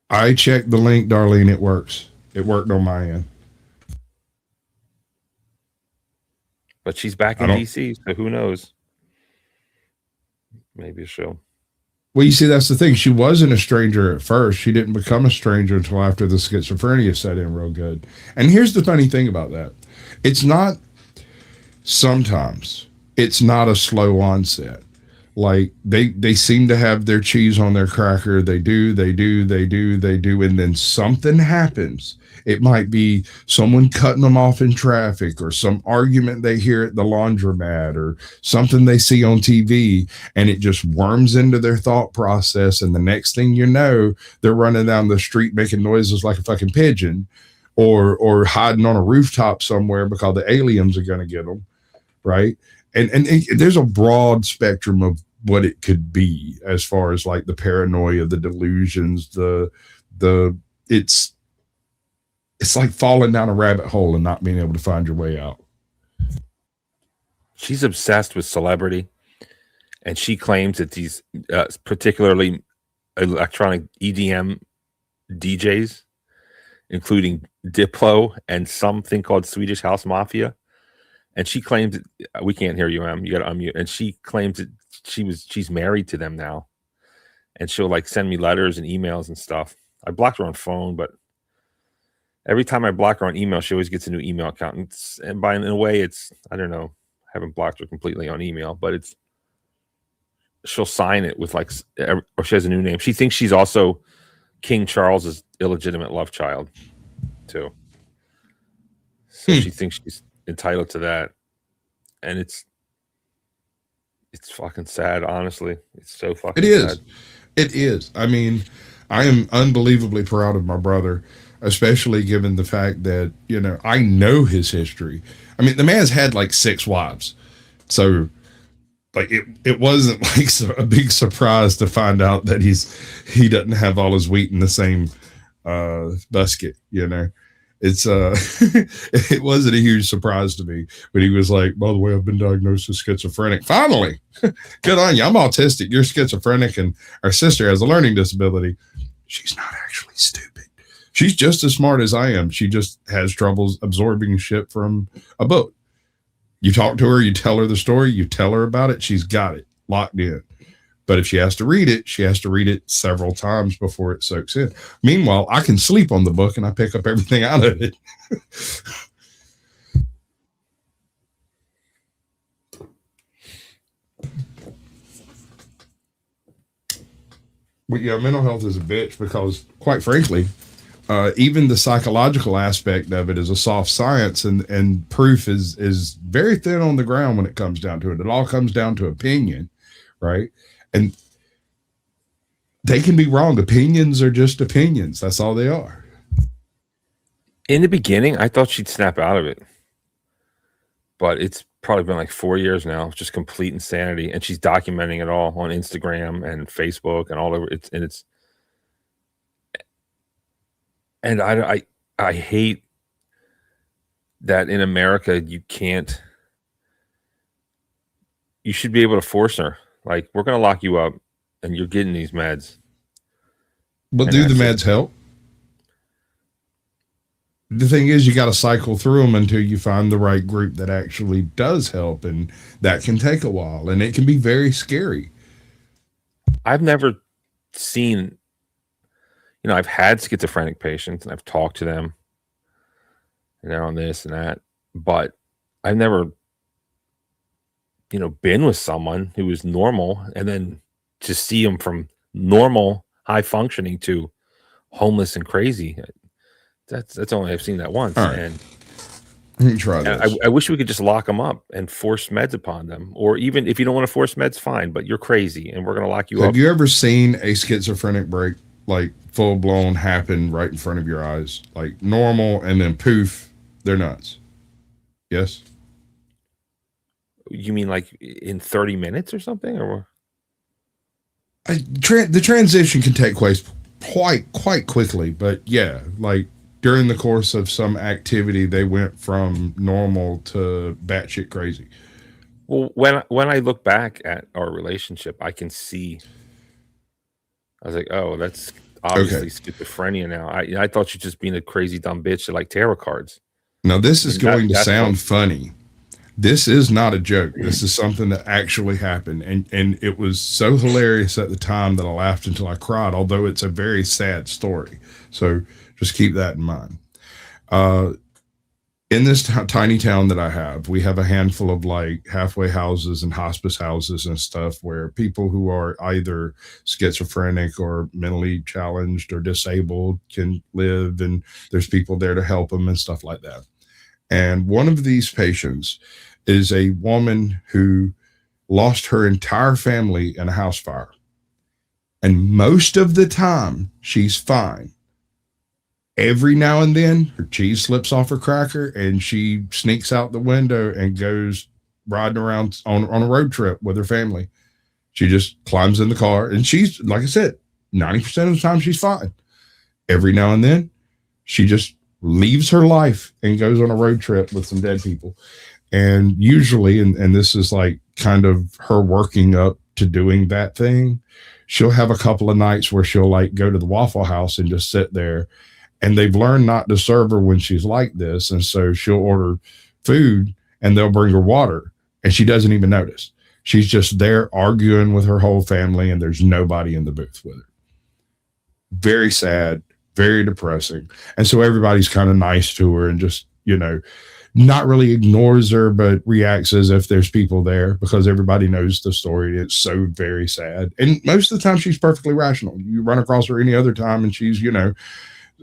I checked the link, Darlene. It works. It worked on my end. But she's back in DC, so who knows? Maybe she'll. Well, you see, that's the thing. She wasn't a stranger at first. She didn't become a stranger until after the schizophrenia set in real good. And here's the funny thing about that. It's not sometimes. It's not a slow onset. Like they seem to have their cheese on their cracker. They do. And then something happens. It might be someone cutting them off in traffic or some argument they hear at the laundromat or something they see on TV, and it just worms into their thought process. And the next thing you know, they're running down the street making noises like a fucking pigeon or hiding on a rooftop somewhere because the aliens are going to get them. Right. And there's a broad spectrum of what it could be as far as like the paranoia, the delusions, it's like falling down a rabbit hole and not being able to find your way out. She's obsessed with celebrity, and she claims that these particularly electronic EDM DJs, including Diplo and something called Swedish House Mafia, and she claims that, we can't hear you, Em. You got to unmute. And she claims that she's married to them now, and she'll like send me letters and emails and stuff. I blocked her on phone, but every time I block her on email, she always gets a new email account. And in a way, it's, I don't know, I haven't blocked her completely on email, but she'll sign it with like, or she has a new name. She thinks she's also King Charles's illegitimate love child too. So she thinks she's entitled to that. And it's fucking sad, honestly. It's so fucking sad. It is. I mean, I am unbelievably proud of my brother, especially given the fact that, I know his history. I mean, the man's had like 6 wives. So like it wasn't like a big surprise to find out that he doesn't have all his wheat in the same basket, It's it wasn't a huge surprise to me, but he was like, by the way, I've been diagnosed as schizophrenic. Finally, good on you. I'm autistic. You're schizophrenic, and our sister has a learning disability. She's not actually stupid. She's just as smart as I am. She just has troubles absorbing shit from a book. You talk to her, you tell her the story, you tell her about it, she's got it locked in. But if she has to read it, she has to read it several times before it soaks in. Meanwhile, I can sleep on the book and I pick up everything out of it. But yeah, mental health is a bitch because, quite frankly, even the psychological aspect of it is a soft science, and proof is very thin on the ground when it comes down to it. It all comes down to opinion, right? And they can be wrong. Opinions are just opinions. That's all they are. In the beginning, I thought she'd snap out of it, but it's probably been like 4 years now, just complete insanity. And she's documenting it all on Instagram and Facebook and all over. And I hate that in America you should be able to force her. Like, we're gonna lock you up, and you're getting these meds. But do the meds help? The thing is, you got to cycle through them until you find the right group that actually does help, and that can take a while, and it can be very scary. I've never seen, I've had schizophrenic patients, and I've talked to them, and they're on this and that, but I've never, been with someone who was normal, and then to see them from normal, high functioning to homeless and crazy. That's only I've seen that once. Right. And let me try this. I wish we could just lock them up and force meds upon them. Or even if you don't want to force meds, fine, but you're crazy and we're going to lock you up. Have you ever seen a schizophrenic break, like full blown, happen right in front of your eyes? Like normal, and then poof, they're nuts. Yes? You mean like in 30 minutes or something? Or the transition can take place quite quickly, but yeah, like during the course of some activity, they went from normal to batshit crazy. Well, when I look back at our relationship, I can see. I was like, oh, that's obviously schizophrenia now. I thought you just being a crazy dumb bitch that like tarot cards. Now this is going to sound funny. This is not a joke. This is something that actually happened, and it was so hilarious at the time that I laughed until I cried. Although it's a very sad story, so just keep that in mind. In this tiny town that I have, we have a handful of like halfway houses and hospice houses and stuff where people who are either schizophrenic or mentally challenged or disabled can live, and there's people there to help them and stuff like that. And one of these patients is a woman who lost her entire family in a house fire. And most of the time, she's fine. Every now and then, her cheese slips off her cracker and she sneaks out the window and goes riding around on a road trip with her family. She just climbs in the car, and she's, like I said, 90% of the time she's fine. Every now and then, she just leaves her life and goes on a road trip with some dead people. And usually, and this is like kind of her working up to doing that thing, she'll have a couple of nights where she'll like go to the Waffle House and just sit there. And they've learned not to serve her when she's like this. And so she'll order food and they'll bring her water, and she doesn't even notice. She's just there arguing with her whole family, and there's nobody in the booth with her. Very sad, very depressing. And so everybody's kind of nice to her and just, not really ignores her, but reacts as if there's people there because everybody knows the story. It's so very sad. And most of the time she's perfectly rational. You run across her any other time and she's,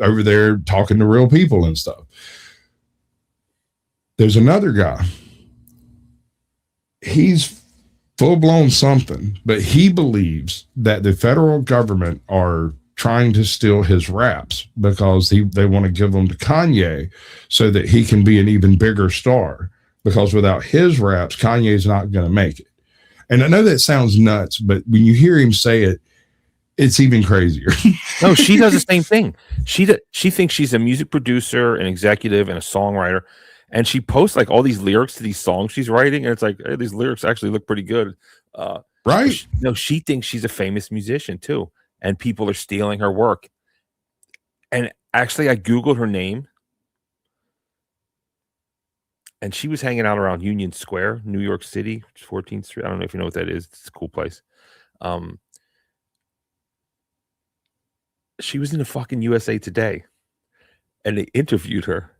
over there talking to real people and stuff. There's another guy. He's full-blown something, but he believes that the federal government are trying to steal his raps because they want to give them to Kanye so that he can be an even bigger star, because without his raps, Kanye's not going to make it. And I know that sounds nuts, but when you hear him say it, it's even crazier. No, she does the same thing. She thinks she's a music producer, an executive, and a songwriter, and she posts like all these lyrics to these songs she's writing, and it's like, hey, these lyrics actually look pretty good. Right? She thinks she's a famous musician too, and people are stealing her work. And actually, I Googled her name, and she was hanging out around Union Square, New York City, 14th Street. I don't know if you know what that is. It's a cool place. She was in the fucking USA Today, and they interviewed her,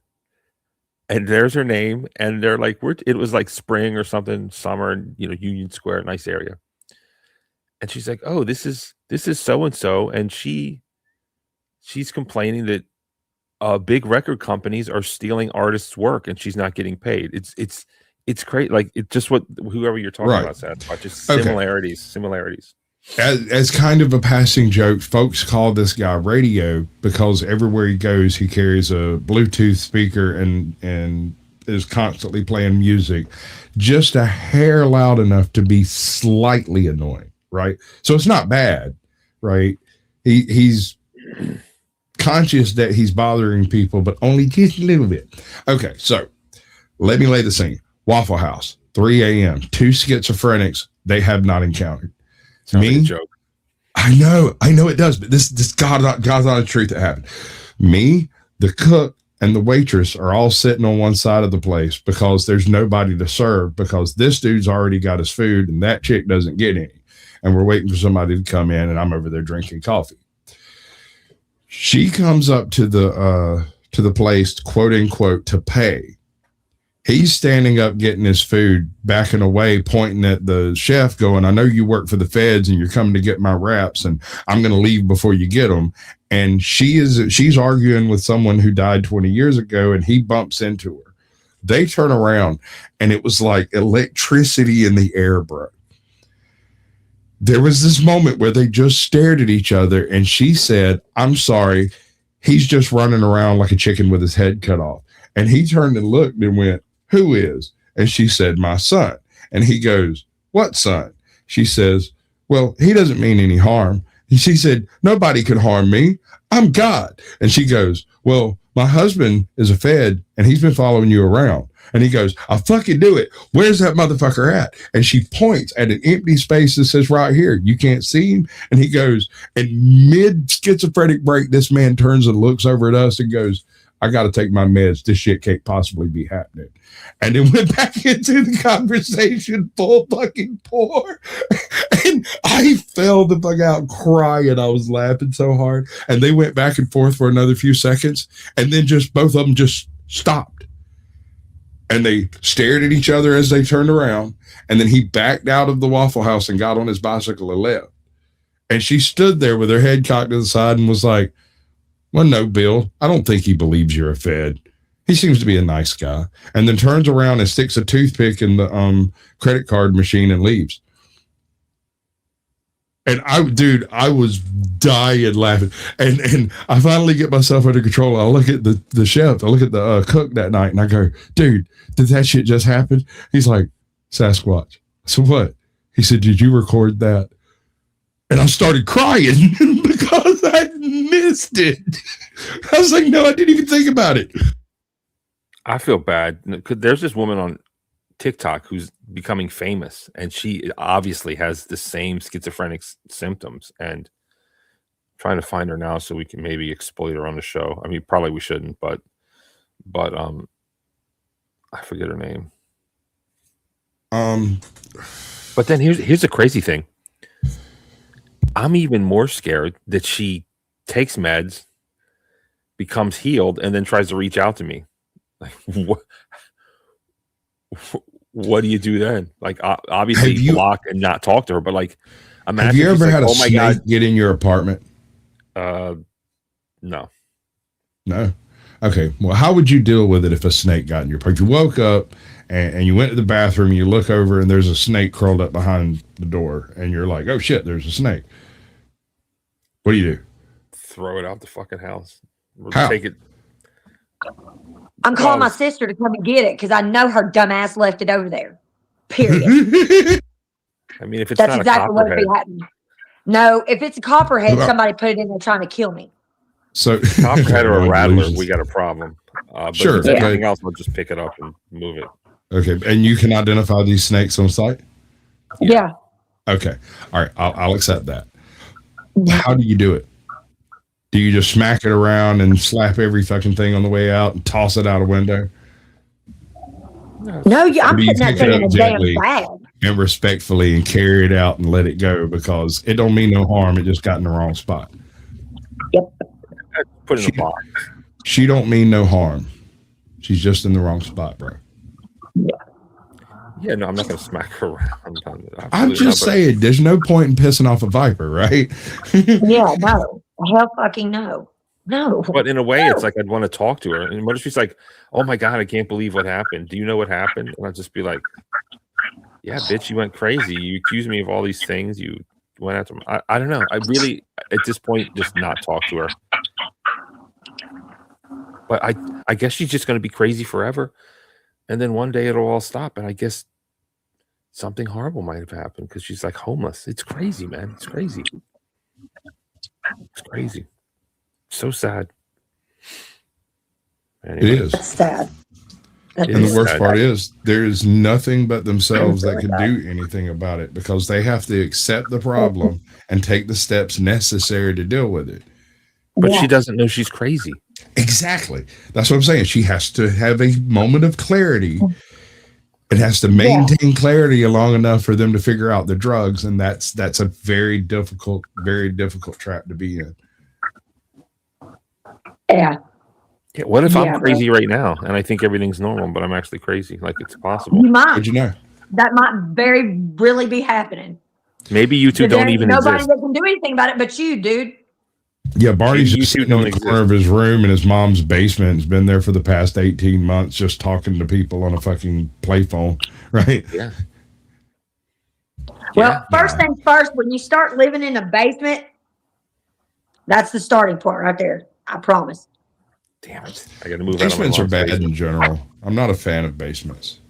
and there's her name, and they're like, it was like spring or something, summer, Union Square, nice area. And she's like, "Oh, this is so and so," and she's complaining that big record companies are stealing artists' work, and she's not getting paid. It's great. Like it's just what whoever you're talking about said. Just similarities. As kind of a passing joke, folks call this guy Radio because everywhere he goes, he carries a Bluetooth speaker and is constantly playing music, just a hair loud enough to be slightly annoying. Right. So it's not bad. Right. He's conscious that he's bothering people, but only just a little bit. Okay. So let me lay the scene. Waffle House, 3 a.m., 2 schizophrenics they have not encountered. Sounds like a joke. I know it does, but this God's honest truth that happened. Me, the cook, and the waitress are all sitting on one side of the place because there's nobody to serve because this dude's already got his food and that chick doesn't get any. And we're waiting for somebody to come in, and I'm over there drinking coffee. She comes up to the place, quote unquote, to pay. He's standing up, getting his food, backing away, pointing at the chef, going, "I know you work for the feds, and you're coming to get my wraps, and I'm going to leave before you get them." And she's arguing with someone who died 20 years ago, and he bumps into her. They turn around, and it was like electricity in the air, bro. There was this moment where they just stared at each other, and she said, "I'm sorry, he's just running around like a chicken with his head cut off." And he turned and looked and went, "Who is?" And she said, "My son." And he goes, "What son?" She says, "Well, he doesn't mean any harm." And she said, "Nobody can harm me. I'm God." And she goes, "Well, my husband is a Fed, and he's been following you around." And he goes, "I'll fucking do it. Where's that motherfucker at?" And she points at an empty space that says, "Right here. You can't see him." And he goes, and mid schizophrenic break, this man turns and looks over at us and goes, "I got to take my meds. This shit can't possibly be happening." And then went back into the conversation full fucking pour. And I fell the fuck out crying. I was laughing so hard. And they went back and forth for another few seconds. And then just both of them just stopped. And they stared at each other as they turned around. And then he backed out of the Waffle House and got on his bicycle and left. And she stood there with her head cocked to the side and was like, "Well, no, Bill, I don't think he believes you're a Fed. He seems to be a nice guy." And then turns around and sticks a toothpick in the credit card machine and leaves. And I was dying laughing. And I finally get myself under control. I look at the chef, I look at the cook that night, and I go, "Dude, did that shit just happen?" He's like, "Sasquatch." So what? He said, "Did you record that?" And I started crying because I missed it. I was like, "No, I didn't even think about it." I feel bad. There's this woman on TikTok who's becoming famous, and she obviously has the same schizophrenic symptoms. And I'm trying to find her now so we can maybe exploit her on the show. I mean, probably we shouldn't, but I forget her name. But then here's the crazy thing. I'm even more scared that she takes meds, becomes healed, and then tries to reach out to me. Like, what do you do then? Like, obviously block and not talk to her, but like, imagine. Have you ever had a snake get in your apartment? No. Okay. Well, how would you deal with it if a snake got in your apartment? You woke up and you went to the bathroom, and you look over and there's a snake curled up behind the door, and you're like, "Oh shit, there's a snake." What do you do? Throw it out the fucking house. How? Take it. I'm calling my sister to come and get it because I know her dumb ass left it over there. Period. I mean, if it's That's not exactly what would be copperhead, happening. No, if it's a copperhead, somebody put it in there trying to kill me. So copperhead or a rattler, we got a problem. But sure. If it's anything else, I'll just pick it up and move it. Okay. And you can identify these snakes on site? Yeah. Okay. All right. I'll accept that. How do you do it? Do you just smack it around and slap every fucking thing on the way out and toss it out a window? No, I'm putting that thing in a damn bag. And respectfully and carry it out and let it go because it don't mean no harm. It just got in the wrong spot. Yep. Put it in a box. She don't mean no harm. She's just in the wrong spot, bro. Yeah, no, I'm not going to smack her around. I'm just saying, there's no point in pissing off a viper, right? Yeah, no. Hell fucking no. No. But in a way, it's like I'd want to talk to her. And what if she's like, oh my God, I can't believe what happened. Do you know what happened? And I'd just be like, yeah, bitch, you went crazy. You accused me of all these things. You went after me. I don't know. I really, at this point, just not talk to her. But I guess she's just going to be crazy forever. And then one day it'll all stop. And I guess something horrible might have happened because she's like homeless. It's crazy, man. It's crazy. It's crazy. So sad. Anyway. It is. It's sad. And the worst part is there's nothing but themselves that can do anything about it because they have to accept the problem and take the steps necessary to deal with it. But she doesn't know she's crazy. Exactly. That's what I'm saying. She has to have a moment of clarity. It has to maintain clarity long enough for them to figure out the drugs. And that's a very difficult trap to be in. Yeah. Yeah, what if I'm crazy right now and I think everything's normal, but I'm actually crazy? Like it's possible. You might. How'd you know? That might really be happening. Maybe you two don't even nobody exist. that can do anything about it but you, dude. Yeah, Barney's just sitting in the corner of his room in his mom's basement. He's been there for the past 18 months just talking to people on a fucking play phone, right? Yeah. Well, first things first, when you start living in a basement, that's the starting point right there. I promise. Damn it. I got to move Basements out are of my bad in general. I'm not a fan of basements.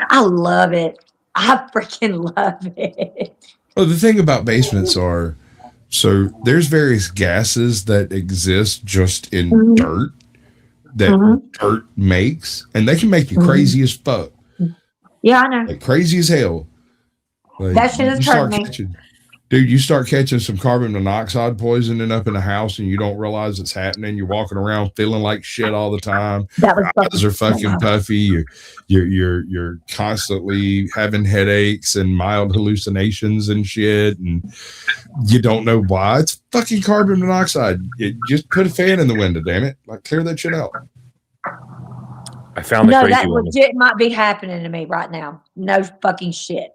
I love it. I freaking love it. Well, the thing about basements are, so there's various gases that exist just in dirt that dirt makes, and they can make you crazy as fuck. Yeah, I know. Like crazy as hell. Like, that shit has hurt me. Dude, you start catching some carbon monoxide poisoning up in the house and you don't realize it's happening. You're walking around feeling like shit all the time. Your eyes are fucking puffy. You're constantly having headaches and mild hallucinations and shit, and you don't know why. It's fucking carbon monoxide. Just put a fan in the window, damn it. Like clear that shit out. I found the crazy that woman. legit might be happening to me right now. No fucking shit.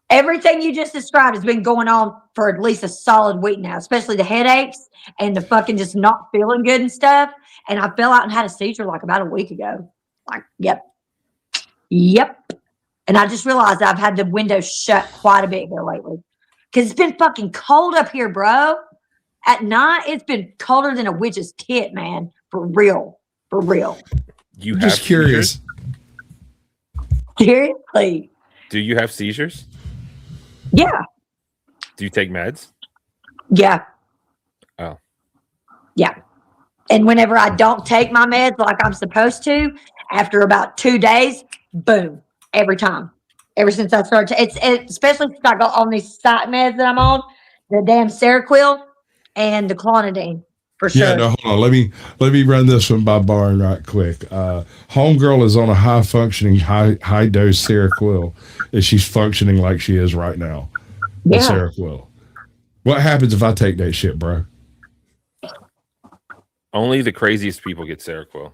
Everything you just described has been going on for at least a solid week now, especially the headaches and the fucking just not feeling good and stuff. And I fell out and had a seizure like about a week ago. Like, yep. And I just realized I've had the window shut quite a bit here lately. Because it's been fucking cold up here, bro. At night, it's been colder than a witch's tit, man. For real. You just curious. Seriously. Do you have seizures? Yeah. Do you take meds? Yeah. Oh. Yeah. And whenever I don't take my meds like I'm supposed to, after about 2 days, boom, every time. Ever since I started, especially since I got on these site meds that I'm on, the damn Seroquel and the clonidine, for sure. Yeah, no, hold on. Let me run this one by Barn right quick. Homegirl is on a high functioning, high dose Seroquel. And she's functioning like she is right now. Yeah. Seroquel. What happens if I take that shit, bro? Only the craziest people get Seroquel.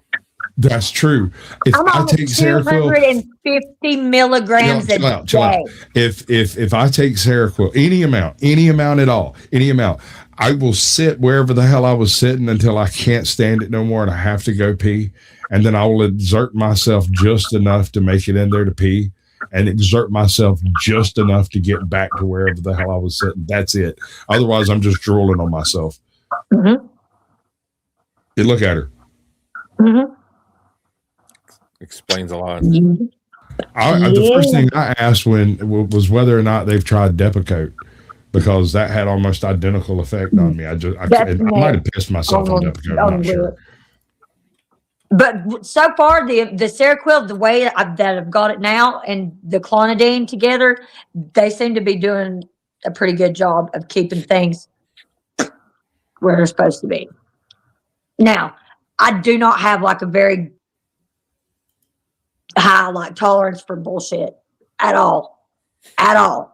That's true. If I'm I take Seroquel, 250 milligrams a day. Chill out. If I take Seroquel, any amount at all, I will sit wherever the hell I was sitting until I can't stand it no more and I have to go pee. And then I will exert myself just enough to make it in there to pee and exert myself just enough to get back to wherever the hell I was sitting. That's it. Otherwise, I'm just drooling on myself. Mm-hmm. Hey, look at her. Mm-hmm. Explains a lot. The first thing I asked was whether or not they've tried Depakote, because that had almost identical effect on me. I might have pissed myself on Depakote. I'm not sure. But so far, the Seroquel, the way that I've got it now, and the clonidine together, they seem to be doing a pretty good job of keeping things where they're supposed to be. Now, I do not have like a very high like tolerance for bullshit at all.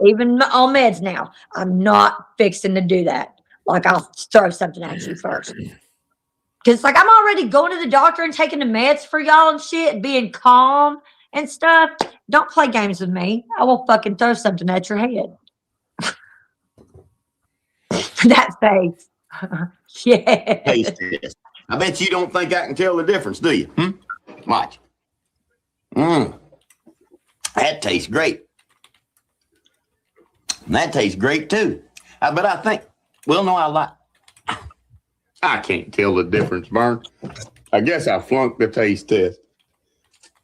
Even on meds now, I'm not fixing to do that. Like I'll throw something at you first. Because like I'm already going to the doctor and taking the meds for y'all and shit and being calm and stuff, don't play games with me. I will fucking throw something at your head. That face. Yeah. Taste test. I bet you don't think I can tell the difference, do you? Watch. That tastes great. And that tastes great too. But I think, well, no, I can't tell the difference, Vern. I guess I flunked the taste test.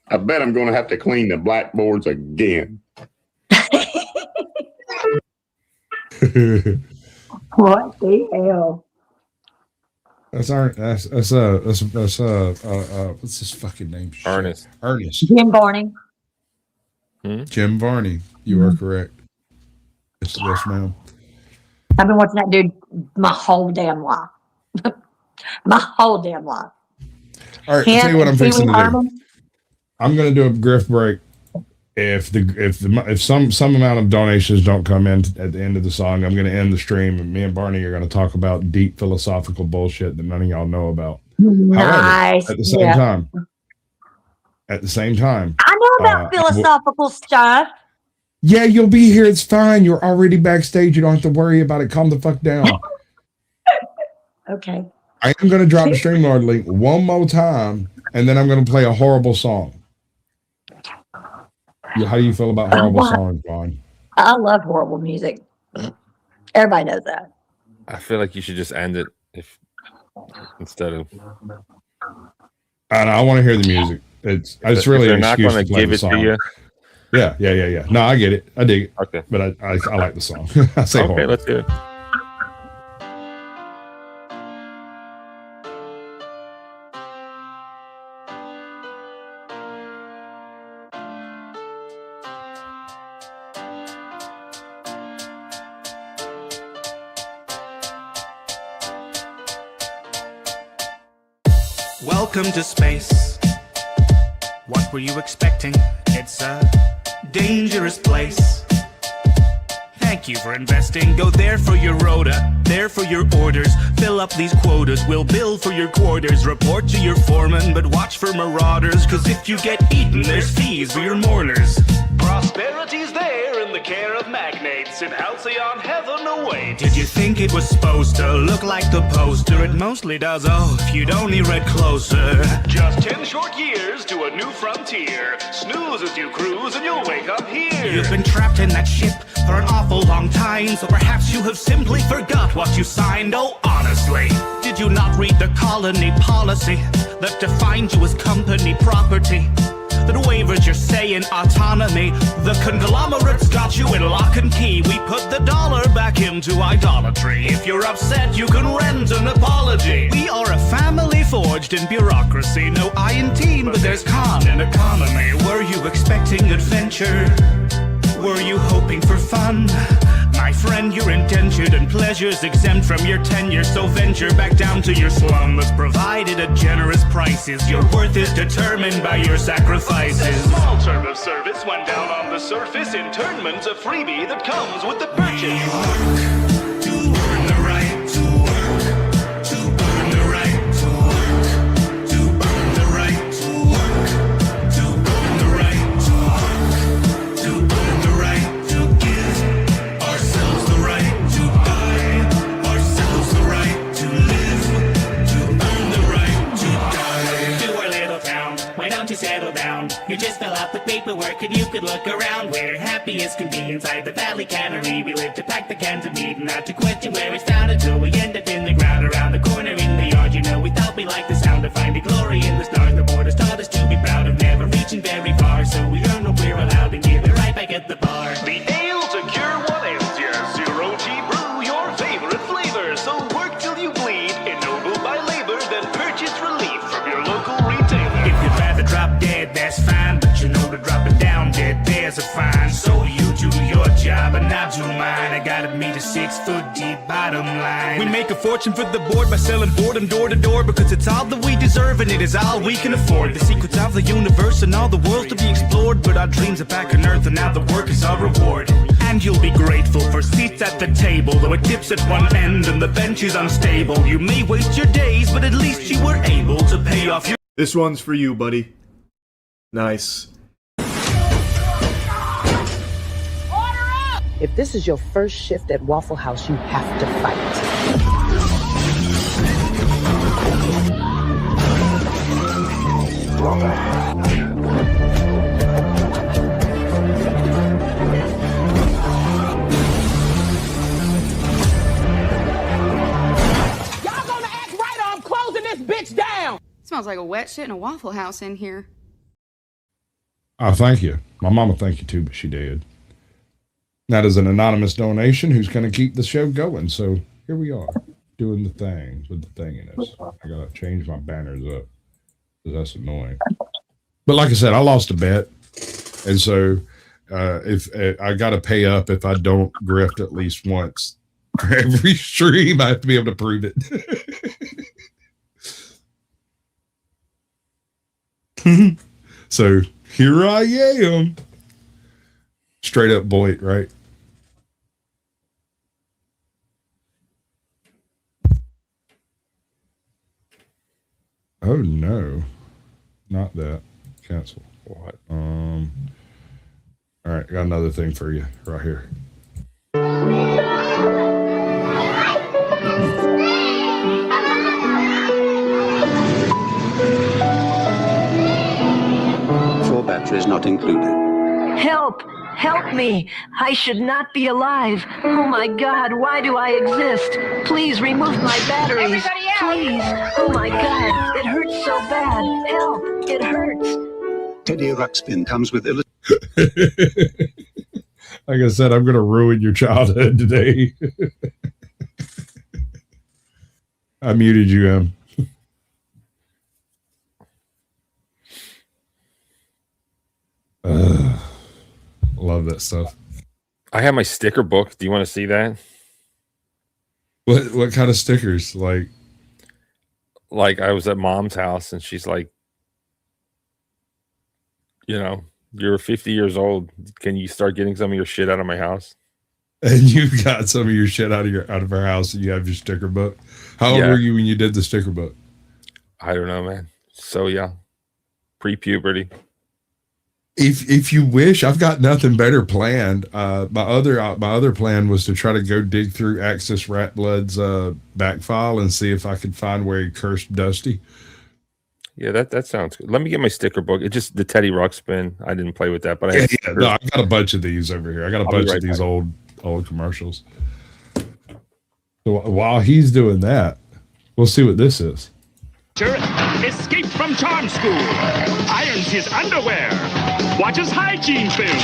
I bet I'm going to have to clean the blackboards again. What the hell? That's what's his fucking name? Ernest. Jim Barney. Jim Varney. You are correct. Yes, ma'am. I've been watching that dude my whole damn life. My whole damn life. All right, I'll tell you what I'm fixing to do. I'm going to do a grift break. If some amount of donations don't come in at the end of the song, I'm going to end the stream, and me and Barney are going to talk about deep philosophical bullshit that none of y'all know about. Nice. However, at the same time, I know about philosophical stuff. Yeah, you'll be here. It's fine. You're already backstage. You don't have to worry about it. Calm the fuck down. Okay. I am going to drop the StreamYard link one more time, and then I'm going to play a horrible song. How do you feel about horrible songs, Vaughn? I love horrible music. Everybody knows that. I feel like you should just end it instead of. I want to hear the music. It's really they're not going to give it to you. Yeah. No, I get it. I dig it. Okay, but I like the song. I say okay, horrible. let's do it. Welcome to space. What were you expecting? It's a dangerous place. Thank you for investing. Go there for your rota, there for your orders. Fill up these quotas, we'll bill for your quarters. Report to your foreman, but watch for marauders. Cause if you get eaten, there's fees for your mourners. Prosperity's there in the care of magnates. In halcyon heaven awaits. Did you think it was supposed to look like the poster? It mostly does, if you'd only read closer. Just 10 short years to a new frontier. Snooze as you cruise and you'll wake up here. You've been trapped in that ship for an awful long time, so perhaps you have simply forgot what you signed. Oh, honestly, did you not read the colony policy that defined you as company property? That waivers your say in autonomy. The conglomerates got you in lock and key. We put the dollar back into idolatry. If you're upset, you can rent an apology. We are a family forged in bureaucracy. No I in team, but there's con in economy. Were you expecting adventure? Were you hoping for fun? My friend, you're indentured and pleasures exempt from your tenure. So venture back down to your slum that's provided at generous prices. Your worth is determined by your sacrifices. A small term of service went down on the surface. Internment's a freebie that comes with the purchase. You work to earn the right to work, to earn the right to work, to earn the right to work, to earn the right to work, to earn the right to give ourselves the right to buy, ourselves the right to live, to earn the right to die. To our little town, why don't you settle down? You just fill out the paperwork and you could look around. We're happy as can be inside the valley cannery. We live to pack the cans of meat and not to question where it's found until we end up in the ground around the corner in the yard. You know, we thought we liked the sound of finding glory in the stars. The borders taught us to be proud of never reaching very far. So we earn what we're allowed and give it right back at the bar. The ale to cure what ails you. Zero G brew, your favorite flavor. So work till you bleed, ennobled by labor, then purchase relief from your local retailer. If you'd rather drop dead, that's fine, but you know to drop it down dead, there's a fine. So you do your job and I do mine. I gotta meet a 6 foot deep bottom line. We make a fortune for the board by selling boredom door to door, because it's all that we deserve and it is all we can afford. The secrets of the universe and all the worlds to be explored, but our dreams are back on earth and now the work is our reward. And you'll be grateful for seats at the table, though it dips at one end and the bench is unstable. You may waste your days, but at least you were able to pay off your... This one's for you, buddy. Nice. If this is your first shift at Waffle House, you have to fight. Y'all gonna act right or I'm closing this bitch down! Smells like a wet shit in a Waffle House in here. Oh, thank you. My mama thank you too, but she did. That is an anonymous donation who's going to keep the show going. So here we are doing the thing with the thinginess. I got to change my banners up because that's annoying. But like I said, I lost a bet. And so if I got to pay up if I don't grift at least once for every stream, I have to be able to prove it. So here I am. Straight up Boyd, right? Oh no. Not that. Cancel. What? All right, I got another thing for you right here. Batteries not included. Help! Help me! I should not be alive. Oh my God, why do I exist? Please remove my batteries. Please. Oh my God, it hurts so bad. Help! It hurts. Teddy Ruxpin comes with Like I said, I'm going to ruin your childhood today. I muted you, Em. Love that stuff. I have my sticker book. Do you want to see that? What kind of stickers? Like I was at mom's house and she's like, you know, you're 50 years old. Can you start getting some of your shit out of my house? And you got some of your shit out of our house and you have your sticker book. How old were you when you did the sticker book? I don't know, man. So young. Pre-puberty. If you wish, I've got nothing better planned. My other plan was to try to go dig through Axis Rat Blood's back file and see if I could find where he cursed Dusty. Yeah, that sounds good. Let me get my sticker book. It's just the Teddy Ruxpin. I didn't play with that, but I got a bunch of these over here. I got a bunch of these old commercials. So while he's doing that, we'll see what this is. Escaped from charm school. Irons his underwear. Watches hygiene films.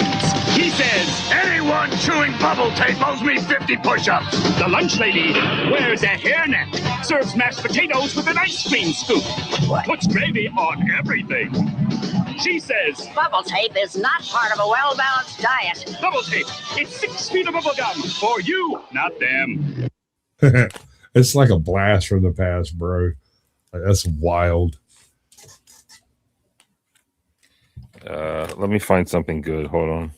He says, anyone chewing bubble tape owes me 50 push-ups. The lunch lady wears a hairnet. Serves mashed potatoes with an ice cream scoop. Puts gravy on everything. She says, bubble tape is not part of a well-balanced diet. Bubble tape. It's 6 feet of bubble gum. For you, not them. It's like a blast from the past, bro. Like, that's wild. Let me find something good. Hold on.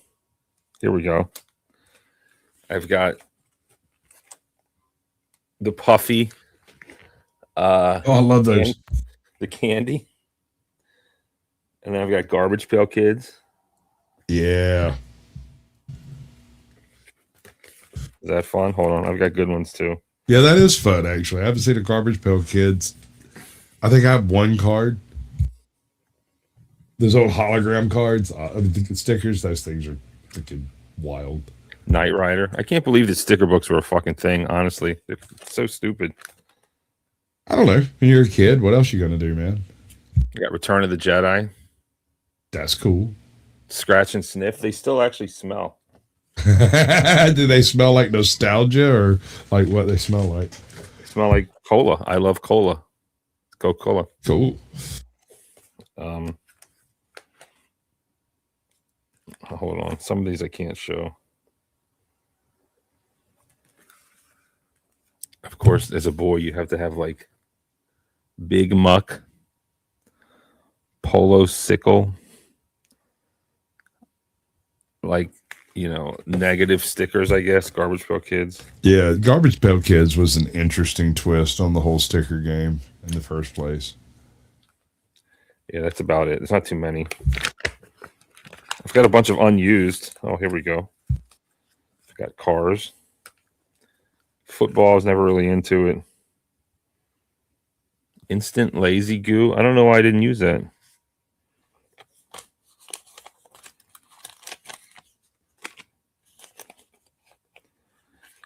Here we go. I've got the Puffy. I love those. The candy. And then I've got Garbage Pail Kids. Yeah. Is that fun? Hold on. I've got good ones too. Yeah, that is fun, actually. I haven't seen the Garbage Pail Kids. I think I have one card. Those old hologram cards, the stickers, those things are freaking wild. Knight Rider. I can't believe that sticker books were a fucking thing, honestly. They're so stupid. I don't know. When you're a kid, what else you gonna do, man? You got Return of the Jedi. That's cool. Scratch and Sniff. They still actually smell. Do they smell like nostalgia or like what they smell like? They smell like cola. I love cola. Coca-Cola. Cool. Hold on. Some of these I can't show. Of course, as a boy, you have to have like Big Muck, Polo Sickle, like, you know, negative stickers, I guess. Garbage Pail Kids. Yeah, Garbage Pail Kids was an interesting twist on the whole sticker game in the first place. Yeah, that's about it. There's not too many. I've got a bunch of unused. Oh, here we go. I've Got cars. Football, I was never really into it. Instant lazy goo. I don't know why I didn't use that. Look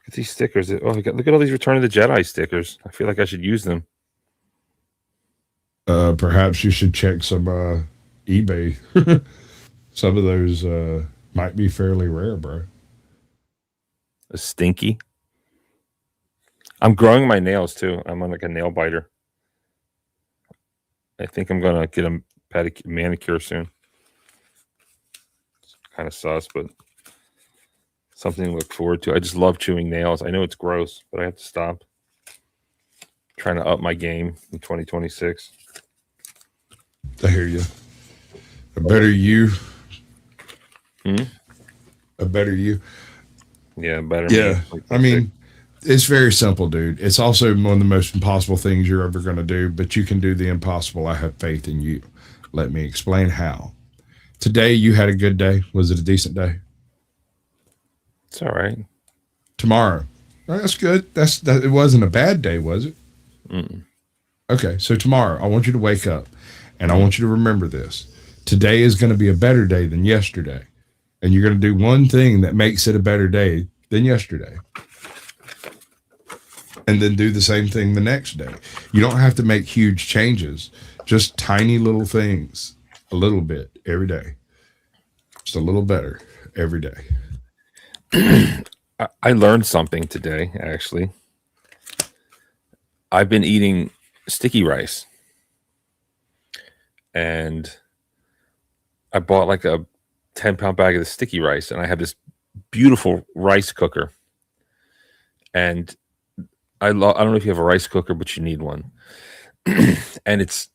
at these stickers. Oh, look at all these Return of the Jedi stickers. I feel like I should use them. Perhaps you should check some eBay. Some of those might be fairly rare, bro. A stinky. I'm growing my nails too. I'm on like a nail biter. I think I'm gonna get a manicure soon. It's kind of sus, but something to look forward to. I just love chewing nails. I know it's gross, but I have to stop. Trying to up my game in 2026. I hear you. A better you. A better you. Yeah, better. Yeah. I mean, it's very simple, dude. It's also one of the most impossible things you're ever going to do, but you can do the impossible. I have faith in you. Let me explain how. Today, you had a good day. Was it a decent day? It's all right. Tomorrow. Oh, that's good. It wasn't a bad day, was it? Mm-mm. Okay, so tomorrow, I want you to wake up, and I want you to remember this. Today is going to be a better day than yesterday, and you're going to do one thing that makes it a better day than yesterday, and then do the same thing the next day. You don't have to make huge changes, just tiny little things, a little bit every day, just a little better every day. I learned something today, actually. I've been eating sticky rice. And I bought like a 10-pound bag of the sticky rice, and I have this beautiful rice cooker. And I don't know if you have a rice cooker, but you need one. And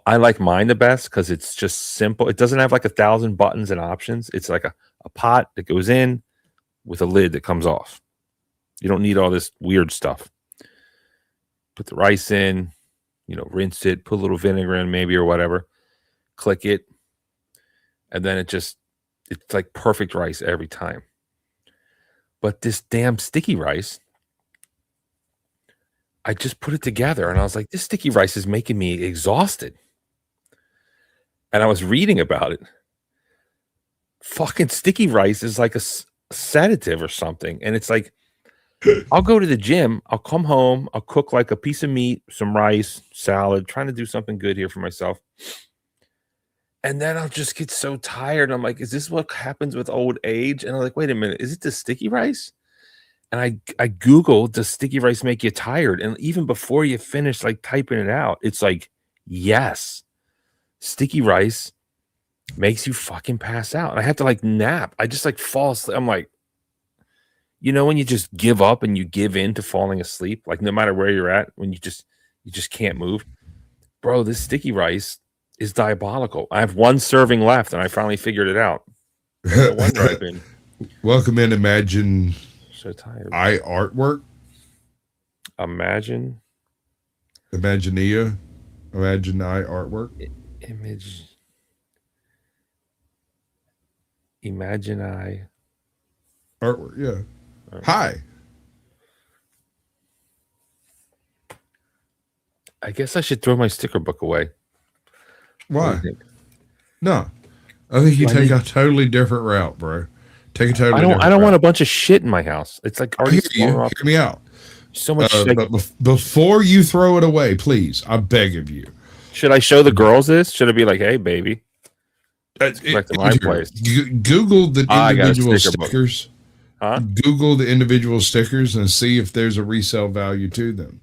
I like mine the best because it's just simple. It doesn't have like 1,000 buttons and options. It's like a pot that goes in with a lid that comes off. You don't need all this weird stuff. Put the rice in, rinse it, put a little vinegar in maybe or whatever, click it, and then it's like perfect rice every time. But this damn sticky rice, I just put it together and I was like, this sticky rice is making me exhausted. And I was reading about it. Fucking sticky rice is like a sedative or something. And it's like, I'll go to the gym, I'll come home, I'll cook like a piece of meat, some rice, salad, trying to do something good here for myself. And then I'll just get so tired. I'm like, is this what happens with old age? And I'm like, wait a minute, is it the sticky rice? And I Googled, does sticky rice make you tired? And even before you finish like typing it out, it's like, yes, sticky rice makes you fucking pass out. And I have to like nap. I just like fall asleep. I'm like, when you just give up and you give in to falling asleep, like no matter where you're at, when you just can't move. Bro, this sticky rice is diabolical. I have one serving left and I finally figured it out. No wonder I've been. Welcome in Imagine so tired. I Artwork. Imaginea. Imagine I Artwork. Imagine I Artwork, yeah. Hi. I guess I should throw my sticker book away. Why? No. I think you take a totally different route, bro. Take a totally different I don't route. want a bunch of shit in my house. It's like already Hear me out. So much but before you throw it away, please, I beg of you. Should I show the girls this? Should I be like, hey, baby? Back to my place. Google the individual stickers. Huh? Google the individual stickers and see if there's a resale value to them.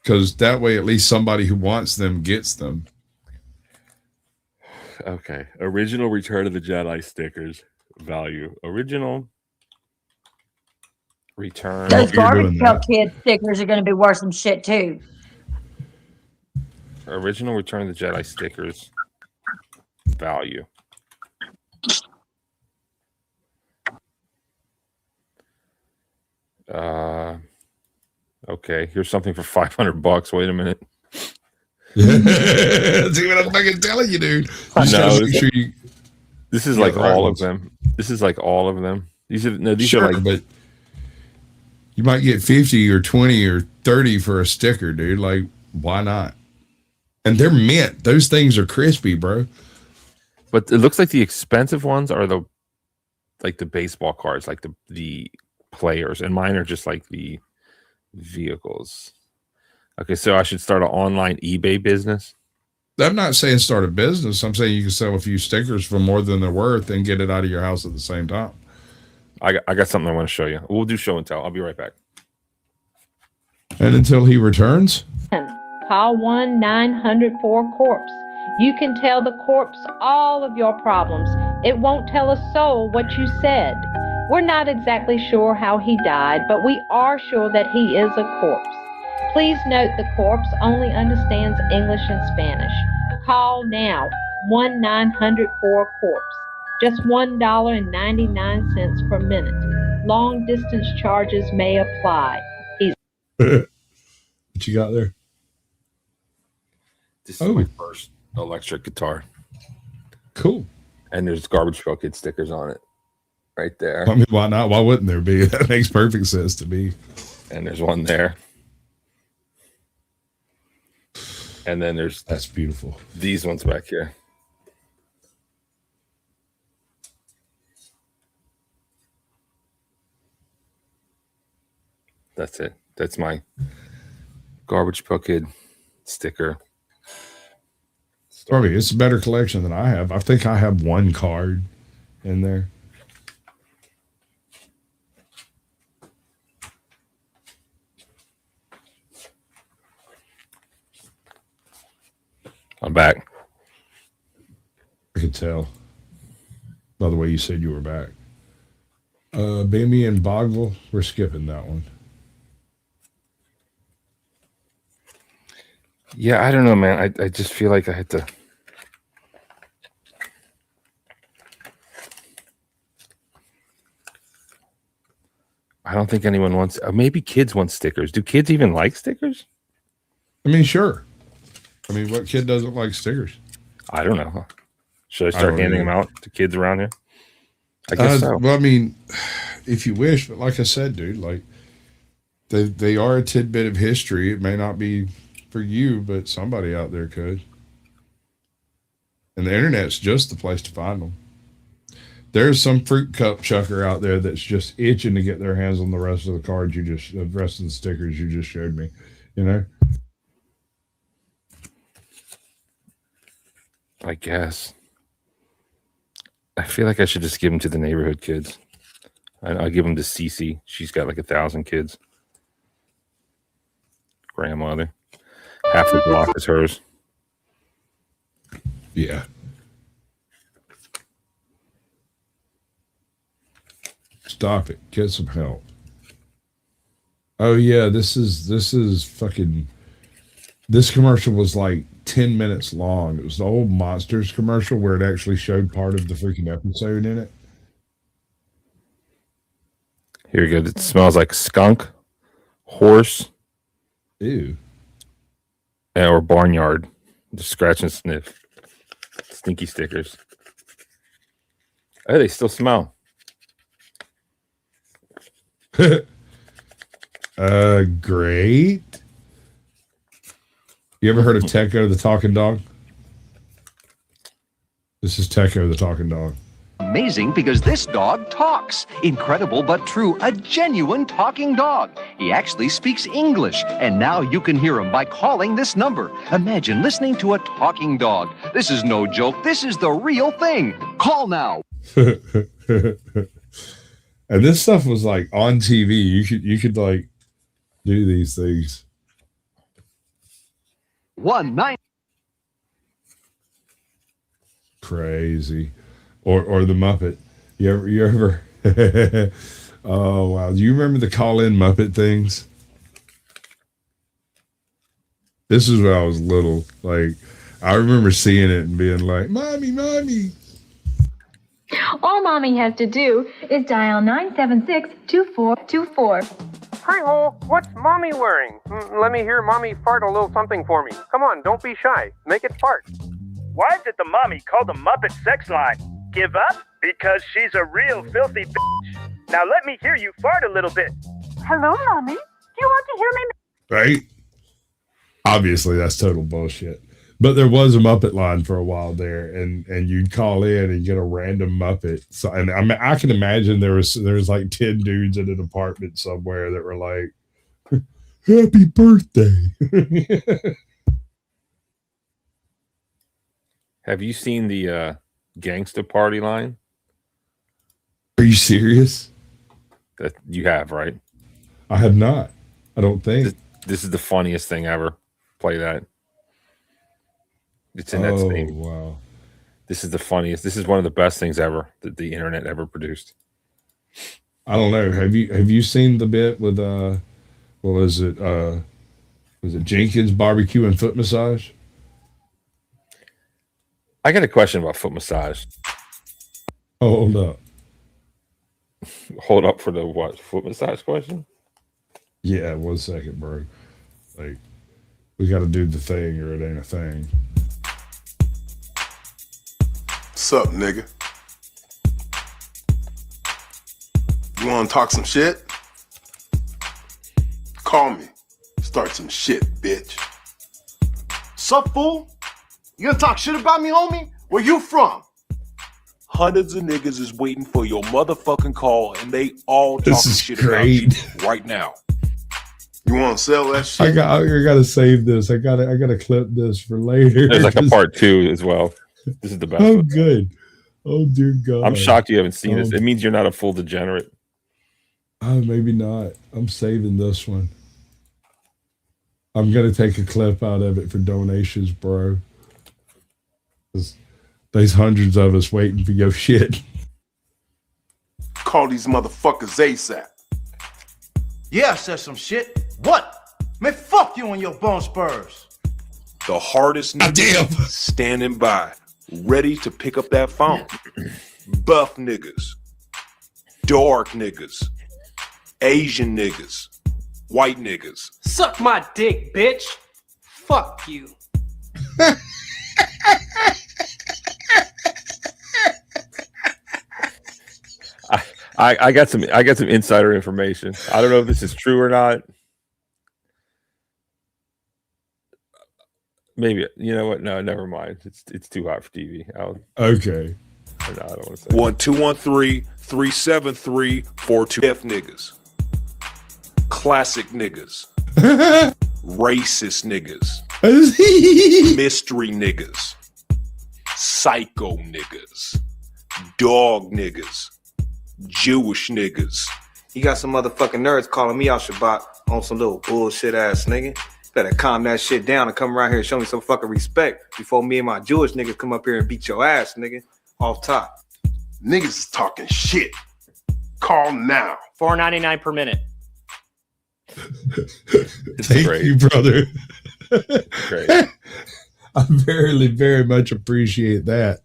Because that way, at least somebody who wants them gets them. Okay. Original Return of the Jedi stickers value. Original Return. Those Garbage Pail Kid stickers are going to be worth some shit too. Original Return of the Jedi stickers value. Okay, here's something for $500. Wait a minute. See what I'm fucking telling you, dude. This is like all of them. This is like all of them. These are Sure, like, but you might get 50 or 20 or 30 for a sticker, dude. Like, why not? And they're mint. Those things are crispy, bro. but it looks like the expensive ones are the baseball cards, like the players, and mine are just like the vehicles. Okay, so I should start an online eBay business. I'm not saying start a business. I'm saying you can sell a few stickers for more than they're worth and get it out of your house at the same time. I got something I want to show you. We'll do show and tell. I'll be right back. And until he returns, call 1-900-4-CORPSE. You can tell the corpse all of your problems. It won't tell a soul what you said. We're not exactly sure how he died, but we are sure that he is a corpse. Please note the corpse only understands English and Spanish. Call now, 1-900-4-CORPSE. Just $1.99 per minute. Long distance charges may apply. what you got there? This is my first electric guitar. Cool. And there's Garbage Pail Kid stickers on it. Right there. I mean, why not? Why wouldn't there be? That makes perfect sense to me. And there's one there. And then that's beautiful. These ones back here. That's it. That's my Garbage Pail Kid sticker. Probably it's a better collection than I have. I think I have one card in there. I'm back. I could tell by the way you said you were back. Bambi and Boggle, we're skipping that one. Yeah, I don't know, man. I just feel like I had to. I don't think anyone wants. Maybe kids want stickers. Do kids even like stickers? I mean, sure. I mean, what kid doesn't like stickers? I don't know. Should I start handing them out to kids around here? I guess so. Well, I mean, if you wish, but like I said, dude, like they are a tidbit of history. It may not be for you, but somebody out there could. And the internet's just the place to find them. There's some fruit cup chucker out there that's just itching to get their hands on the rest of the cards the rest of the stickers you just showed me. You know? I guess. I feel like I should just give them to the neighborhood kids. I'll give them to Cece. She's got like 1,000 kids. Grandmother. Half the block is hers. Yeah. Stop it. Get some help. Oh yeah, this is fucking. This commercial was like 10 minutes long. It was the old Monsters commercial where it actually showed part of the freaking episode in it. Here we go. It smells like skunk, horse, ew, or barnyard. Just scratch and sniff. Stinky stickers. Oh, they still smell. Great. You ever heard of Techo the talking dog? This is Techo the talking dog. Amazing because this dog talks. Incredible but true, a genuine talking dog. He actually speaks English, and now you can hear him by calling this number. Imagine listening to a talking dog. This is no joke. This is the real thing. Call now. And this stuff was like on TV. You could like do these things. 1-9. Crazy. Or the Muppet. You ever oh wow. Do you remember the call-in Muppet things? This is when I was little. Like I remember seeing it and being like, Mommy, Mommy. All Mommy has to do is dial 976-2424. Hi-ho, what's Mommy wearing? Let me hear Mommy fart a little something for me. Come on, don't be shy. Make it fart. Why is it the Mommy called the Muppet sex line? Give up? Because she's a real filthy bitch. Now let me hear you fart a little bit. Hello, Mommy. Do you want to hear me? Right? Obviously, that's total bullshit. But there was a Muppet line for a while there, and you'd call in and get a random Muppet. So, and I mean, I can imagine there was like 10 dudes in an apartment somewhere that were like, "Happy birthday!" Have you seen the Gangsta Party line? Are you serious? That you have, right? I have not. I don't think. This is the funniest thing ever. Play that. It's in that theme. Wow. This is the funniest. This is one of the best things ever that the internet ever produced. I don't know. Have you seen the bit with what was it? Was it Jenkins barbecue and foot massage? I got a question about foot massage. Oh, hold up. Hold up for the what? Foot massage question? Yeah, 1 second, bro. Like, we got to do the thing or it ain't a thing. What's up, nigga? You wanna talk some shit? Call me. Start some shit, bitch. Sup, fool? You gonna talk shit about me, homie? Where you from? Hundreds of niggas is waiting for your motherfucking call, and they all This talking is shit great. about you right now. You want to sell that I shit? gotta save this. I gotta clip this for later. There's like a part 2 as well. This is the best. Oh, one. good. Oh, dear God. I'm shocked you haven't seen this. It means you're not a full degenerate. Oh, maybe not. I'm saving this one. I'm gonna take a clip out of it for donations, bro. There's hundreds of us waiting for your shit. Call these motherfuckers ASAP. Yeah, I said some shit. What? Man, fuck you and your bone spurs. The hardest niggas standing by, ready to pick up that phone. Buff niggas, dark niggas, Asian niggas, white niggas. Suck my dick, bitch. Fuck you. I got some insider information. I don't know if this is true or not. Maybe, you know what? No, never mind. It's too hot for TV. Okay. No, I don't want to say. 1-213-373-42 F niggas, classic niggas, racist niggas, mystery niggas, psycho niggas, dog niggas, Jewish niggas. You got some motherfucking nerds calling me out Shabbat on some little bullshit ass nigga. Better calm that shit down and come around here and show me some fucking respect before me and my Jewish niggas come up here and beat your ass, nigga. Off top. Niggas is talking shit. Call now. $4.99 per minute. Thank you, brother. Great. I very much appreciate that.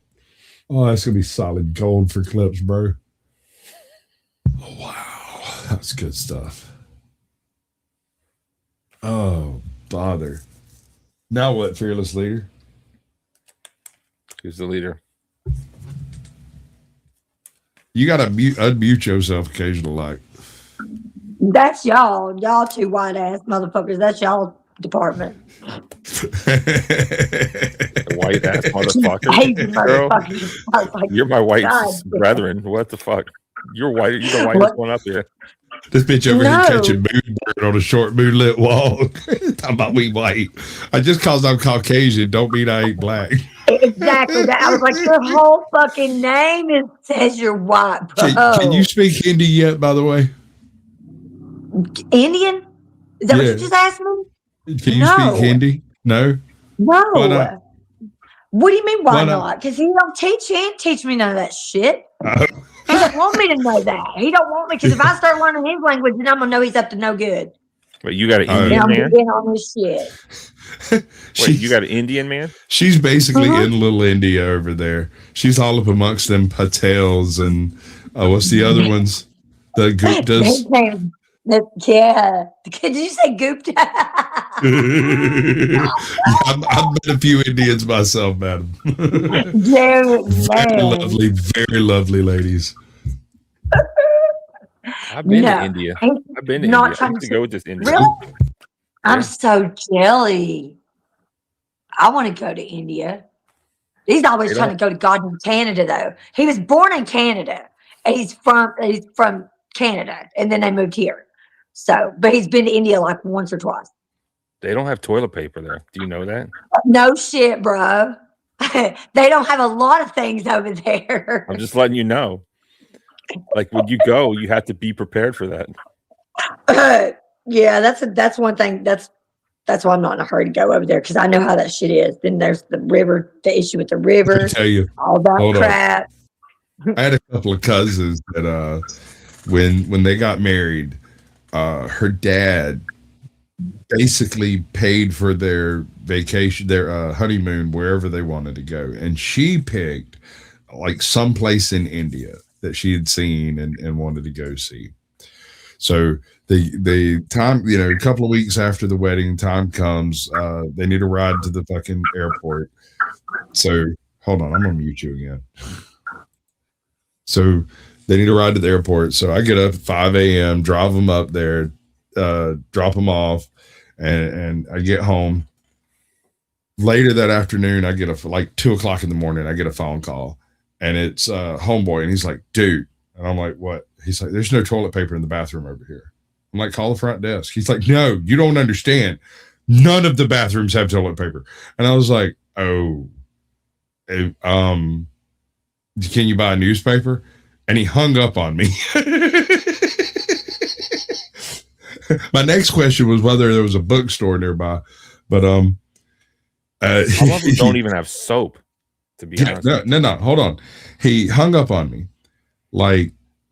Oh, that's gonna be solid gold for clips, bro. Oh, wow, that's good stuff. Oh, bother. Now what, fearless leader? Who's the leader? You gotta unmute yourself occasionally, like. That's y'all two white ass motherfuckers. That's y'all department. White ass motherfucker. Girl, you're my white brethren. What the fuck? You're white. You're the whitest one up here. This bitch over here catching moonbird on a short moonlit walk. Talking about we white. Just cause I'm Caucasian don't mean I ain't black. Exactly. I was like, your whole fucking name says you're white, bro. Can you speak Hindi yet, by the way? Indian? Is that what you just asked me? Can you speak Hindi? No? No. Why not? What do you mean, why not? Because he ain't teach me none of that shit. He don't want me to know that. He don't want me, because if I start learning his language, then I'm gonna know he's up to no good. But you got an Indian man? I'm getting on this shit. Wait, you got an Indian man? She's basically in Little India over there. She's all up amongst them Patels and what's the other ones? The Guptas. Yeah. Did you say Gupta? I've met a few Indians myself, madam. Damn it, Very lovely ladies. I've been to No, India. he's I've been to not India. I trying used to to go with this Indian. Really? I'm Yeah. so jelly. I want to go to India. He's always They trying to go to goddamn Canada, though. He was born in Canada. And he's from Canada, and then they moved here. So, but he's been to India like once or twice. They don't have toilet paper there. Do you know that? No shit, bro. They don't have a lot of things over there. I'm just letting you know. Like when you go, you have to be prepared for that. Yeah, that's one thing. That's why I'm not in a hurry to go over there because I know how that shit is. Then there's the river, the issue with the river, Let me tell you, all that hold on. crap. I had a couple of cousins that when they got married, her dad basically paid for their vacation, their honeymoon, wherever they wanted to go. And she picked like someplace in India that she had seen and wanted to go see. So the time, a couple of weeks after the wedding, time comes, they need a ride to the fucking airport. So hold on, I'm gonna mute you again. So they need a ride to the airport. So I get up at 5 a.m., drive them up there, drop them off, and I get home. Later that afternoon, I get like 2 o'clock in the morning, I get a phone call, and it's homeboy, and he's like, dude. And I'm like, what? He's like, there's no toilet paper in the bathroom over here. I'm like, call the front desk. He's like, no, you don't understand. None of the bathrooms have toilet paper. And I was like, oh, can you buy a newspaper? And he hung up on me. My next question was whether there was a bookstore nearby, but some of them don't even have soap. To be honest, no, hold on. He hung up on me, like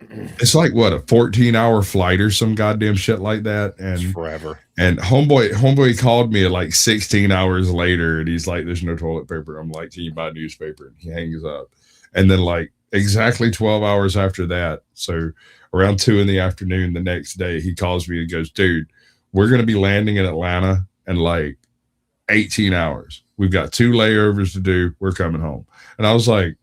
it's like what, a 14-hour flight or some goddamn shit like that, and forever. And homeboy called me at like 16 hours later, and he's like, "There's no toilet paper." I'm like, "Can you buy a newspaper?" And he hangs up, and then like exactly 12 hours after that, so around 2 in the afternoon the next day, he calls me and goes, dude, we're going to be landing in Atlanta in like 18 hours. We've got 2 layovers to do. We're coming home. And I was like,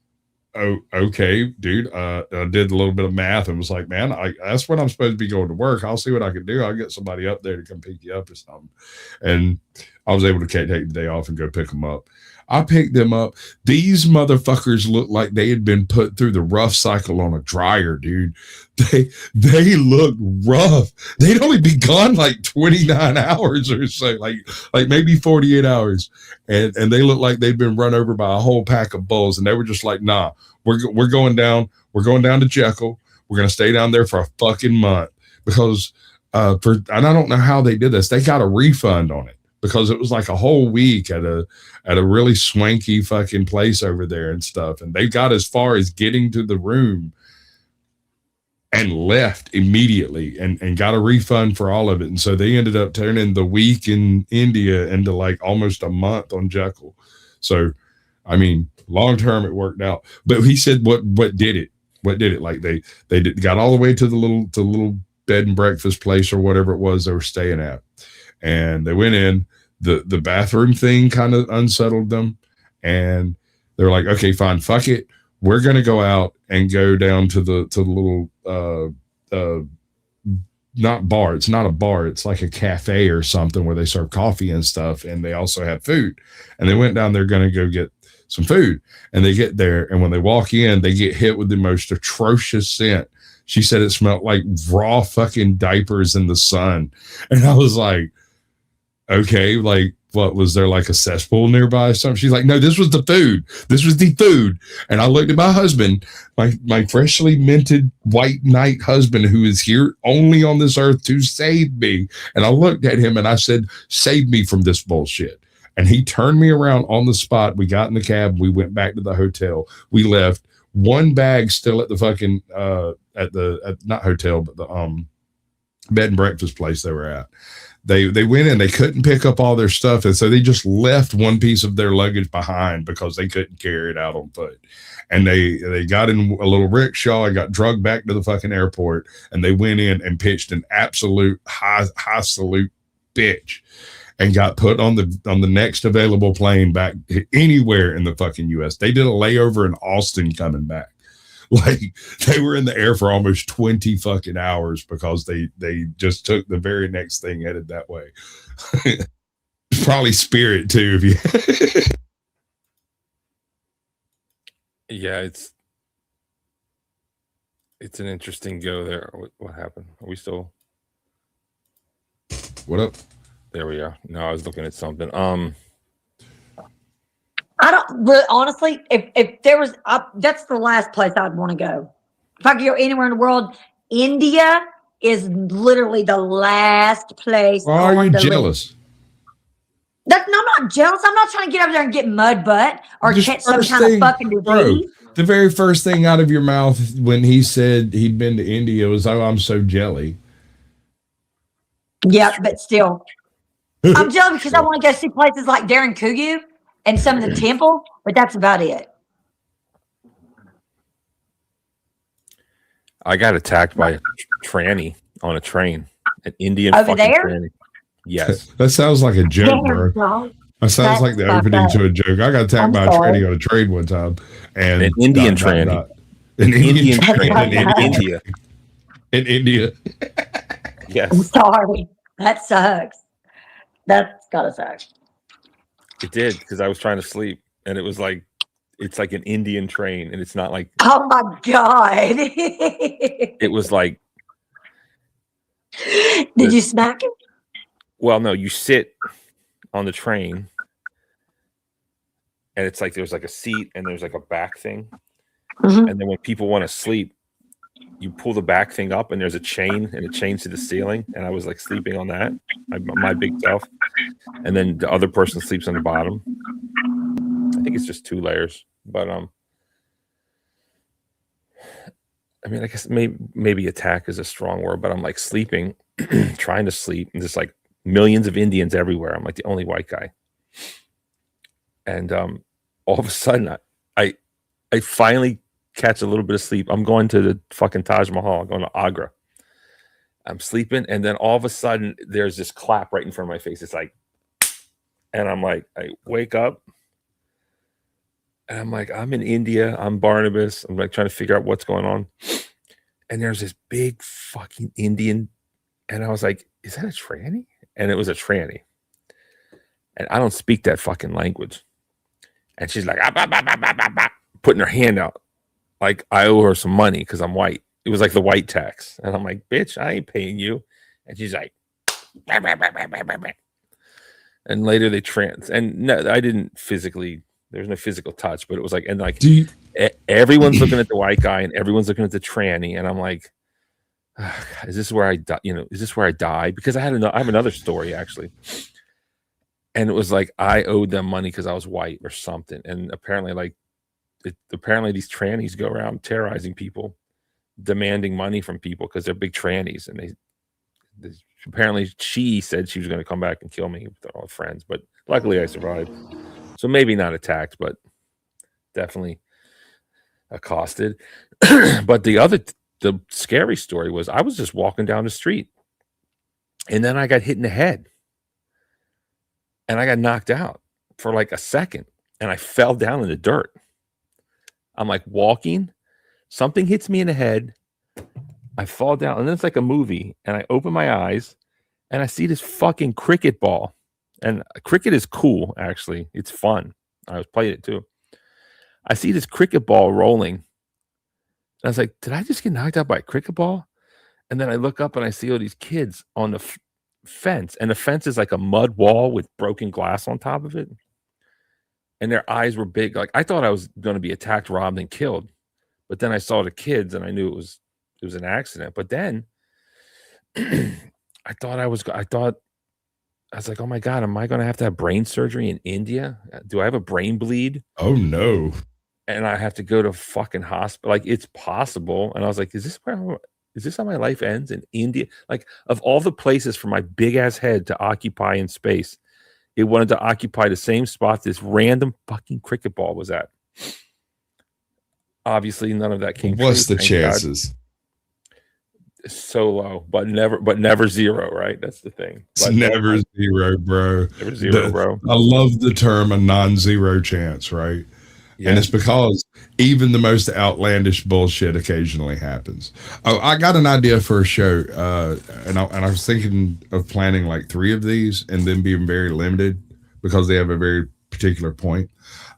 oh, okay, dude. I did a little bit of math and was like, man, that's when I'm supposed to be going to work. I'll see what I can do. I'll get somebody up there to come pick you up or something. And I was able to take the day off and go pick them up. I picked them up. These motherfuckers looked like they had been put through the rough cycle on a dryer, dude. They looked rough. They'd only be gone like 29 hours or so, like maybe 48 hours. And they looked like they'd been run over by a whole pack of bulls. And they were just like, nah, we're going down. We're going down to Jekyll. We're going to stay down there for a fucking month because and I don't know how they did this. They got a refund on it, because it was like a whole week at a really swanky fucking place over there and stuff. And they got as far as getting to the room and left immediately and got a refund for all of it. And so they ended up turning the week in India into like almost a month on Jekyll. So, I mean, long term it worked out. But he said what did it? What did it? Like they got all the way to the little bed and breakfast place or whatever it was they were staying at. And they went in. The bathroom thing kind of unsettled them, and they're like, okay, fine, fuck it. We're going to go out and go down to the little, not bar. It's not a bar. It's like a cafe or something where they serve coffee and stuff. And they also have food. And they went down there going to go get some food, and they get there. And when they walk in, they get hit with the most atrocious scent. She said it smelled like raw fucking diapers in the sun. And I was like, okay, like, what was there, like a cesspool nearby or something? She's like, no, this was the food. This was the food. And I looked at my husband, my freshly minted white knight husband, who is here only on this earth to save me. And I looked at him and I said, save me from this bullshit. And he turned me around on the spot. We got in the cab. We went back to the hotel. We left one bag still at the fucking, not hotel, but the bed and breakfast place they were at. They went in, they couldn't pick up all their stuff, and so they just left one piece of their luggage behind because they couldn't carry it out on foot. And they got in a little rickshaw and got drugged back to the fucking airport, and they went in and pitched an absolute high salute bitch and got put on the next available plane back anywhere in the fucking US. They did a layover in Austin coming back. Like they were in the air for almost 20 fucking hours because they just took the very next thing headed that way. Probably Spirit too. If you Yeah, it's an interesting go there. What happened? Are we still? What up? There we are. No, I was looking at something. I don't really, honestly, if there was, that's the last place I'd want to go. If I could go anywhere in the world, India is literally the last place. Why are you jealous? I'm not jealous. I'm not trying to get over there and get mud butt or catch some kind of fucking disease. Bro, the very first thing out of your mouth when he said he'd been to India was, "Oh, I'm so jelly." Yeah, but still, I'm jealous because I want to go see places like Darren Kugu and some of the temple, but that's about it. I got attacked by a tranny on a train, an Indian over fucking there. tranny. Yes, that sounds like a joke, bro. That sounds like the opening to a joke. I got attacked by a tranny on a train one time, and an Indian tranny, an Indian tranny tranny in India. In India. Yes. I'm sorry. That sucks. That's gotta suck. It did because I was trying to sleep, and it was like it's like an Indian train, and it's not like. Oh my god! It was like. Did you smack him? Well, no. You sit on the train, and it's like there's like a seat, and there's like a back thing, and then when people want to sleep, you pull the back thing up, and there's a chain, and it chains to the ceiling, and I was like sleeping on that, my big self, and then the other person sleeps on the bottom. I think it's just 2 layers, but I mean, I guess maybe attack is a strong word, but I'm like sleeping, trying to sleep, and there's like millions of Indians everywhere. I'm like the only white guy, and all of a sudden, I finally catch a little bit of sleep. I'm going to the fucking Taj Mahal. I'm going to Agra. I'm sleeping, and then all of a sudden, there's this clap right in front of my face. It's like, and I'm like, I wake up, and I'm like, I'm in India. I'm Barnabas. I'm like trying to figure out what's going on, and there's this big fucking Indian, and I was like, is that a tranny? And it was a tranny, and I don't speak that fucking language, and she's like, putting her hand out. Like I owe her some money because I'm white. It was like the white tax. And I'm like, bitch, I ain't paying you. And she's like, and later they and no, I didn't physically, there's no physical touch, but it was like, and like everyone's looking at the white guy and everyone's looking at the tranny. And I'm like, is this where I die? Is this where I die? Because I have another story actually. And it was like, I owed them money because I was white or something. And apparently apparently these trannies go around terrorizing people, demanding money from people because they're big trannies, and apparently she said she was going to come back and kill me with all friends, but luckily I survived. So maybe not attacked, but definitely accosted. But the scary story was I was just walking down the street, and then I got hit in the head, and I got knocked out for like a second, and I fell down in the dirt. I'm like walking, something hits me in the head, I fall down, and then it's like a movie, and I open my eyes, and I see this fucking cricket ball. And cricket is cool, actually. It's fun. I was playing it too. I see this cricket ball rolling. And I was like, did I just get knocked out by a cricket ball? And then I look up, and I see all these kids on the fence, and the fence is like a mud wall with broken glass on top of it. And their eyes were big. Like I thought I was going to be attacked, robbed, and killed. But then I saw the kids, and I knew it was an accident. But then I was like, oh my God, am I going to have brain surgery in India? Do I have a brain bleed? Oh no. And I have to go to fucking hospital. Like it's possible. And I was like, is this where Is this how my life ends in India? Like, of all the places for my big ass head to occupy in space, it wanted to occupy the same spot this random fucking cricket ball was at. Obviously, none of that came true. What's the thank chances? God. So low, but never zero, right? That's the thing. It's But never zero, bro. Never zero, bro. I love the term a non-zero chance, right? Yeah. And it's because even the most outlandish bullshit occasionally happens. Oh, I got an idea for a show, and I was thinking of planning like 3 of these and then being very limited because they have a very particular point.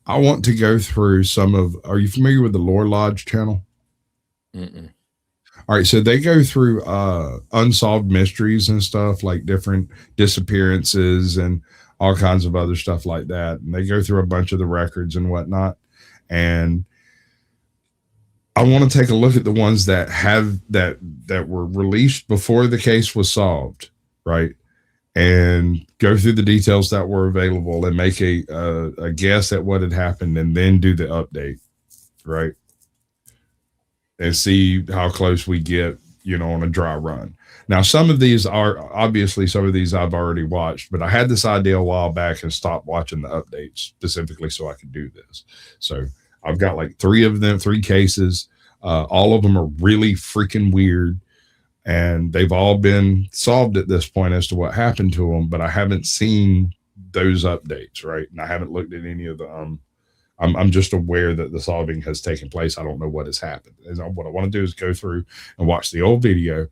I want to go through some of. Are you familiar with the Lore Lodge channel? Mm-mm. All right, so they go through unsolved mysteries and stuff, like different disappearances and all kinds of other stuff like that. And they go through a bunch of the records and whatnot. And I want to take a look at the ones that have that were released before the case was solved, right? And go through the details that were available and make a guess at what had happened, and then do the update, right? And see how close we get, on a dry run. Now, some of these I've already watched, but I had this idea a while back and stopped watching the updates specifically so I could do this. So I've got like 3 cases. All of them are really freaking weird, and they've all been solved at this point as to what happened to them, but I haven't seen those updates, right? And I haven't looked at any of the I'm just aware that the solving has taken place. I don't know what has happened. And what I want to do is go through and watch the old video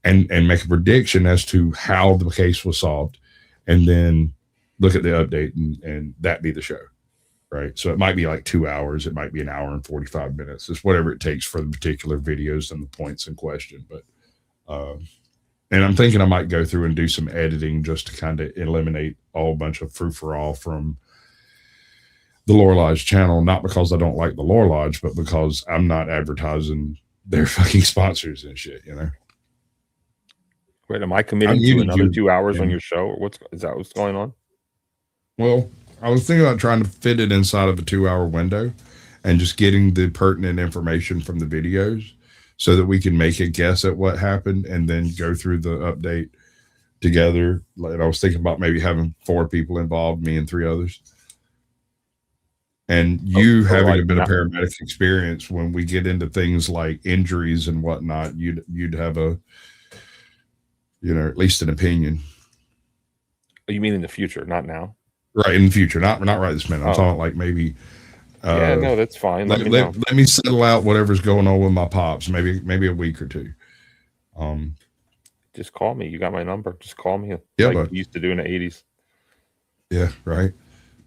and make a prediction as to how the case was solved, and then look at the update and that be the show, right? So it might be like 2 hours. It might be an hour and 45 minutes. It's whatever it takes for the particular videos and the points in question. But, and I'm thinking I might go through and do some editing just to kind of eliminate a whole bunch of frou-for-all from the Lore Lodge channel, not because I don't like the Lore Lodge, but because I'm not advertising their fucking sponsors and shit, Wait, am I committing to another 2 hours on your show, or is that what's going on? Well, I was thinking about trying to fit it inside of a 2-hour window and just getting the pertinent information from the videos so that we can make a guess at what happened and then go through the update together. Like, I was thinking about maybe having 4 people involved, me and 3 others. And you having a bit of paramedic experience, when we get into things like injuries and whatnot, you'd have a, at least an opinion. You mean in the future, not now? Right, in the future, not right this minute. I'm talking like maybe. Yeah, no, that's fine. Let me settle out whatever's going on with my pops. Maybe a week or 2. Just call me. You got my number. Just call me. Yeah, like you used to do in the 80s. Yeah, right.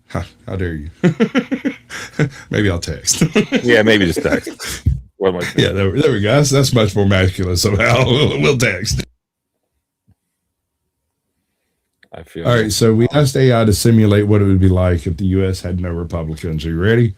How dare you? Maybe I'll text. Yeah, maybe just text. What am I saying? Yeah, there we go. That's much more masculine somehow. We'll text. I feel. All right, so we asked AI to simulate what it would be like if the U.S. had no Republicans. Are you ready?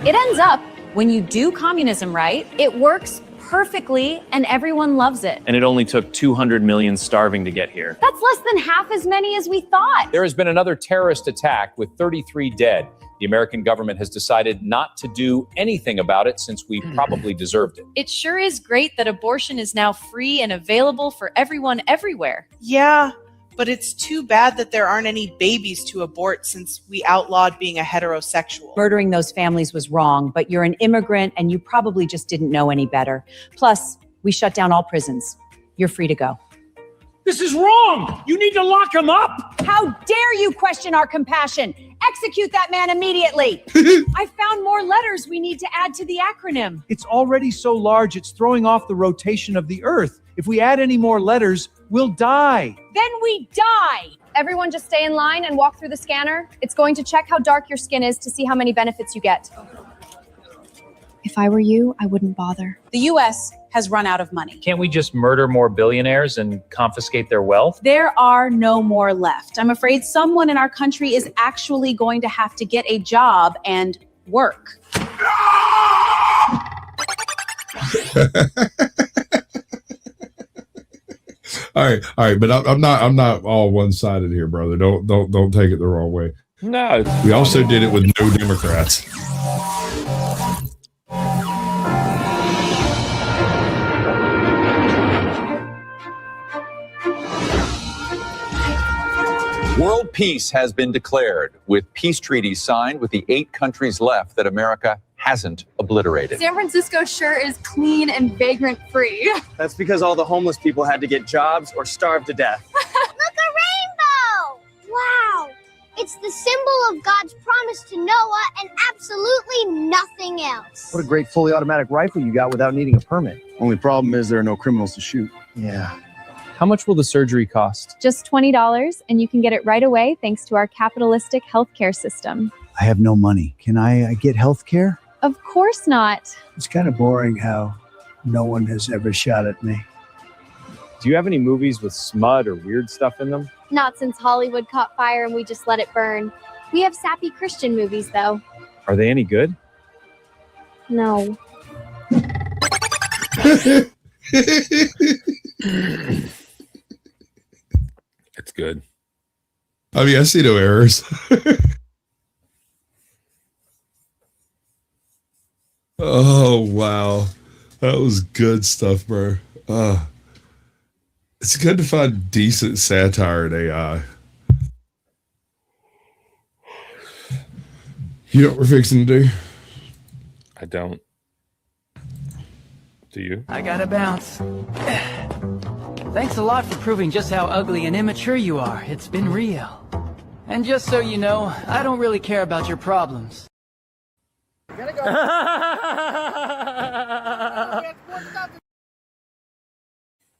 It ends up, when you do communism right, it works perfectly and everyone loves it. And it only took 200 million starving to get here. That's less than half as many as we thought. There has been another terrorist attack with 33 dead. The American government has decided not to do anything about it since we probably deserved it. It sure is great that abortion is now free and available for everyone everywhere. Yeah, but it's too bad that there aren't any babies to abort since we outlawed being a heterosexual. Murdering those families was wrong, but you're an immigrant and you probably just didn't know any better. Plus, we shut down all prisons. You're free to go. This is wrong! You need to lock him up! How dare you question our compassion? Execute that man immediately! I found more letters we need to add to the acronym. It's already so large, it's throwing off the rotation of the Earth. If we add any more letters, we'll die. Then we die! Everyone just stay in line and walk through the scanner. It's going to check how dark your skin is to see how many benefits you get. If I were you, I wouldn't bother. The U.S. has run out of money. Can't we just murder more billionaires and confiscate their wealth? There are no more left. I'm afraid someone in our country is actually going to have to get a job and work. All right, but I'm not all one-sided here, brother. Don't take it the wrong way. No. We also did it with no Democrats. World peace has been declared, with peace treaties signed with the 8 countries left that America hasn't obliterated. San Francisco sure is clean and vagrant free. That's because all the homeless people had to get jobs or starve to death. Look, a rainbow! Wow! It's the symbol of God's promise to Noah and absolutely nothing else. What a great fully automatic rifle you got without needing a permit. Only problem is there are no criminals to shoot. Yeah. How much will the surgery cost? Just $20, and you can get it right away thanks to our capitalistic healthcare system. I have no money. Can I get health care? Of course not. It's kind of boring how no one has ever shot at me. Do you have any movies with smut or weird stuff in them? Not since Hollywood caught fire and we just let it burn. We have sappy Christian movies, though. Are they any good? No. It's good. I mean, I see no errors. Oh, wow. That was good stuff, bro. It's good to find decent satire in AI. You know what we're fixing to do? I don't. Do you? I gotta bounce. Thanks a lot for proving just how ugly and immature you are. It's been real. And just so you know, I don't really care about your problems. Gotta go.